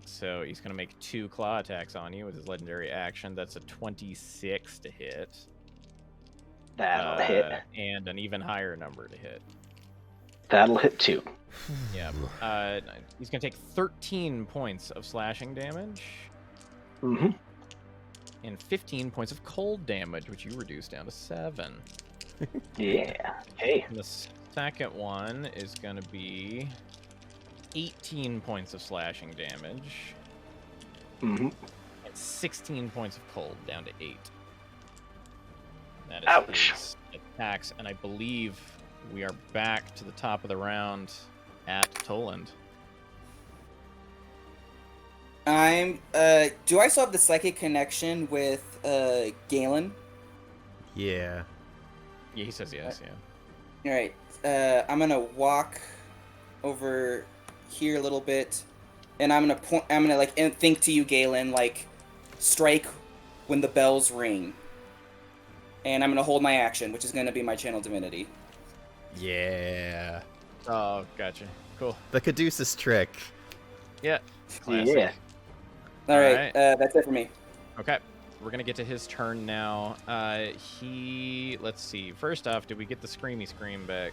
So he's gonna make 2 claw attacks on you with his legendary action. That's a 26 to hit. That'll hit. And an even higher number to hit. That'll hit too. Yeah. He's gonna take 13 points of slashing damage Mm-hmm. and 15 points of cold damage, which you reduce down to 7. Yeah. Hey. And the second one is gonna be 18 points of slashing damage Mm-hmm. and 16 points of cold, down to 8. That is Ouch. his attacks, and I believe we are back to the top of the round at Toland. Do I still have the psychic connection with Galen? Yeah. Yeah, he says yes. Yeah. All right. I'm gonna walk over here a little bit, and I'm gonna point. I'm gonna think to you, Galen, like strike when the bells ring. And I'm gonna hold my action, which is gonna be my channel divinity. Yeah. Oh, gotcha. Cool. The Caduceus trick. Yeah. Classic. Yeah. All right. Alright. That's it for me. Okay. We're gonna get to his turn now. Let's see. First off, did we get the screamy scream back?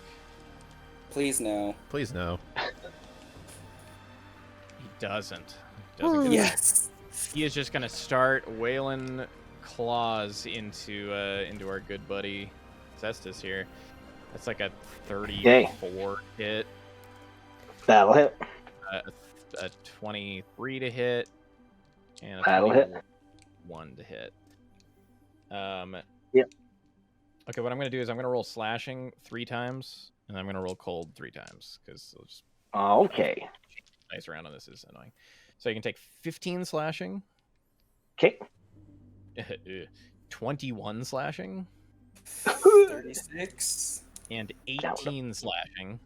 Please no. Please no. He doesn't. He doesn't get Yes. He is just gonna start wailing claws into our good buddy Cestus here. That's like a 34 hit, That'll hit. a 23 to hit, and a That'll hit. 21 to hit. Yep. Okay, what I'm gonna do is I'm gonna roll slashing 3 times, and I'm gonna roll cold 3 times because just Okay. dice around on this is annoying. So you can take 15 slashing, Okay. 21 slashing, 36. and 18 slashing.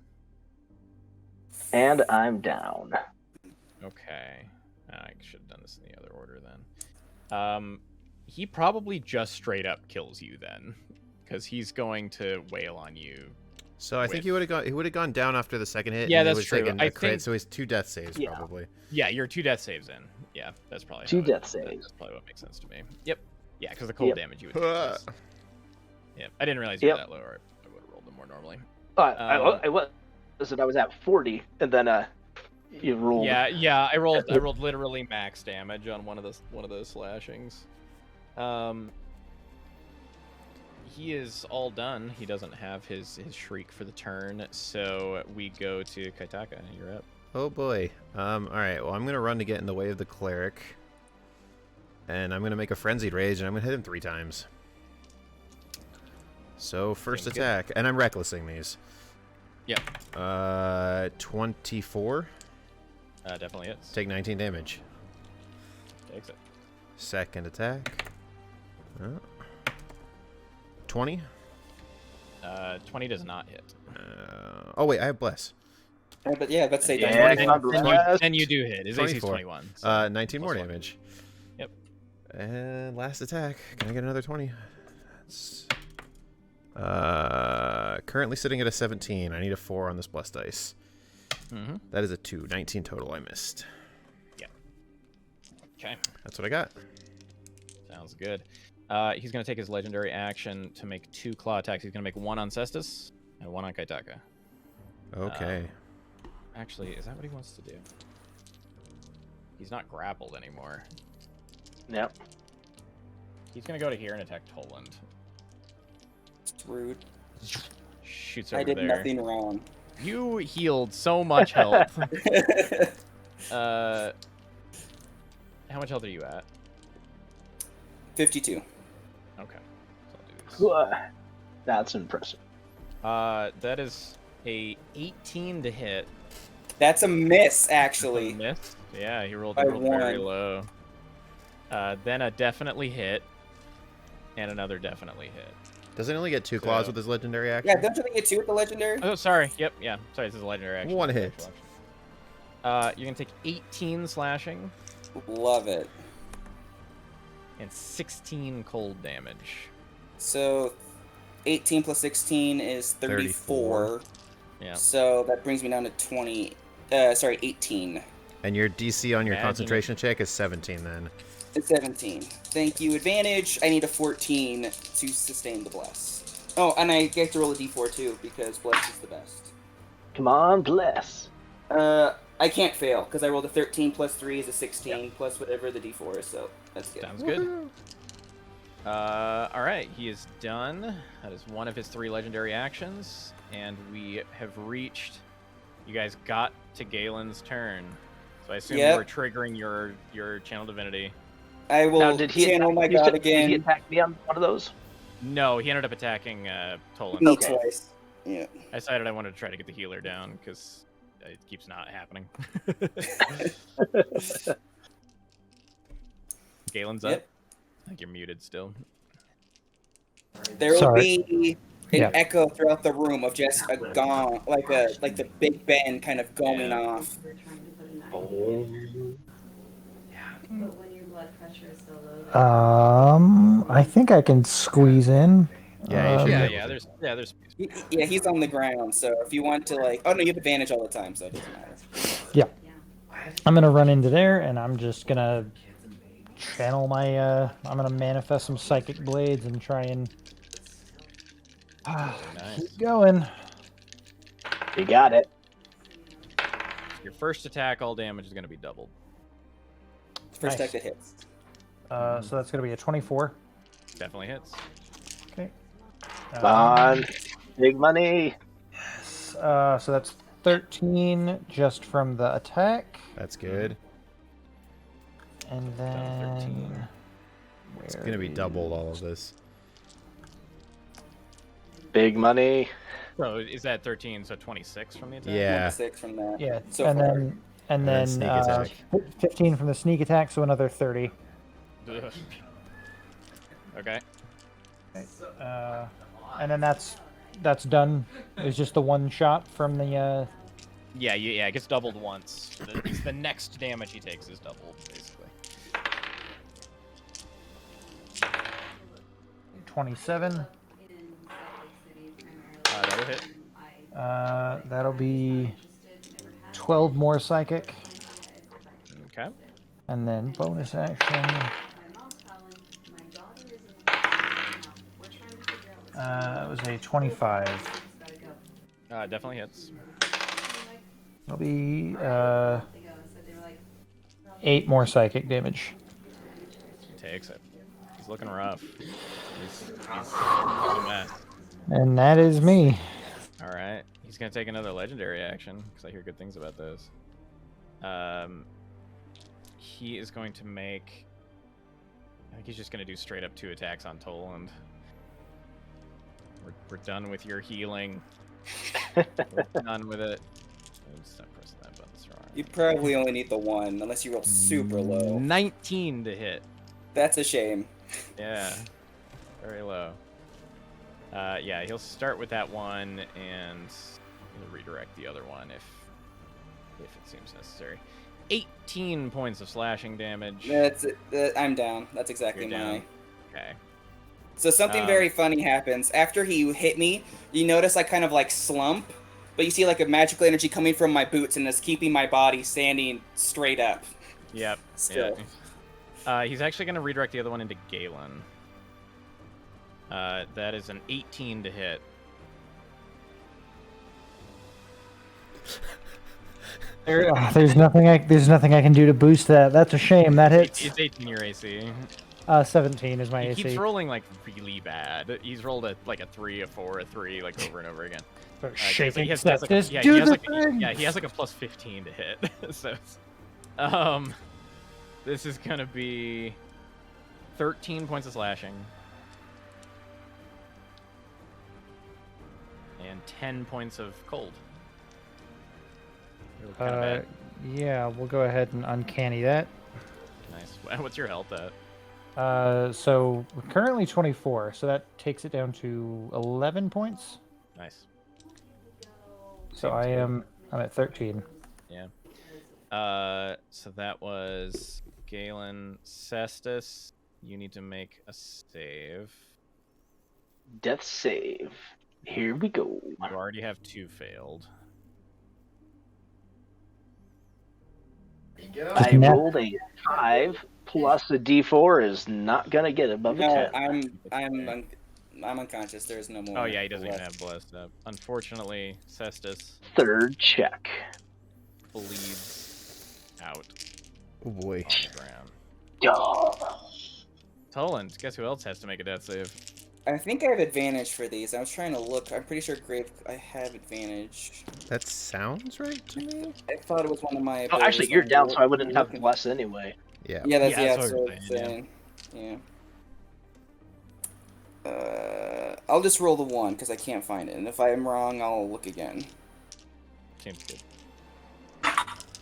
And I'm down. Okay. I should have done this in the other order then. He probably just straight up kills you then, because he's going to wail on you. So I think he would have gone down after the second hit. Yeah, and he that's was true. taking I a crit, think- so he's 2 death saves Yeah. probably. Yeah, you're 2 death saves in. Yeah, that's probably Two how death That's saves. probably what makes sense to me. Yep. Yeah, because the cold Yep. damage you would take. is- Yep. I didn't realize you were that low, or I would have rolled them more normally. I was at 40, and then you rolled. Yeah. I rolled literally max damage on one of those slashings. He is all done. He doesn't have his shriek for the turn, so we go to Kaitaka. You're up. Oh boy. All right. Well, I'm gonna run to get in the way of the cleric, and I'm gonna make a frenzied rage, and I'm gonna hit him 3 times. So first Seems good. attack, and I'm recklessing these. Yep. 24. Definitely hits. Take 19 damage. Takes it. Second attack. 20. 20 does not hit. Oh wait, I have bless. But yeah, let's say Yeah, that's God bless. Then you do hit. His AC is 24. 21. So 19 more plus 1. damage. Yep. And last attack. Can I get another 20? That's currently sitting at a 17. I need a 4 on this blessed dice. Mm-hmm. That is a 2. 19 total. I missed. Okay. That's what I got. Sounds good. He's going to take his legendary action to make 2 claw attacks. He's going to make 1 on Cestus and 1 on Kaitaka. Okay. Actually, is that what he wants to do? He's not grappled anymore. Yep. He's going to go to here and attack Toland. rude. Shoots over I did there. nothing wrong. You healed so much health. How much health are you at? 52. Okay. So I'll do this. That's impressive. That is a 18 to hit. That's a miss, actually. Miss? Yeah, he rolled, By very 1. low. Then a definitely hit, and another definitely hit. Doesn't he only get 2 claws So- with his legendary action? Yeah, don't you think it's 2 with the legendary? Oh, sorry. Yep, yeah. Sorry, this is a legendary action. 1 It's an hit. actual action. You're going to take 18 slashing Love it. and 16 cold damage. So, 18 plus 16 is 34. Yeah. So that brings me down to 20. 18. And your DC on your Imagine concentration check is 17 then. It's 17. Thank you. Advantage. I need a 14 to sustain the bless. Oh, and I get to roll a d4 too, because bless is the best. Come on, bless. I can't fail, because I rolled a 13 plus 3 is a 16, plus whatever the d4 is, so that's good. Sounds good. Alright, he is done. That is one of his 3 legendary actions. And we have reached... You guys got to Galen's turn. So I assume Yep. you were triggering your Channel Divinity. I will Now, did he channel attack, my you god said- again. Did he attack me on one of those? No, he ended up attacking Toland. Me Okay. twice. Yeah. I decided I wanted to try to get the healer down, because it keeps not happening. Galen's up. Yep. I think you're muted still. There will Sorry. be an Yeah. echo throughout the room of just a gong, like the Big Ben kind of going Yeah. off. We're trying to put a knife. But when your blood pressure is so low. I think I can squeeze in. Yeah, you should Yeah, be able to. there's Yeah, he's on the ground, so if you want to oh no, you have advantage all the time, so it doesn't matter. Yeah. I'm gonna run into there, and I'm just gonna channel my. I'm gonna manifest some psychic blades and try and nice. keep going. You got it. Your first attack, all damage is going to be doubled. First Nice. attack that hits. So that's gonna be a 24. Definitely hits. Okay. Come on. Big money. So that's 13 just from the attack, That's good. and Done 13. then It's going to be doubled, all of this. Big money. So is that 13? So 26 from the attack? Yeah. 6 from that. Yeah, So and far. then And then sneak attack. 15 from the sneak attack, so another 30. Ugh. Okay. And then that's done. It's just the one shot from the Yeah, it gets doubled once. It's the next damage he takes is doubled, basically. 27. That'll hit. That'll be 12 more psychic. Okay. And then bonus action. It was a 25. Definitely hits. It'll be 8 more psychic damage. He takes it. He's looking rough. He's a mess. And that is me. All right. He's gonna take another legendary action because I hear good things about those. He is going to make. I think he's just gonna do straight up 2 attacks on Toland. We're done with your healing. We're done with it. Stop pressing that button, Sarah. You probably only need the 1, unless you roll super low. 19 to hit. That's a shame. Yeah. Very low. Yeah, he'll start with that one and he'll redirect the other one if it seems necessary. 18 points of slashing damage. That's it. I'm down. That's exactly You're down. my. Okay. So something very funny happens. After he hit me, you notice I kind of like slump, but you see like a magical energy coming from my boots and it's keeping my body standing straight up. Yep. Still. Yeah. He's actually going to redirect the other one into Galen. That is an 18 to hit. There's nothing I can do to boost that. That's a shame. That hits. It's 18 your AC. 17 is my He AC. keeps rolling like really bad. He's rolled like a 3, a 4, a 3, like over and over again. Start So shaking. he has Step. like, Just yeah, do he has the like, thing. yeah, he has like a plus 15 to hit. So, this is gonna be 13 points of slashing and 10 points of cold. Really kinda bad. Yeah, we'll go ahead and uncanny that. Nice. What's your health at? So we're currently 24, so that takes it down to 11 points. Nice. So I'm at 13. Yeah. So that was Galen. Cestus, you need to make a save. Death save. Here we go. You already have 2 failed. There you go. I rolled a 5 plus a D4 is not gonna get above a No, 10. I'm unconscious. There's no more. Oh yeah, he doesn't even left. have blessed up. Unfortunately, Cestus Third check. bleeds out Oh boy. on the ground. Oh. Toland, guess who else has to make a death save? I think I have advantage for these. I was trying to look. I'm pretty sure I have advantage. That sounds right to me. I thought it was one of my. Oh, abilities. actually, you're I'm down, so I wouldn't have looking. bless anyway. Yeah. Yeah, that's Yeah, that's what what I'm I'm saying. Yeah. I'll just roll the 1 because I can't find it, and if I'm wrong, I'll look again. Seems good.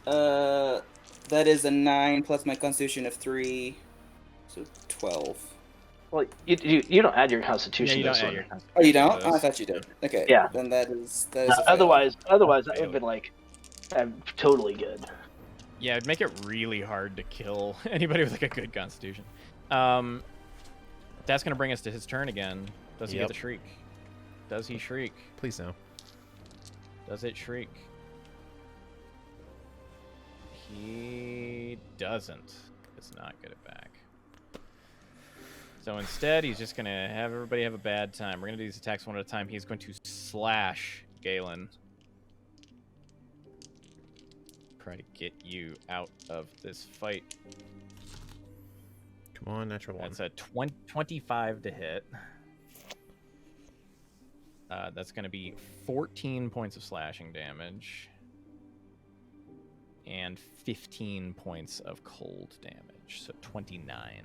That is a 9 plus my Constitution of 3, so 12. Well, you don't add your Yeah, Constitution you to don't this add one. your Oh, you don't? Constitution to Oh, I this. thought you did. Okay. Yeah. Then that is a fail. Otherwise, that would have been like, totally good. Yeah, it'd make it really hard to kill anybody with like a good Constitution. That's gonna bring us to his turn again. Does he Yep. get the shriek? Does he shriek? Please no. Does it shriek? He doesn't. Does not get it back. So instead, he's just gonna have everybody have a bad time. We're gonna do these attacks one at a time. He's going to slash Galen. Try to get you out of this fight. Come on, natural 1. That's a 25 to hit. That's going to be 14 points of slashing damage. And 15 points of cold damage. So 29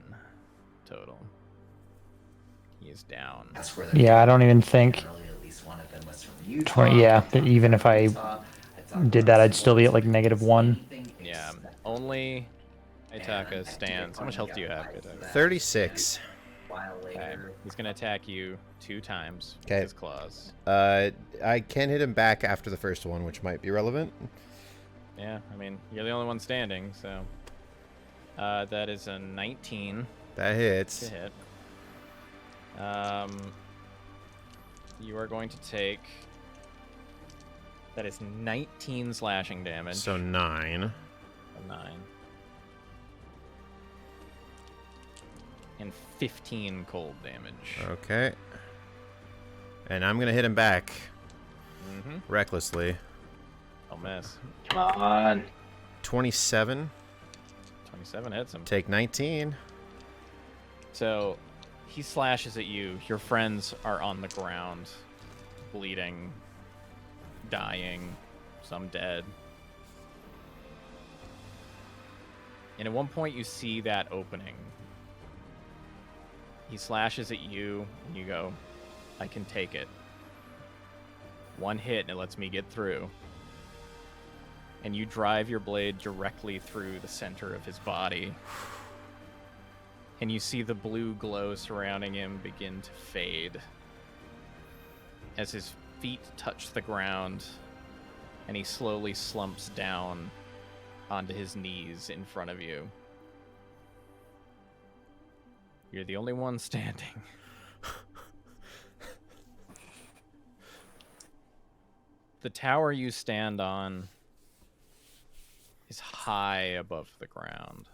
total. He is down. That's where Yeah, I don't even think Generally, at least one of them was from Utah. 20. Yeah, even if I thought did that, I'd still be at like -1. Yeah, only Aitaka stands. How much health do you have, Aitaka? 36. while Okay. later. He's gonna attack you 2 times with 'Kay. his claws. I can hit him back after the first one, which might be relevant. Yeah, I mean, you're the only one standing, so. That is a 19 That to hits. hit. You are going to take. That is 19 slashing damage. So 9. A 9. And 15 cold damage. Okay. And I'm gonna hit him back Mm-hmm. recklessly. Don't miss. Come on. 27. 27 hits him. Take 19. So he slashes at you. Your friends are on the ground, bleeding, dying, some dead. And at one point you see that opening. He slashes at you, and you go, I can take it. One hit, and it lets me get through. And you drive your blade directly through the center of his body. And you see the blue glow surrounding him begin to fade as his feet touch the ground, and he slowly slumps down onto his knees in front of you. You're the only one standing. The tower you stand on is high above the ground.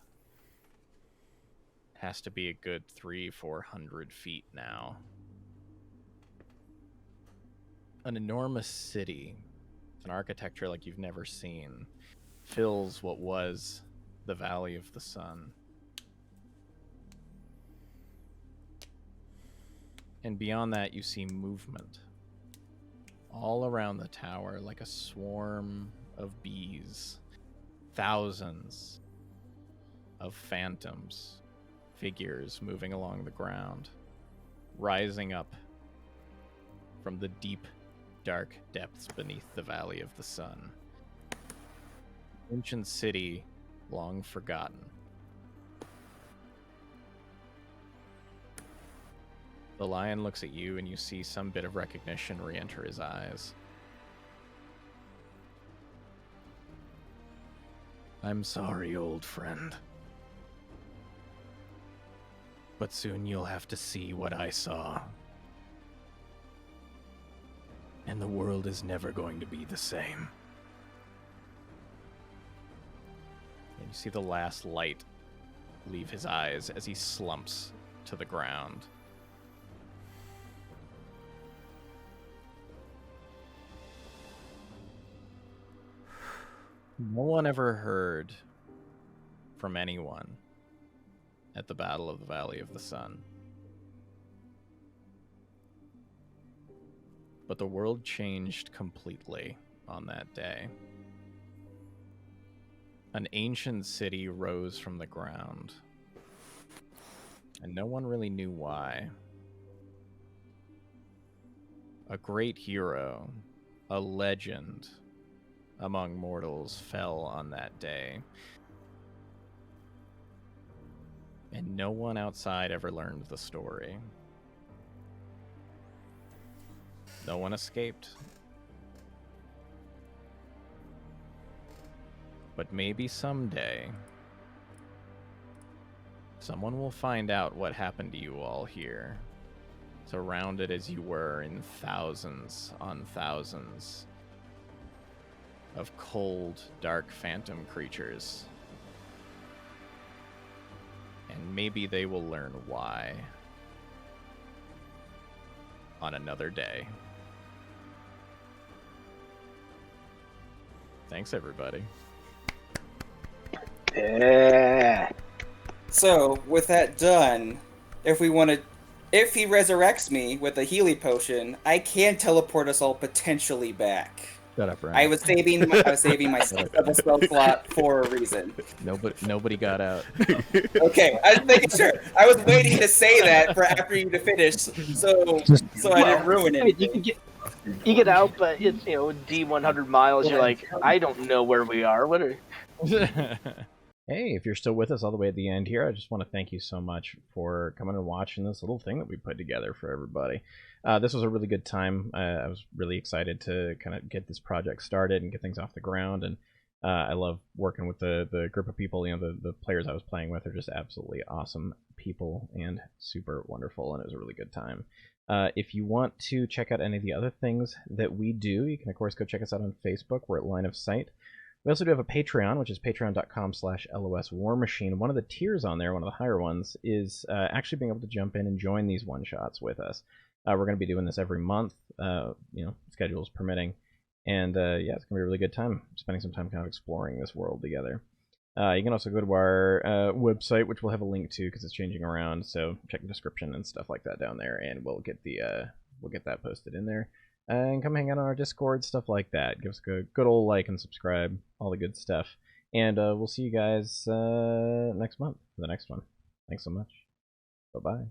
Has to be a good 300-400 feet now. An enormous city, an architecture like you've never seen, fills what was the Valley of the Sun. And beyond that, you see movement all around the tower, like a swarm of bees. Thousands of phantoms, figures moving along the ground, rising up from the deep, dark depths beneath the Valley of the Sun. Ancient city, long forgotten. The lion looks at you, and you see some bit of recognition re-enter his eyes. I'm sorry, old friend. But soon you'll have to see what I saw. And the world is never going to be the same. And you see the last light leave his eyes as he slumps to the ground. No one ever heard from anyone at the Battle of the Valley of the Sun. But the world changed completely on that day. An ancient city rose from the ground, and no one really knew why. A great hero, a legend among mortals, fell on that day. And no one outside ever learned the story. No one escaped. But maybe someday, someone will find out what happened to you all here, surrounded as you were in thousands on thousands of cold, dark phantom creatures. And maybe they will learn why on another day. Thanks, everybody. Yeah. So, with that done, if he resurrects me with a Healy potion, I can teleport us all potentially back. Shut up, Ryan. I was saving my double spell slot for a reason. Nobody got out. Okay, I was making sure. I was waiting to say that for after you to finish, so I didn't ruin I mean, it. you get out, but it's D 100 miles. You're like, I don't know where we are. What are? Hey, if you're still with us all the way at the end here, I just want to thank you so much for coming and watching this little thing that we put together for everybody. This was a really good time. I was really excited to kind of get this project started and get things off the ground, and I love working with the group of people. You know, the players I was playing with are just absolutely awesome people and super wonderful, and it was a really good time. If you want to check out any of the other things that we do, you can, of course, go check us out on Facebook. We're at Line of Sight. We also do have a Patreon, which is patreon.com/LOSWarMachine. One of the tiers on there, one of the higher ones, is actually being able to jump in and join these one-shots with us. We're going to be doing this every month, schedules permitting. And yeah, it's going to be a really good time, spending some time kind of exploring this world together. You can also go to our website, which we'll have a link to because it's changing around. So check the description and stuff like that down there, and we'll get that posted in there. And come hang out on our Discord, stuff like that. Give us a good old like and subscribe, all the good stuff. And we'll see you guys next month for the next one. Thanks so much. Bye-bye.